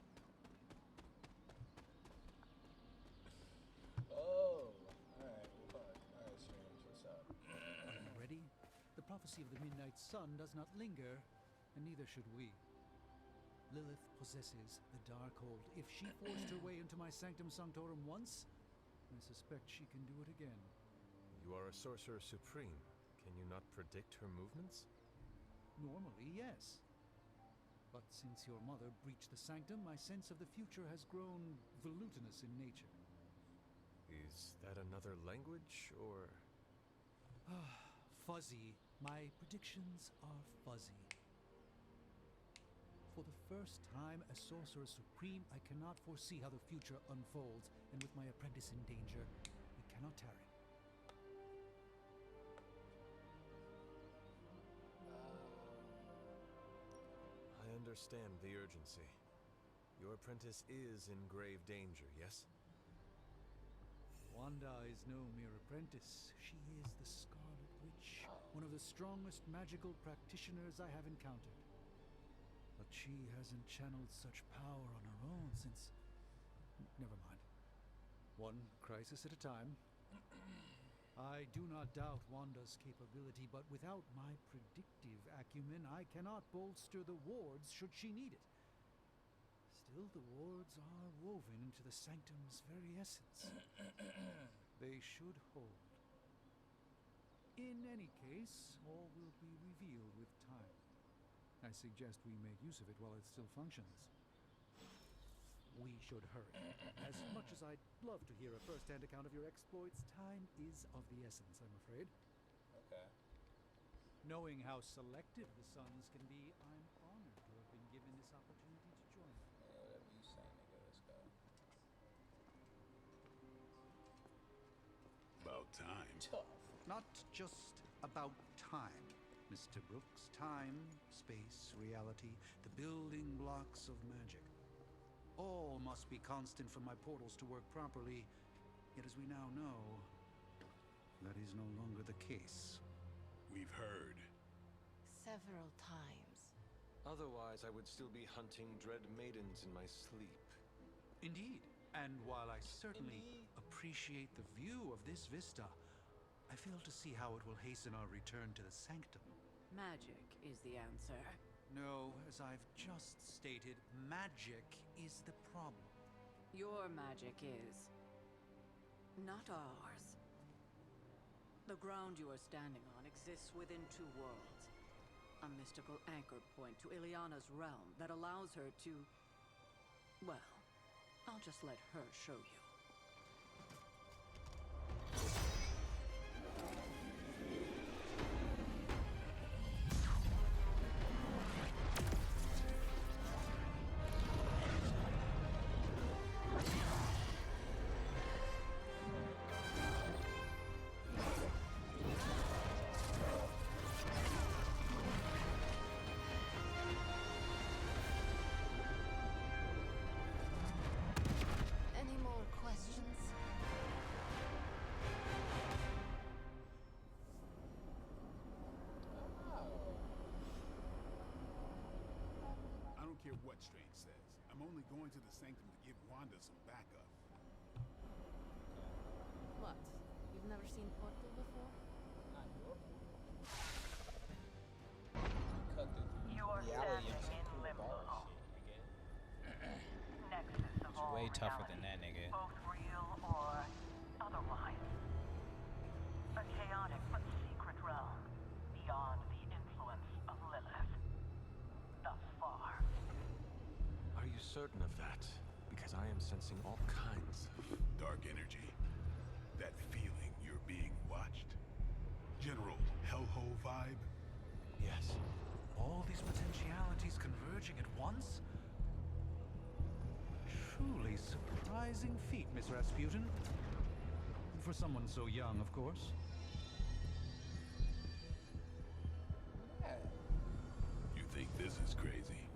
Oh, alright. Alright, Strange. What's up? Are you ready? The prophecy of the Midnight Sun does not linger, and neither should we. Lilith possesses the Darkhold. If she forced her way into my Sanctum Sanctorum once, I suspect she can do it again. You are a sorcerer supreme. Can you not predict her movements? Normally, yes. But since your mother breached the Sanctum, my sense of the future has grown volutinous in nature. Is that another language, or...? Fuzzy. My predictions are fuzzy. For the first time as Sorcerer Supreme, I cannot foresee how the future unfolds, and with my apprentice in danger, we cannot tarry. I understand the urgency. Your apprentice is in grave danger, yes? Wanda is no mere apprentice. She is the Scarlet Witch, one of the strongest magical practitioners I have encountered. A she hasn't channeled such power on her own since... Never mind. One crisis at a time. I do not doubt Wanda's capability, but without my predictive acumen, I cannot bolster the wards should she need it. Still, the wards are woven into the sanctum's very essence. They should hold. In any case, all will be revealed with time. I suggest we make use of it while it still functions. We should hurry. As much as I'd love to hear a first-hand account of your exploits, time is of the essence, I'm afraid. Okay. Knowing how selective the Suns can be, I'm honored to have been given this opportunity to join them. Yeah, whatever you say, nigga. Let's go. About time. Not just about time, Mr. Brooks. Time, space, reality, the building blocks of magic. All must be constant for my portals to work properly. Yet as we now know, that is no longer the case. We've heard. Several times. Otherwise, I would still be hunting dread maidens in my sleep. Indeed. And while I certainly appreciate the view of this vista, I fail to see how it will hasten our return to the sanctum. Magic is the answer. No, as I've just stated, magic is the problem. Your magic is. Not ours. The ground you are standing on exists within two worlds. A mystical anchor point to Ileana's realm that allows her to... Well, I'll just let her show you. Any more questions? I don't care what Strange says. I'm only going to the sanctum to give Wanda some backup. What? You've never seen Portal before? Not your cut the reality into some cool bar shit, nigga. Nexus of all Way tougher reality, than that, nigga. both real or otherwise. A chaotic but secret realm beyond the influence of Lilith. Thus far. Are you certain of that? Because I am sensing all kinds of... Dark energy. That feeling you're being watched. General hellhole vibe. Yes. All these potentialities converging at once? Truly surprising feat, Miss Rasputin. For someone so young, of course. You think this is crazy?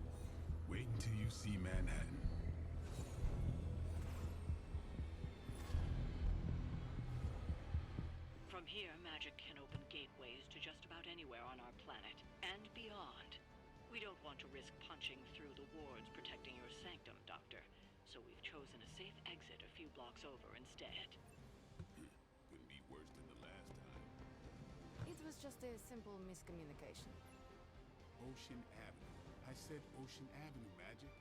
Wait until you see Manhattan. From here, magic can open gateways to just about anywhere on our planet, and beyond. We don't want to risk punching through the wards protecting your sanctum, Doctor. So we've chosen a safe exit a few blocks over instead. Couldn't be worse than the last time. It was just a simple miscommunication. Ocean Avenue. I said Ocean Avenue, Magic.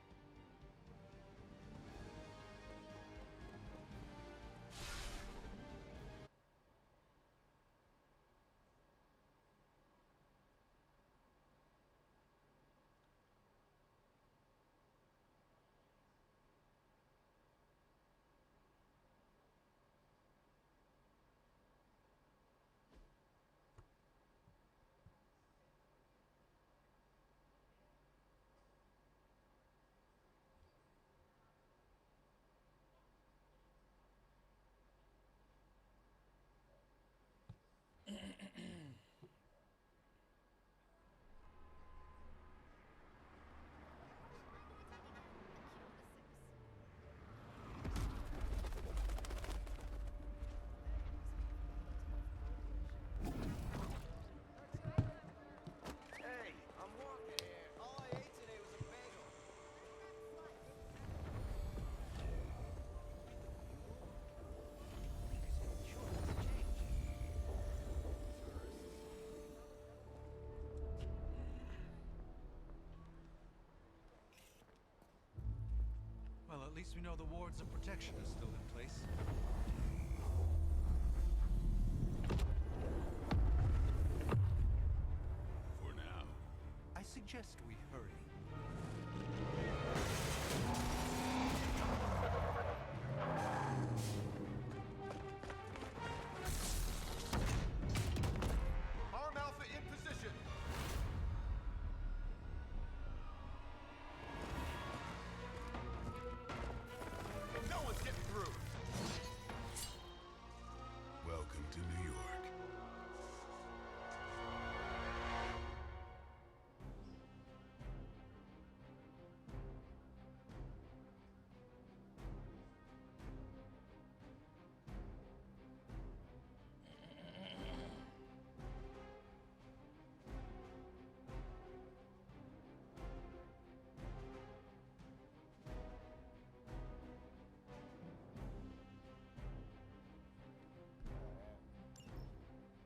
least we know the wards of protection are still in place. For now. I suggest we hurry. Arm Alpha in position. No one's getting through. Welcome to New York.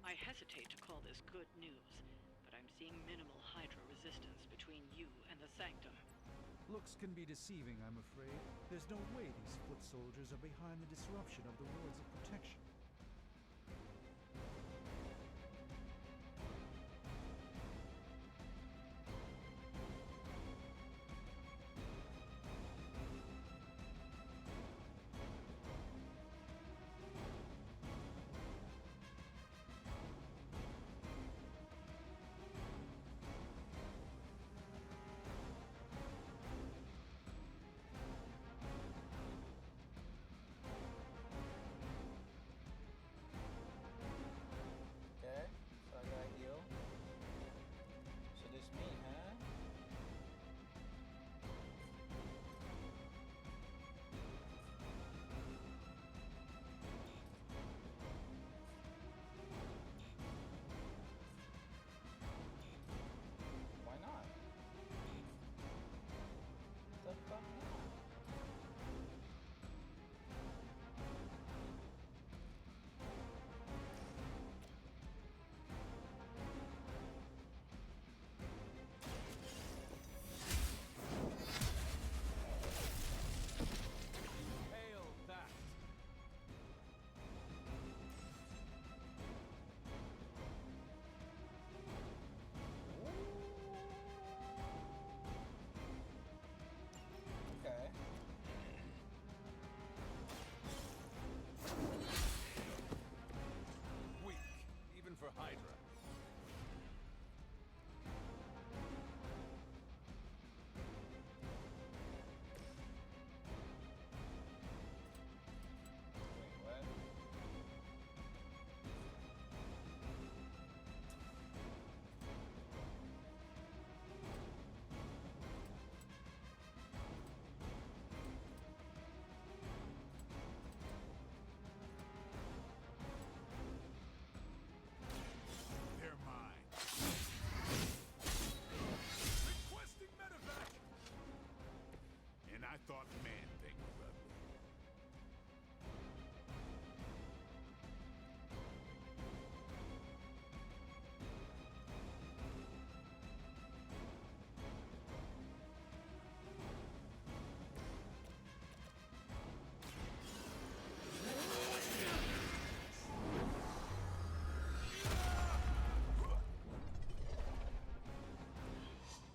I hesitate to call this good news, but I'm seeing minimal Hydra resistance between you and the Sanctum. Looks can be deceiving, I'm afraid. There's no way these foot soldiers are behind the disruption of the wards of protection. Okay, so I got heal. So this me, huh? Why not? The fuck not? Hail that! Okay. Weak, even for Hydra. Wait, what? They're mine. Requesting medevac. And I thought Man-Thing was ugly.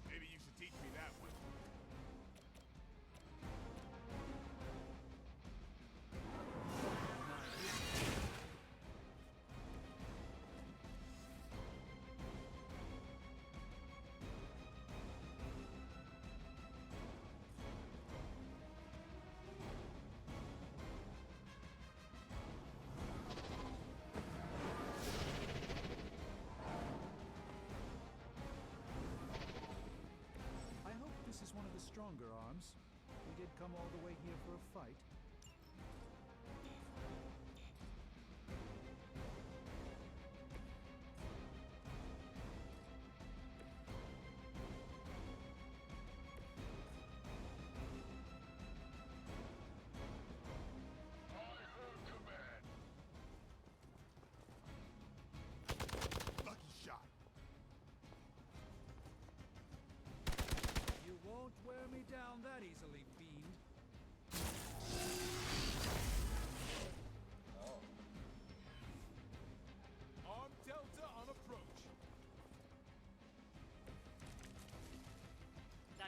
Maybe you should teach me that one. I hope this is one of the stronger arms. We did come all the way here for a fight. Lucky shot. You won't wear me down that easily, fiend.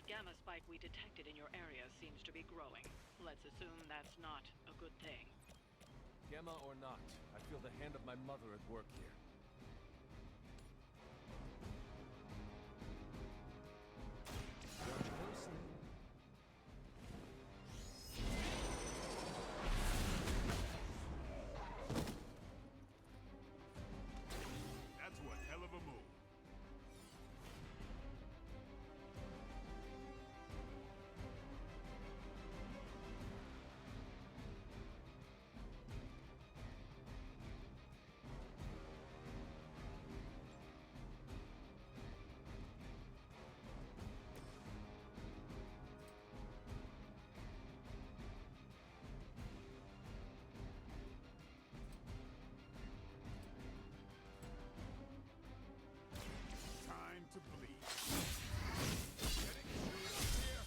gamma spike we detected in your area seems to be growing. Let's assume that's not a good thing. Gamma or not, I feel the hand of my mother at work here. Watch closely. That's one hell of a move. Time to bleed. Getting chewed up here.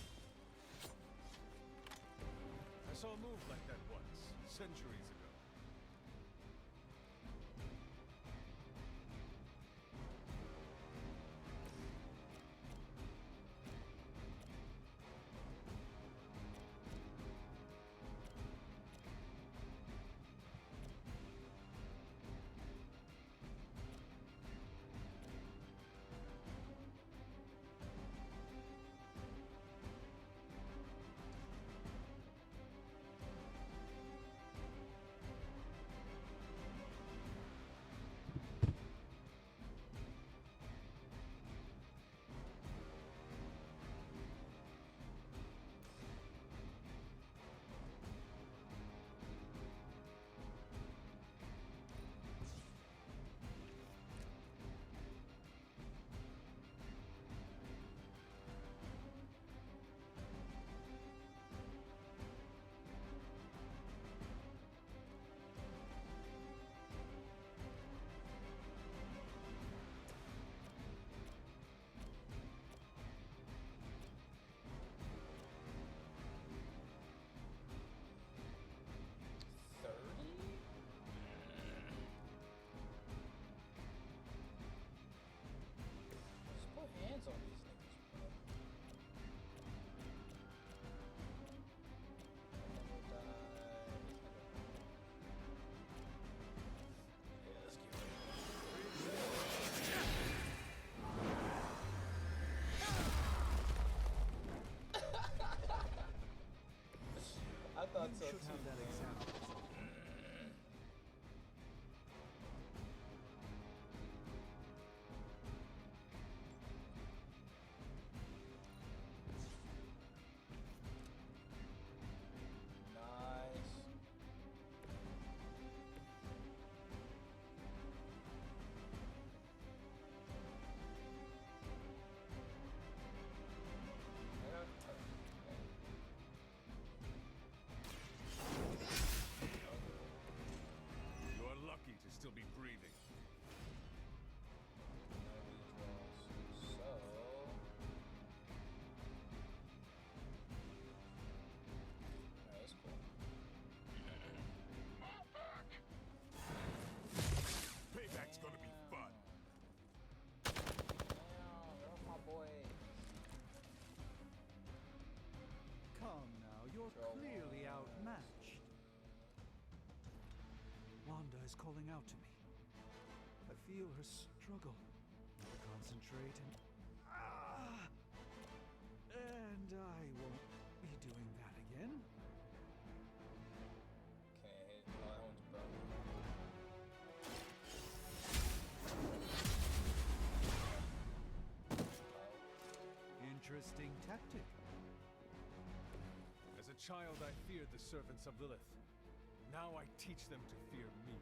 I saw a move like that once, centuries ago. Hands on these niggas, bro. Yeah, let's get ready. I thought so too. Have that example. You're lucky to still be breathing. That's cool. Payback's gonna be fun. Damn, my boy. Come now, you're clearly outmatched. Wanda is calling out to me. I feel her struggle. Concentrate and I won't be doing that again. Okay, that one's broken. Interesting tactic. As a child, I feared the servants of Lilith. Now I teach them to fear me.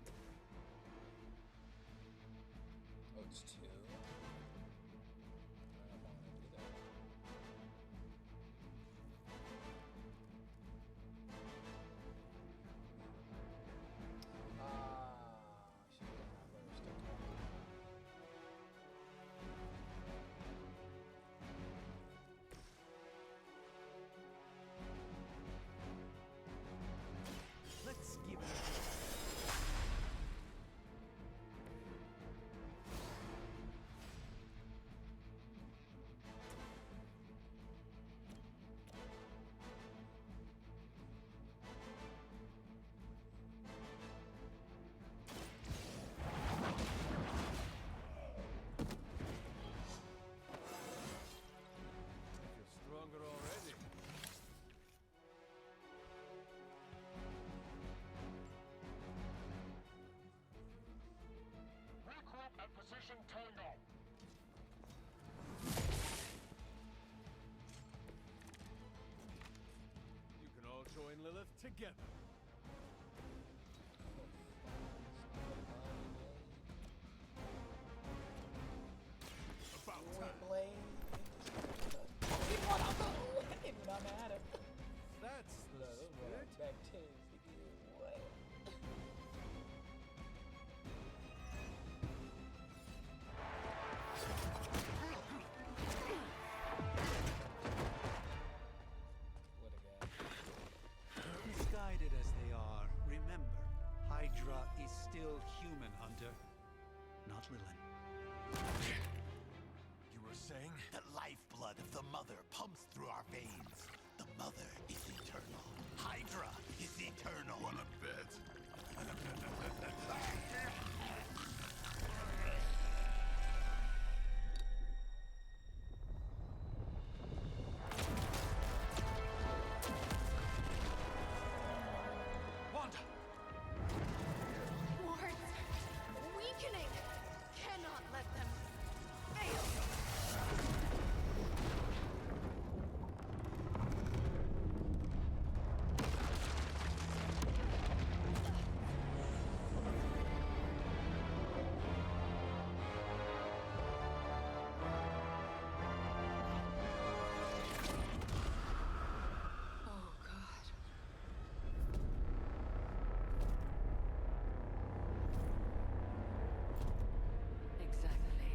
Oh, it's two? I don't want to do that. She didn't have her stuck on. Let's give it a go. join Lilith together. About Blade. Get one out the way. I'm at him. That's the spirit. Back 10. What? What a guy. Misguided as they are, remember, Hydra is still human, Hunter. Not Lilin. You were saying? The lifeblood of the Mother pumps through our veins. The Mother is eternal. Hydra is eternal. Wanna bet? Wanda! Wards! Weakening! Cannot let them fail! Oh, God. Exactly.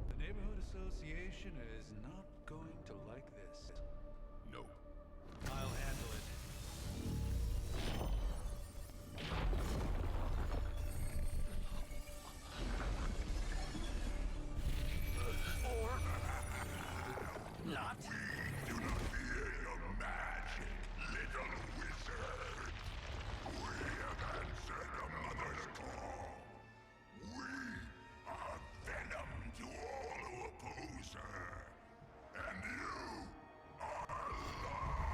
The Neighborhood Association is not going to like this. No. I'll handle it. Not. Do not fear your magic, little wizard. We have answered the Mother's call. We are venom to all who oppose her. And you are large.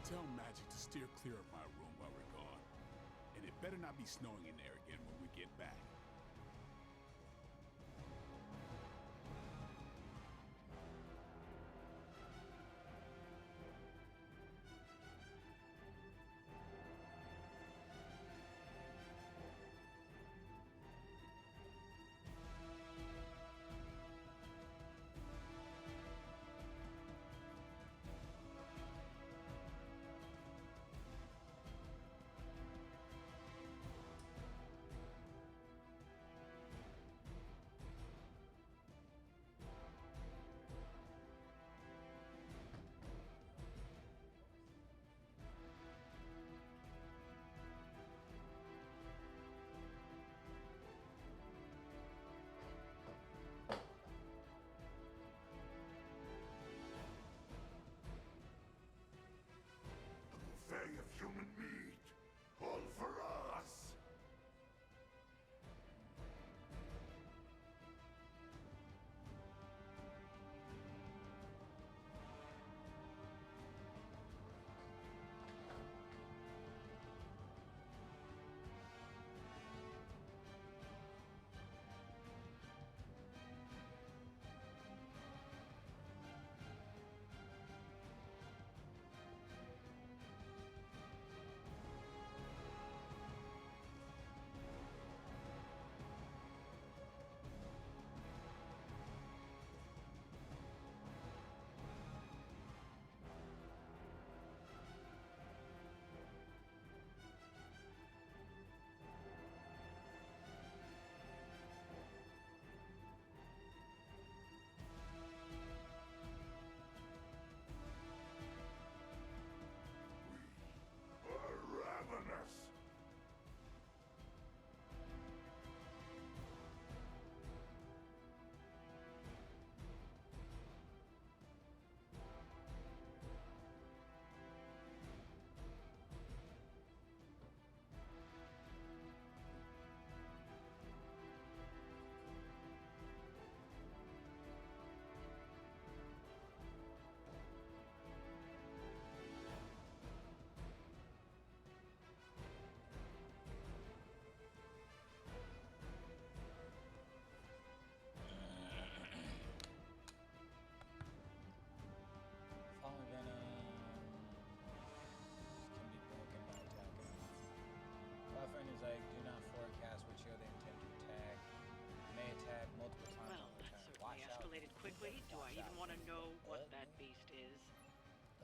Tell Magic to steer clear of my room while we're gone. And it better not be snowing in there again when we get back.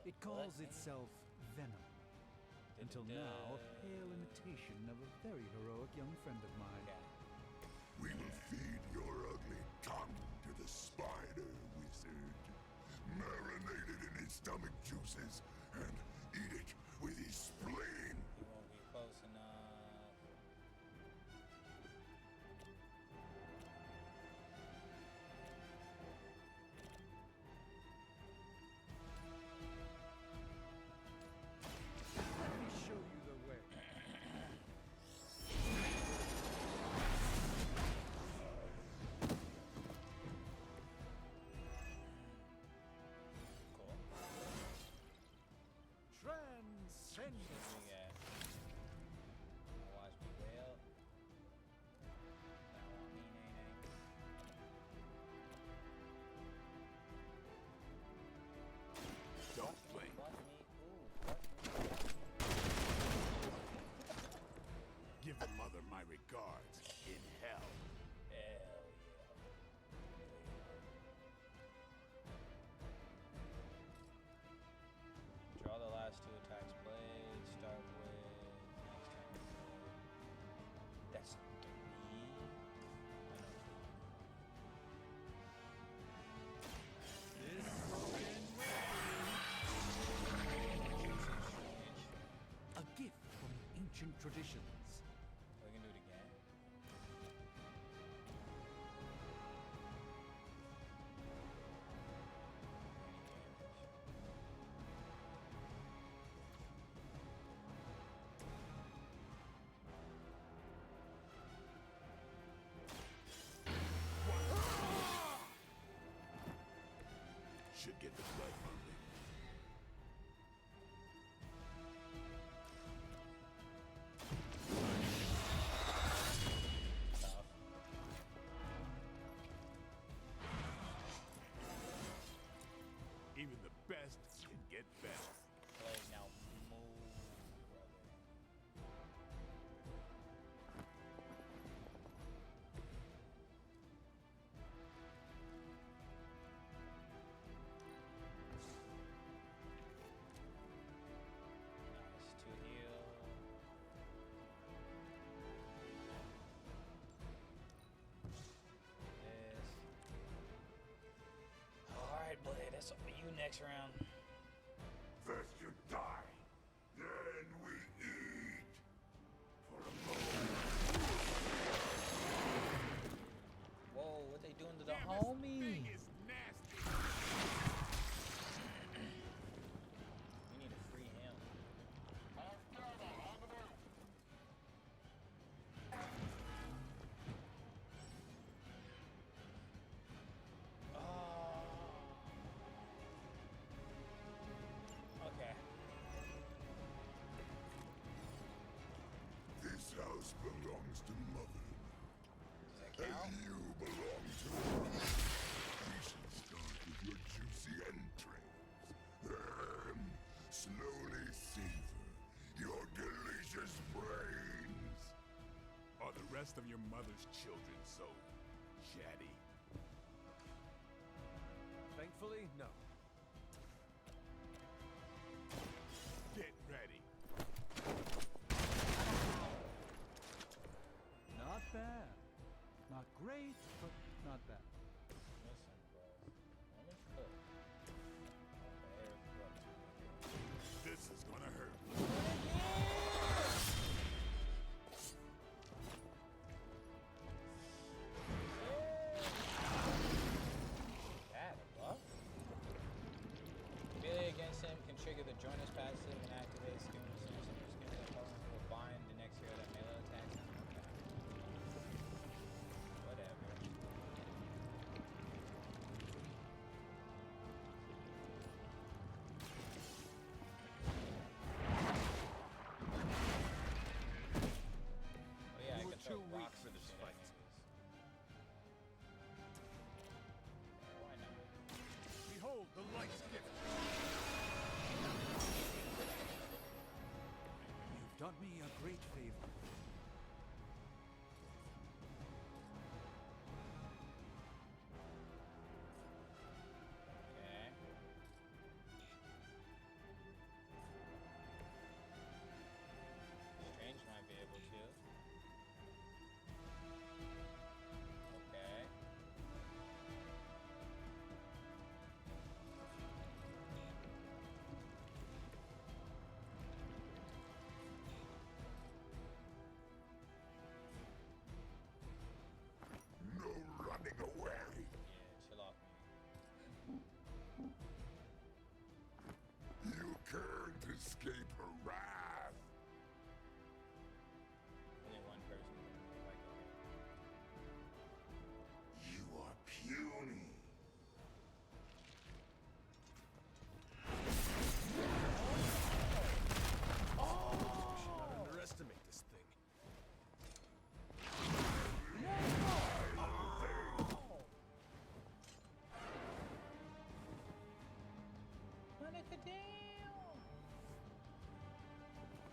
It calls itself Venom. Until now, a pale imitation of a very heroic young friend of mine. We will feed your ugly tongue to the spider wizard. Marinate it in his stomach juices and eat it with his spleen. You won't be close enough. Let me show you the way. Transcendence. Watch me well. Now I mean ain't. Don't blink. Give the mother my regards in hell. Hell yeah. Draw the last two attacks played. Start with next turn. That's 3. A gift from ancient traditions. We can do it again. Should get the blood pumping. Even the best can get better. Play now. Move, brother. Nice to heal. This. All right, Blade. That's up for you next round. First you die, then we eat. For a moment. Whoa, what they doing to the homie? We need to free him. Okay. This house belongs to Mother. Does that count? And you belong to her. We should start with your juicy entrails. Then slowly savor your delicious brains. Are the rest of your mother's children so chatty? Thankfully, no. Get ready. Not bad. Not great, but not bad. Listen, bro. Let me cook. Okay, This is gonna hurt. Cat, what? Melee against him can trigger the Joiner's passive and activate skill and send some skill that opponent will bind the next hero that melee attacks him. Okay. Whatever. Oh yeah, I You were can throw too weak rocks for and this shit at fight. niggas. Why not? Behold the light's gift. You've done me a great favor. Okay. escape her wrath. Only one person can like You are puny. Should not underestimate this thing.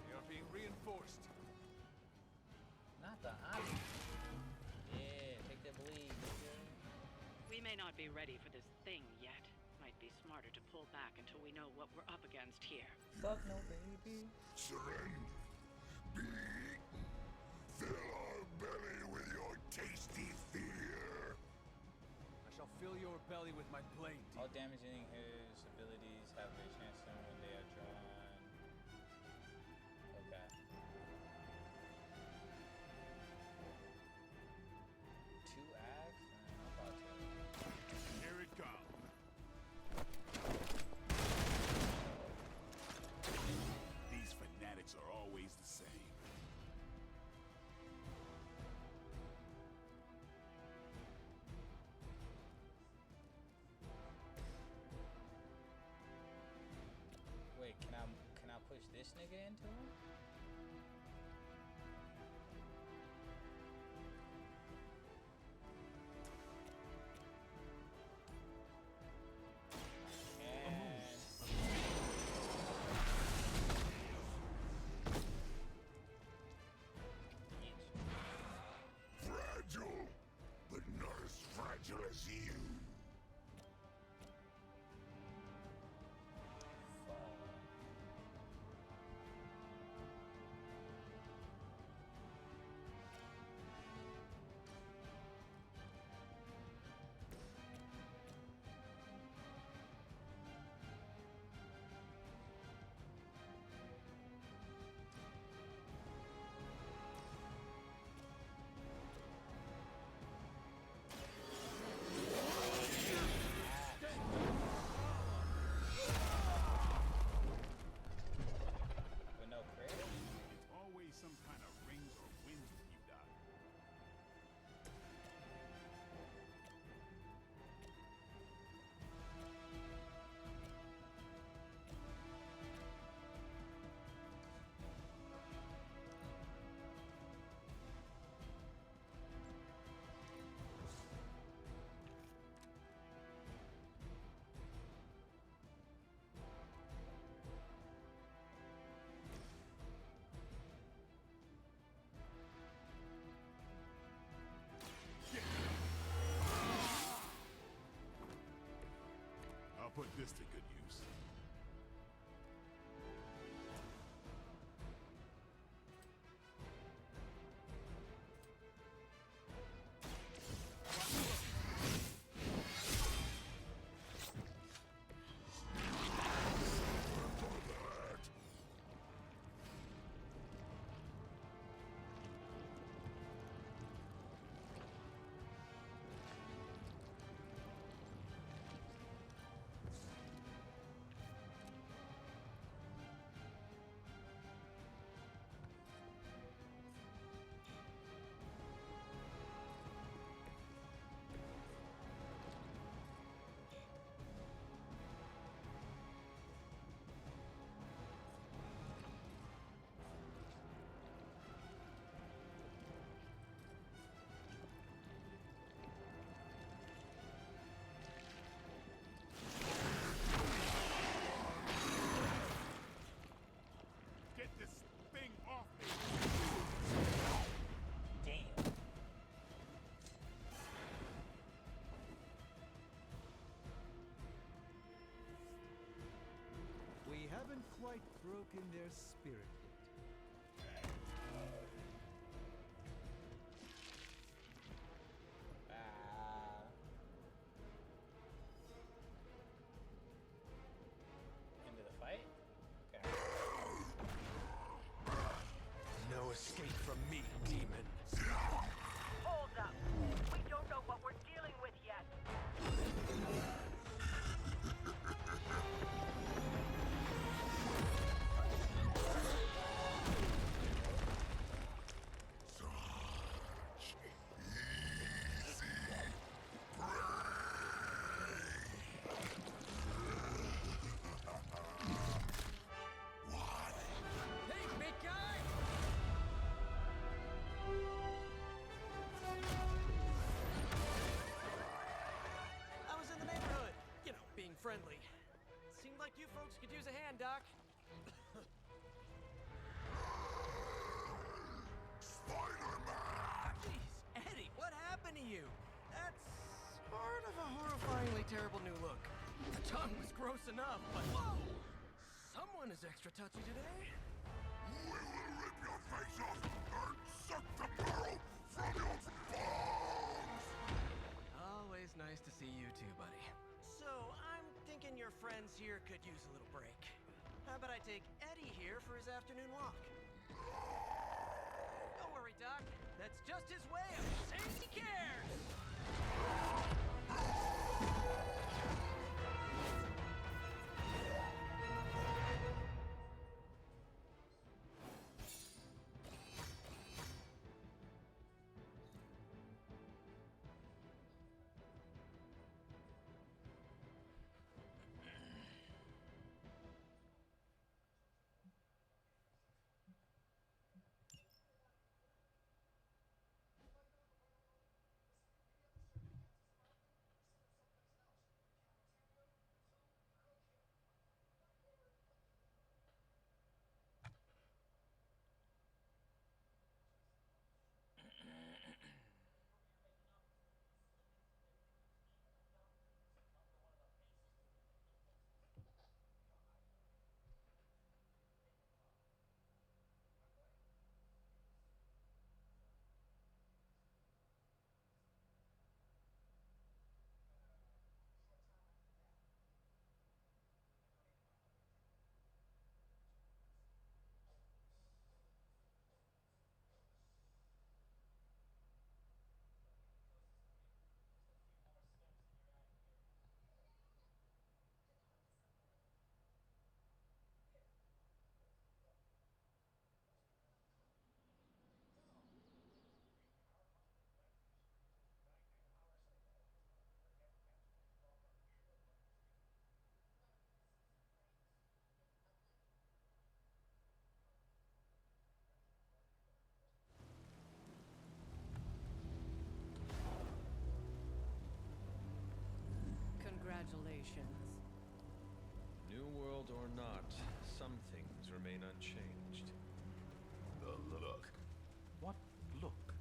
We are being reinforced. Not the option. Yeah, take that bleed, nigga. We may not be ready for this thing yet. Might be smarter to pull back until we know what we're up against here. Fuck no, baby. Surrender. Be eaten. Fill our belly with your tasty fear. I shall fill your belly with my blade. All damaging his abilities have a chance to when they are drawn. Okay. 2 acts? I'm about to. Here it comes. These fanatics are always the same. Wait, can I push this nigga into him? Fragile, but not as fragile as you. But no crit? It's always some kind of rings or winds when you die. I'll put this to good use. Get this thing off me! Damn. We haven't quite broken their spirit yet. Into the fight? Okay. No escape from me, demon. Hold up. We don't know what we're dealing with yet. Seems like you folks could use a hand, Doc. Spider-Man! Jeez, Eddie, what happened to you? That's part of a horrifyingly terrible new look. The tongue was gross enough, but whoa! Someone is extra touchy today. We will rip your face off and suck the marrow from your bones! Always nice to see you too, buddy. So, I'm thinking your friends here could use a little break. How about I take Eddie here for his afternoon walk? Don't worry, Doc. That's just his way of saying he cares! Congratulations. New world or not, some things remain unchanged. The look. What look?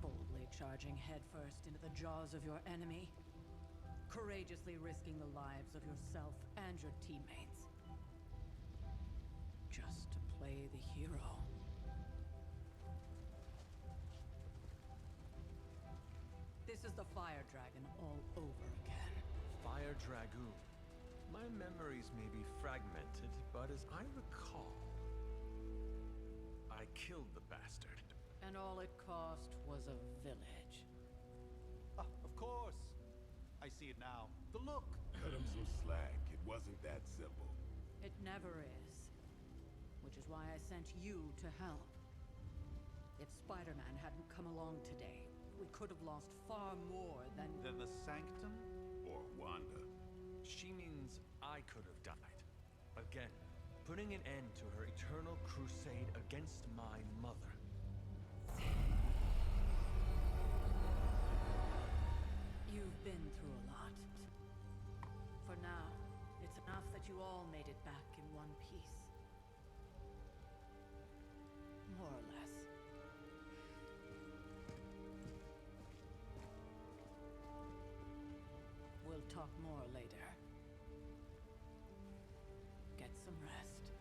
Boldly charging headfirst into the jaws of your enemy. Courageously risking the lives of yourself and your teammates. Just to play the hero. This is the Fire Dragon all over again. Fire Dragoon. My memories may be fragmented, but as I recall, I killed the bastard. And all it cost was a village. Ah, of course. I see it now. The look. Cut him some slack. It wasn't that simple. It never is. Which is why I sent you to help. If Spider-Man hadn't come along today, we could have lost far more than... Then the Sanctum? Or Wanda. She means I could have died. Again, putting an end to her eternal crusade against my mother. You've been through a lot. For now, it's enough that you all made it back in one piece. More or less. We'll talk more later. Get some rest.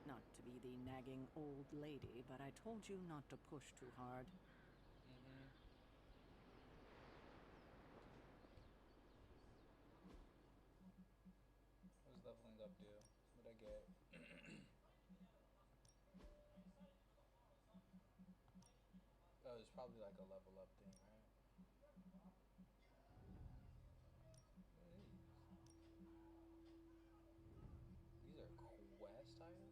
Not to be the nagging old lady, but I told you not to push too hard. What does leveling up do? What'd I get? Oh, it's it's probably like a level up thing, right? What are these? These are quest items?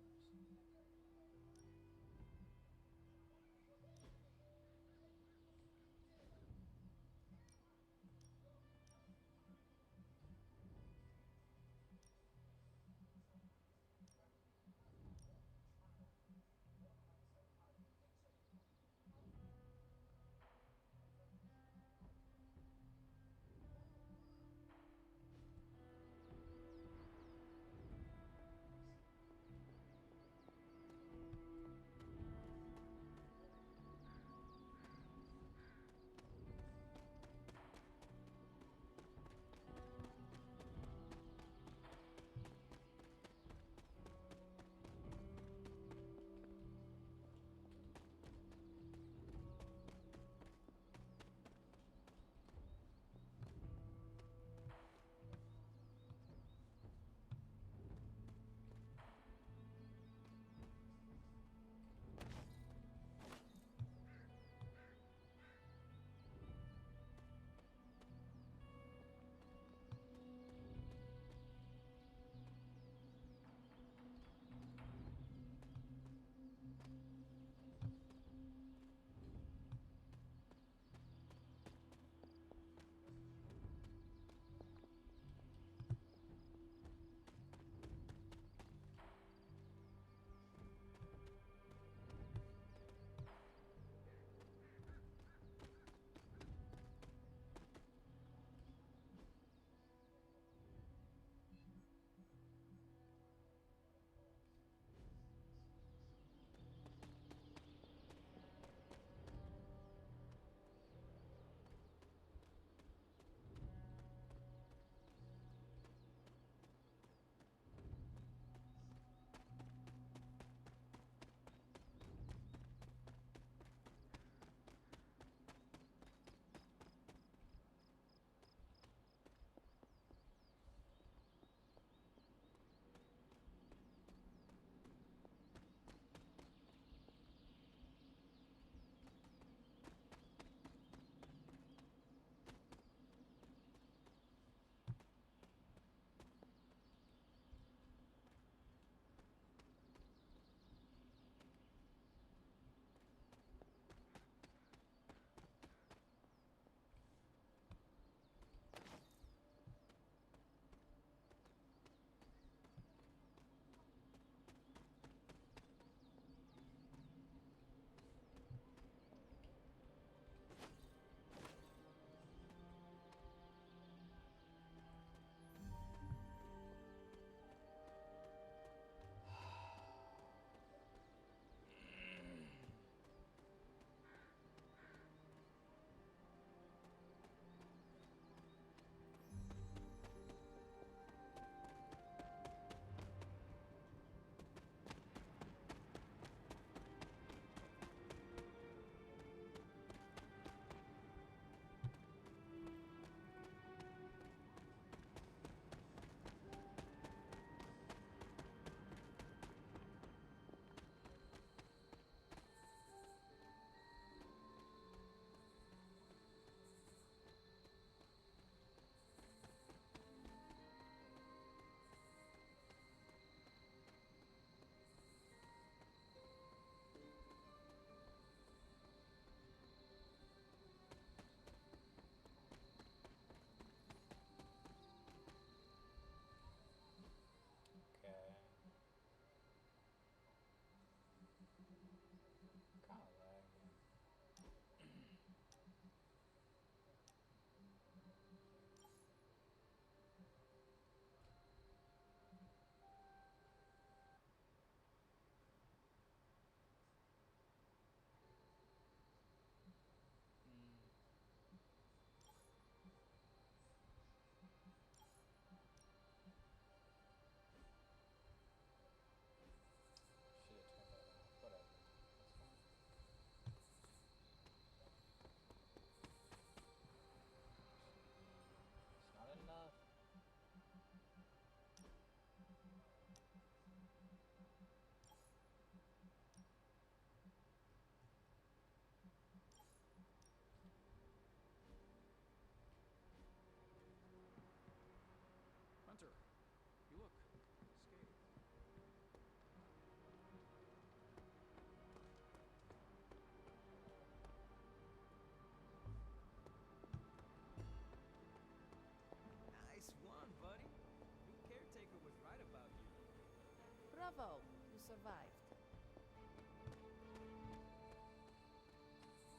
survived.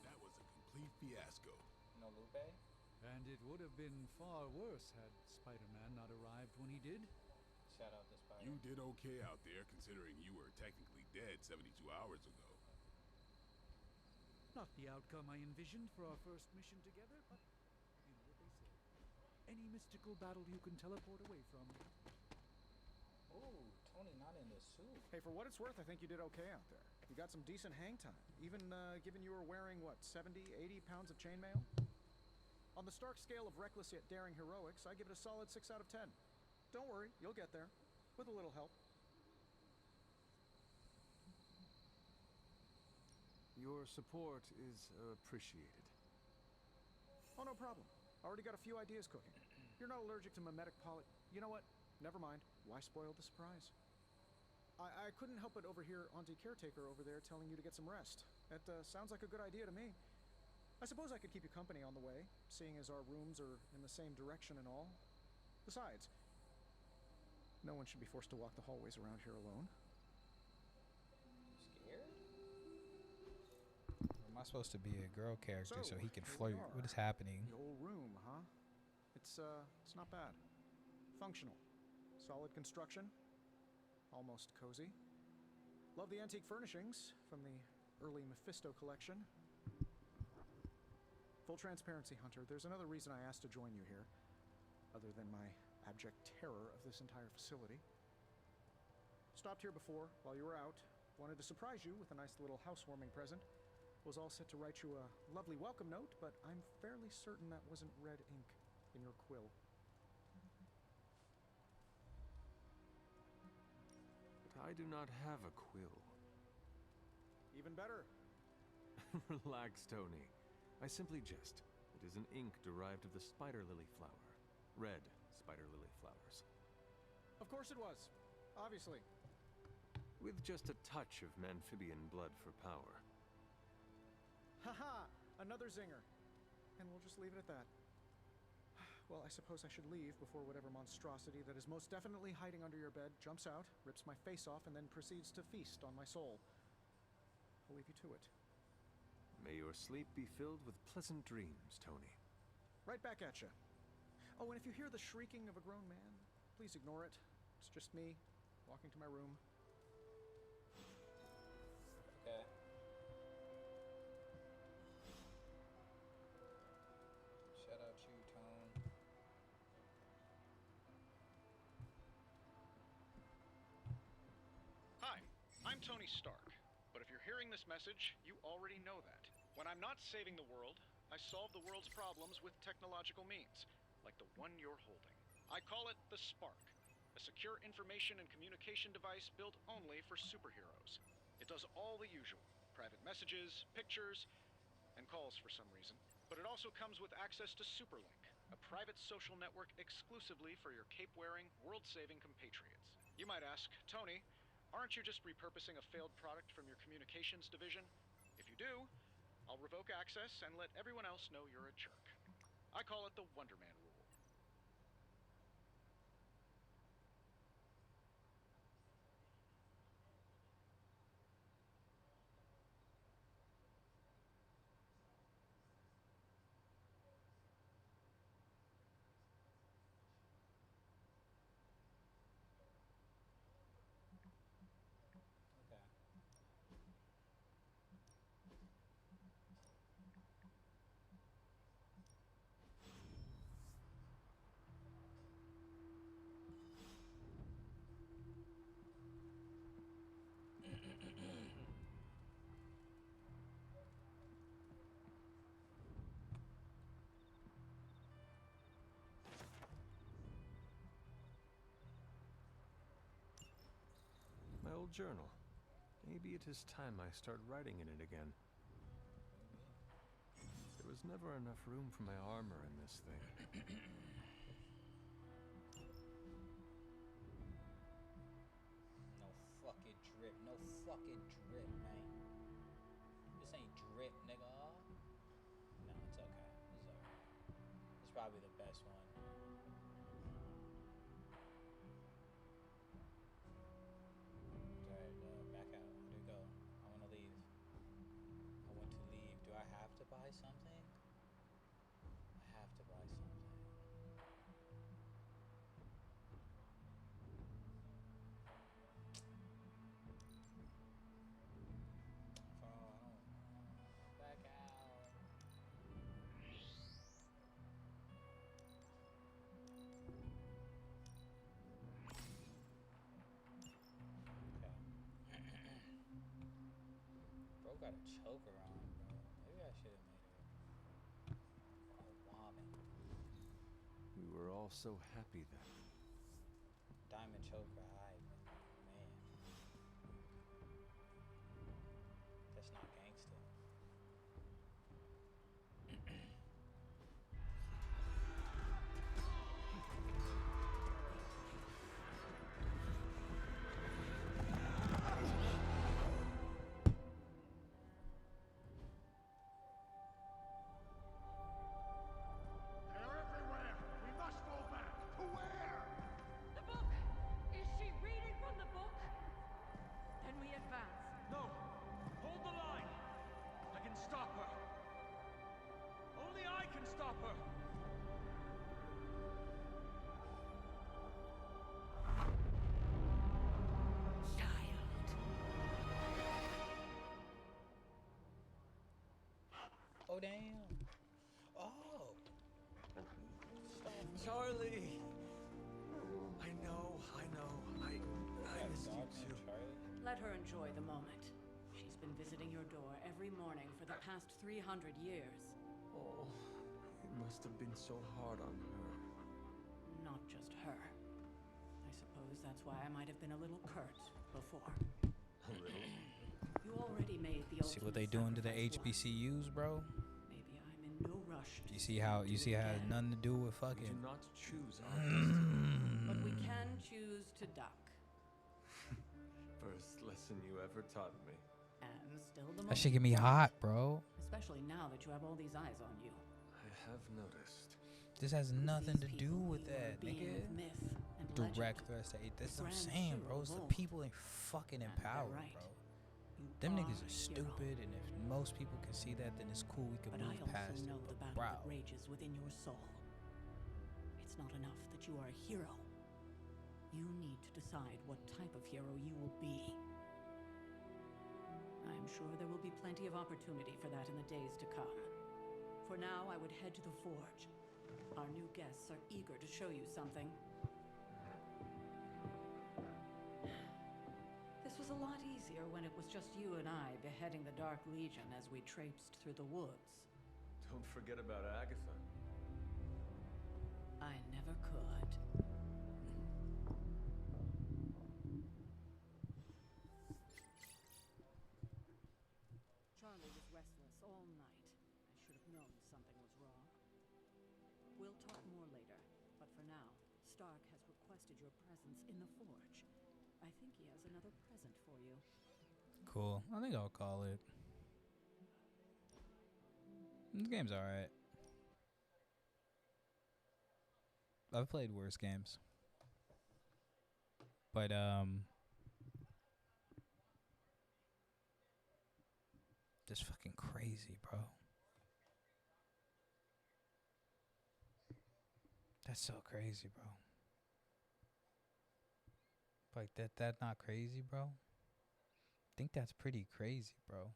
That was a complete fiasco. No Lupe? And it would have been far worse had Spider-Man not arrived when he did. Shout out to Spider. You did okay out there, considering you were technically dead 72 hours ago. Not the outcome I envisioned for our first mission together, but you know what they say. Any mystical battle you can teleport away from. Ooh, Tony not in the suit. Hey, for what it's worth, I think you did okay out there. You got some decent hang time, even given you were wearing, what, 70, 80 pounds of chainmail? On the Stark scale of reckless yet daring heroics, I give it a solid 6 out of 10. Don't worry, you'll get there, with a little help. Your support is appreciated. Oh, no problem. Already got a few ideas cooking. You're not allergic to mimetic poly... You know what? Never mind. Why spoil the surprise? I couldn't help but overhear Auntie Caretaker over there telling you to get some rest. That sounds like a good idea to me. I suppose I could keep you company on the way, seeing as our rooms are in the same direction and all. Besides, no one should be forced to walk the hallways around here alone. Scared? Am I supposed to be a girl character so he can here flirt? we are. What is happening? The old room, huh? It's not bad. Functional. Solid construction. Almost cozy. Love the antique furnishings from the early Mephisto collection. Full transparency, Hunter, there's another reason I asked to join you here, other than my abject terror of this entire facility. Stopped here before, while you were out. Wanted to surprise you with a nice little housewarming present. Was all set to write you a lovely welcome note, but I'm fairly certain that wasn't red ink in your quill. But I do not have a quill. Even better. Relax, Tony. I simply jest. It is an ink derived of the spider lily flower. Red spider lily flowers. Of course it was. Obviously. With just a touch of amphibian blood for power. Haha! Another zinger. And we'll just leave it at that. Well, I suppose I should leave before whatever monstrosity that is most definitely hiding under your bed jumps out, rips my face off, and then proceeds to feast on my soul. I'll leave you to it. May your sleep be filled with pleasant dreams, Tony. Right back at you. Oh, and if you hear the shrieking of a grown man, please ignore it. It's just me, walking to my room. Okay. Shout out you, Tone. Hi, I'm Tony Stark. But if you're hearing this message, you already know that. When I'm not saving the world, I solve the world's problems with technological means, like the one you're holding. I call it the Spark, a secure information and communication device built only for superheroes. It does all the usual, private messages, pictures, and calls for some reason. But it also comes with access to Superlink, a private social network exclusively for your cape-wearing, world-saving compatriots. You might ask, Tony, aren't you just repurposing a failed product from your communications division? If you do, I'll revoke access and let everyone else know you're a jerk. I call it the Wonder Man rule. My old journal. Maybe it is time I start writing in it again. There was never enough room for my armor in this thing. No fucking drip. No fucking drip, man. This ain't drip, nigga. No, it's okay. It's okay. It's probably the best one. Alright, still got a choker on, bro. Maybe I should have made her a woman. We were all so happy then. Diamond choker, alright, man. That's not gangster. They're everywhere! We must fall back! To where? The book! Is she reading from the book? Then we advance. No! Hold the line! I can stop her! Only I can stop her! Oh, damn. Oh. Charlie! I know. I missed you too. Let her enjoy the moment. She's been visiting your door every morning for the past 300 years. Oh, it must have been so hard on her. Not just her. I suppose that's why I might have been a little curt before. A little. You already made the See what they doing to the HBCUs, bro? Maybe I'm in no rush to You see how it has nothing to do with We fucking. do not choose our destiny. But we can choose to duck. First lesson you ever taught me. And still the That most shit get me hot, bro. especially now that you have all these eyes on you. I have noticed. This has nothing to do with that, being nigga. of myth and Direct legend. threats to hate. That's what I'm Grand saying, bro. hero It's of the old. people ain't fucking And they're empowered, right. bro. You Them are niggas a are hero. stupid, and if most people can see that, then it's cool. We can But I move also past know it. the But, battle bro, that rages within your soul. It's not enough that you are a hero. You need to decide what type of hero you will be. I am sure there will be plenty of opportunity for that in the days to come. For now, I would head to the forge. Our new guests are eager to show you something. This was a lot easier when it was just you and I beheading the Dark Legion as we traipsed through the woods. Don't forget about Agatha. I never could. Charlie was restless all night. I should have known something was wrong. We'll talk more later, but for now, Stark has requested your presence in the forge. I think he has another present for you. cool. I think I'll call it. This game's alright. I've played worse games. But, just fucking crazy, bro. That's so crazy, bro. Like, that not crazy, bro? I think that's pretty crazy, bro.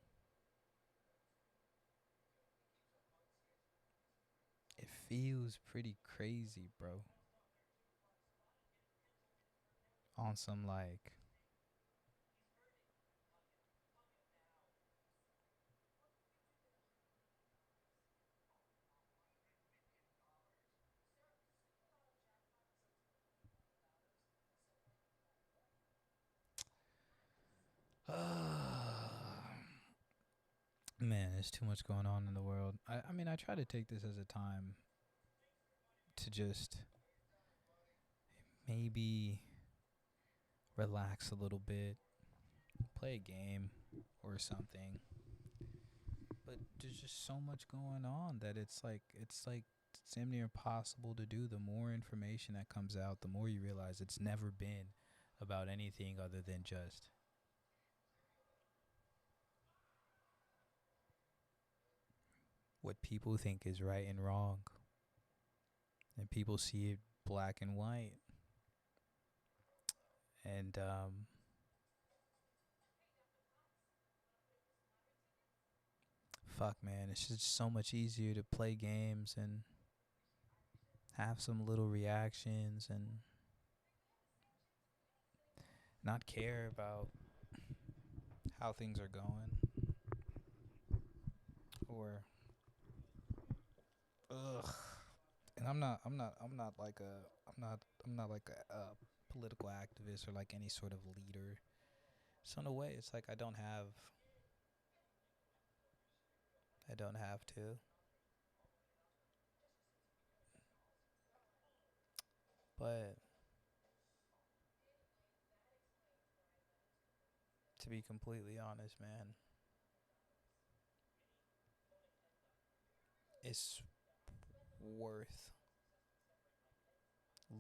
It feels pretty crazy, bro. On some, like... Man, there's too much going on in the world. I mean, I try to take this as a time to just maybe relax a little bit, play a game or something. But there's just so much going on that it's like damn near impossible to do. The more information that comes out, the more you realize it's never been about anything other than just what people think is right and wrong. And people see it black and white. And fuck, man, it's just so much easier to play games and have some little reactions and not care about how things are going. or ugh. And I'm not like a political activist or like any sort of leader. So in a way, it's like I don't have to. But to be completely honest, man, it's worth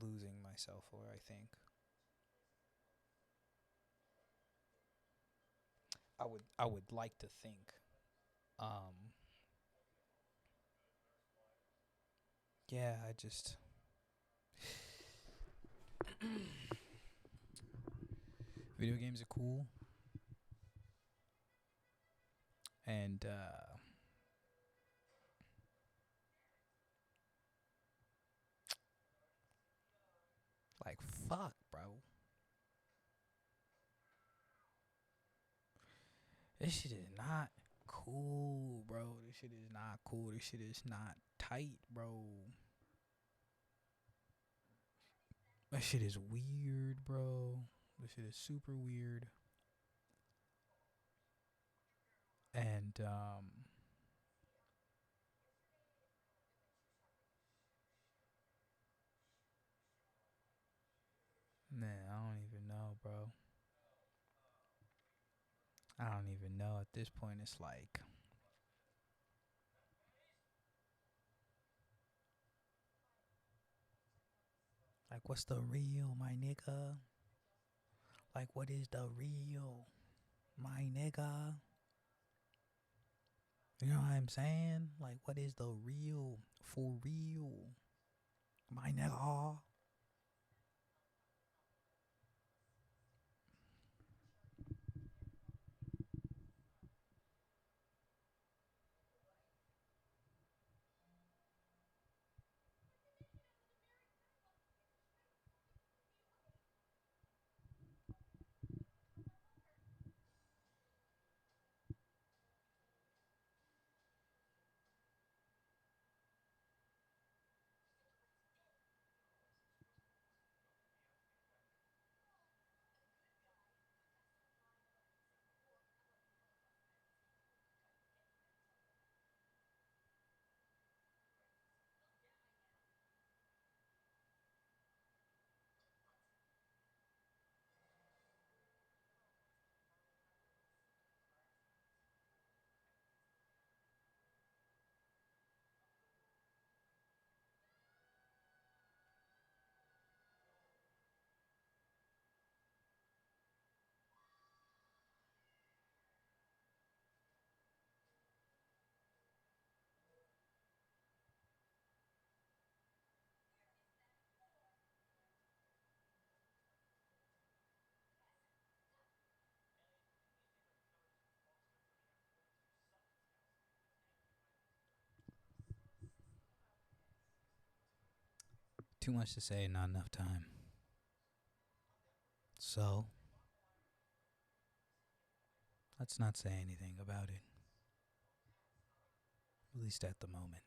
losing myself for, I think. I would like to think. Um yeah, I just video games are cool and like fuck, bro. This shit is not cool, bro. This shit is not cool. This shit is not tight, bro. That shit is weird, bro. This shit is super weird. And man, I don't even know, bro. I don't even know. At this point, it's like what's the real, my nigga? Like what is the real, my nigga? You know what I'm saying? Like what is the real, for real, my nigga? Too much to say, not enough time. So, let's not say anything about it. At least at the moment.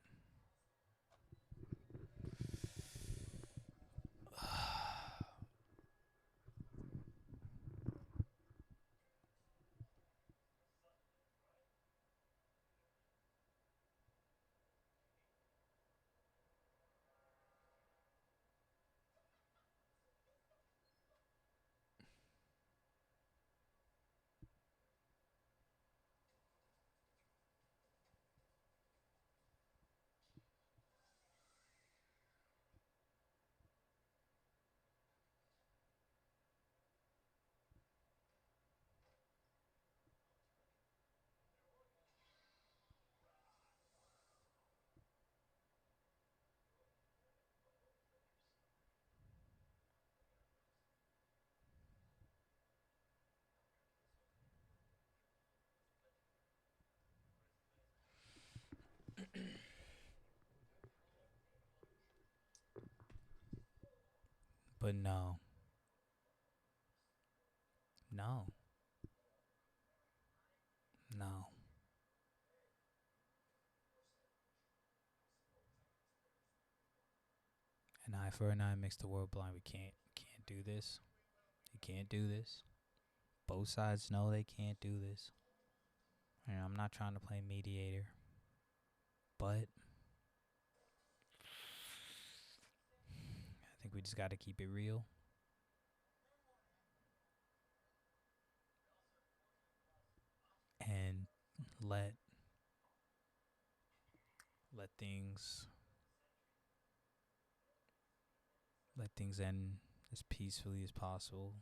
But no. No. No. eye for an eye makes the world blind. We can't do this. You can't do this. Both sides know they can't do this. And I'm not trying to play mediator, but I think we just got to keep it real. And let things end as peacefully as possible,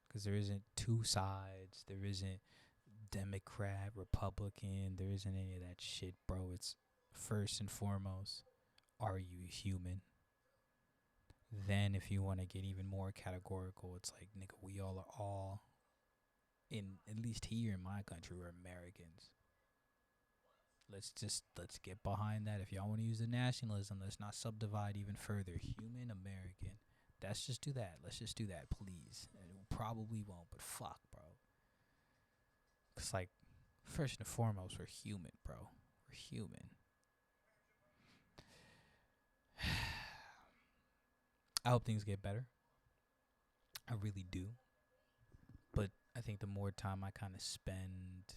because there isn't two sides. There isn't Democrat, Republican. There isn't any of that shit, bro. It's first and foremost, are you human? Then if you want to get even more categorical, it's like, nigga, we all are all, in at least here in my country, we're Americans. Let's get behind that. If y'all want to use the nationalism, let's not subdivide even further. Human, American. Let's just do that. Let's just do that, please. And it probably won't, but fuck, bro. Cause like, first and foremost, we're human, bro. We're human. I hope things get better. I really do. But I think the more time I kind of spend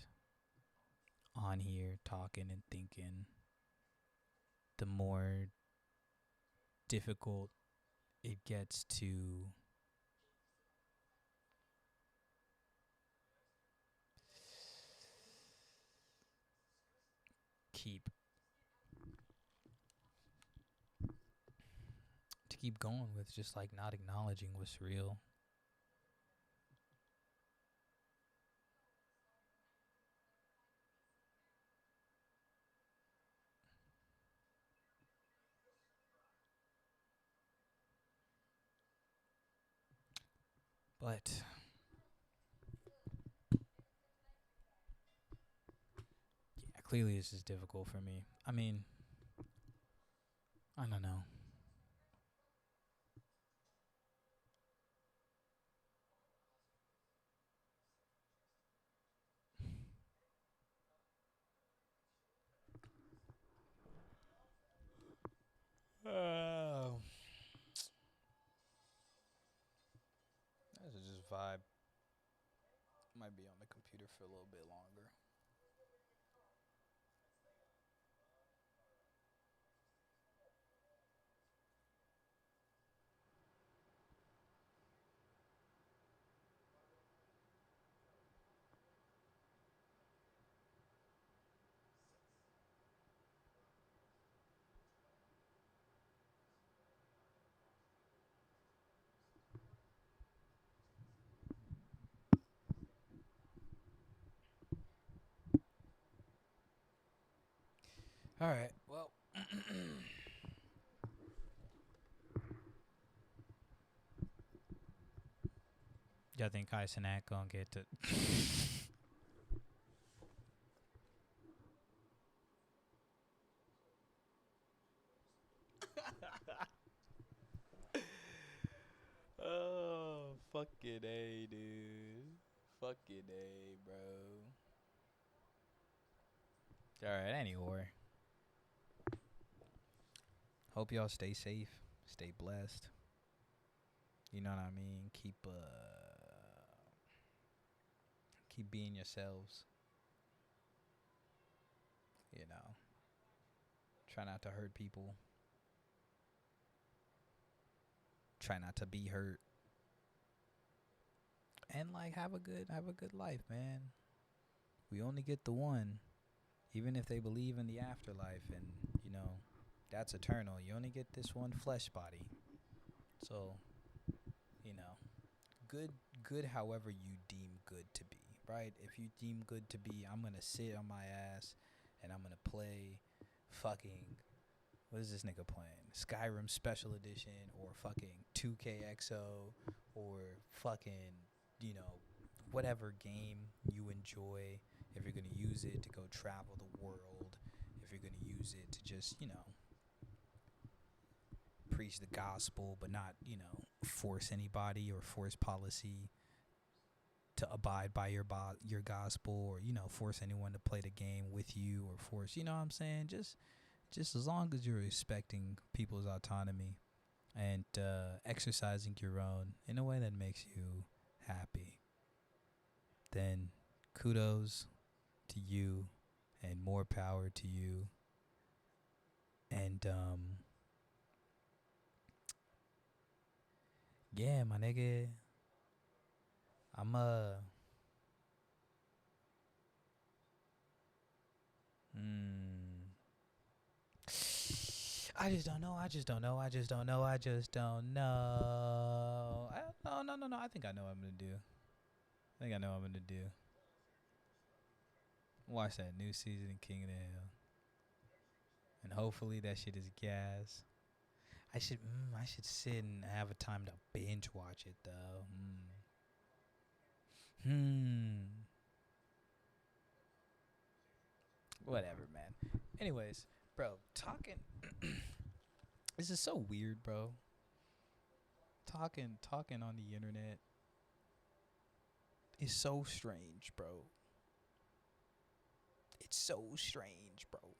on here talking and thinking, the more difficult it gets to keep going with just like not acknowledging what's real. But yeah, clearly this is difficult for me. I mean, I don't know. This is just vibe. Might be on the computer for a little bit longer. All right. Well, y'all think Kai Cenat gonna get to? Oh, fucking A, dude. Fucking A, bro. Alright, anyway. Hope y'all stay safe. Stay blessed. You know what I mean? Keep being yourselves. You know. Try not to hurt people. Try not to be hurt. And like have a good life, man. We only get the one. Even if they believe in the afterlife and, you know, that's eternal. You only get this one flesh body. So, you know, good however you deem good to be, right? If you deem good to be, I'm going to sit on my ass and I'm going to play fucking, what is this nigga playing? Skyrim Special Edition or fucking 2KXO or fucking, you know, whatever game you enjoy. If you're going to use it to go travel the world, if you're going to use it to just, you know, preach the gospel but not, you know, force anybody or force policy to abide by your gospel, or, you know, force anyone to play the game with you, or force, you know what I'm saying? Just as long as you're respecting people's autonomy and exercising your own in a way that makes you happy, then kudos to you and more power to you. And yeah, my nigga, I'm I just don't know. I just don't know. I just don't know. I just don't know. No. I think I know what I'm gonna do. I think I know what I'm gonna do. Watch that new season of King of the Hill, and hopefully that shit is gas. I should sit and have a time to binge watch it though. Whatever, man. Anyways, bro, talking. This is so weird, bro. Talking on the internet is so strange, bro. It's so strange, bro.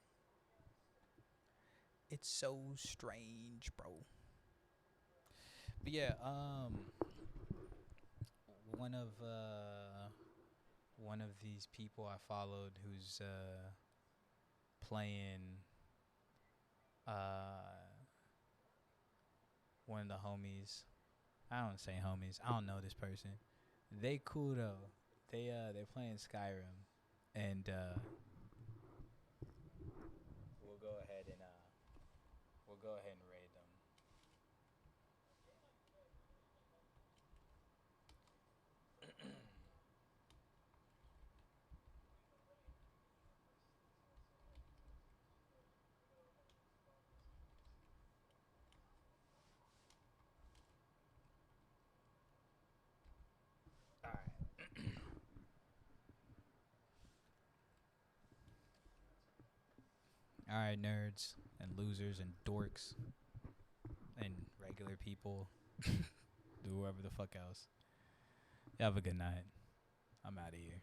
It's so strange, bro. But yeah, one of these people I followed who's playing one of the homies. I don't say homies. I don't know this person. They cool though. They're playing Skyrim, and we'll go ahead and raid them. All right, nerds and losers and dorks and regular people, whoever the fuck else. You have a good night. I'm out of here.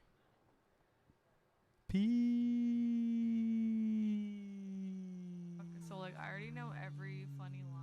So like I already know every funny line.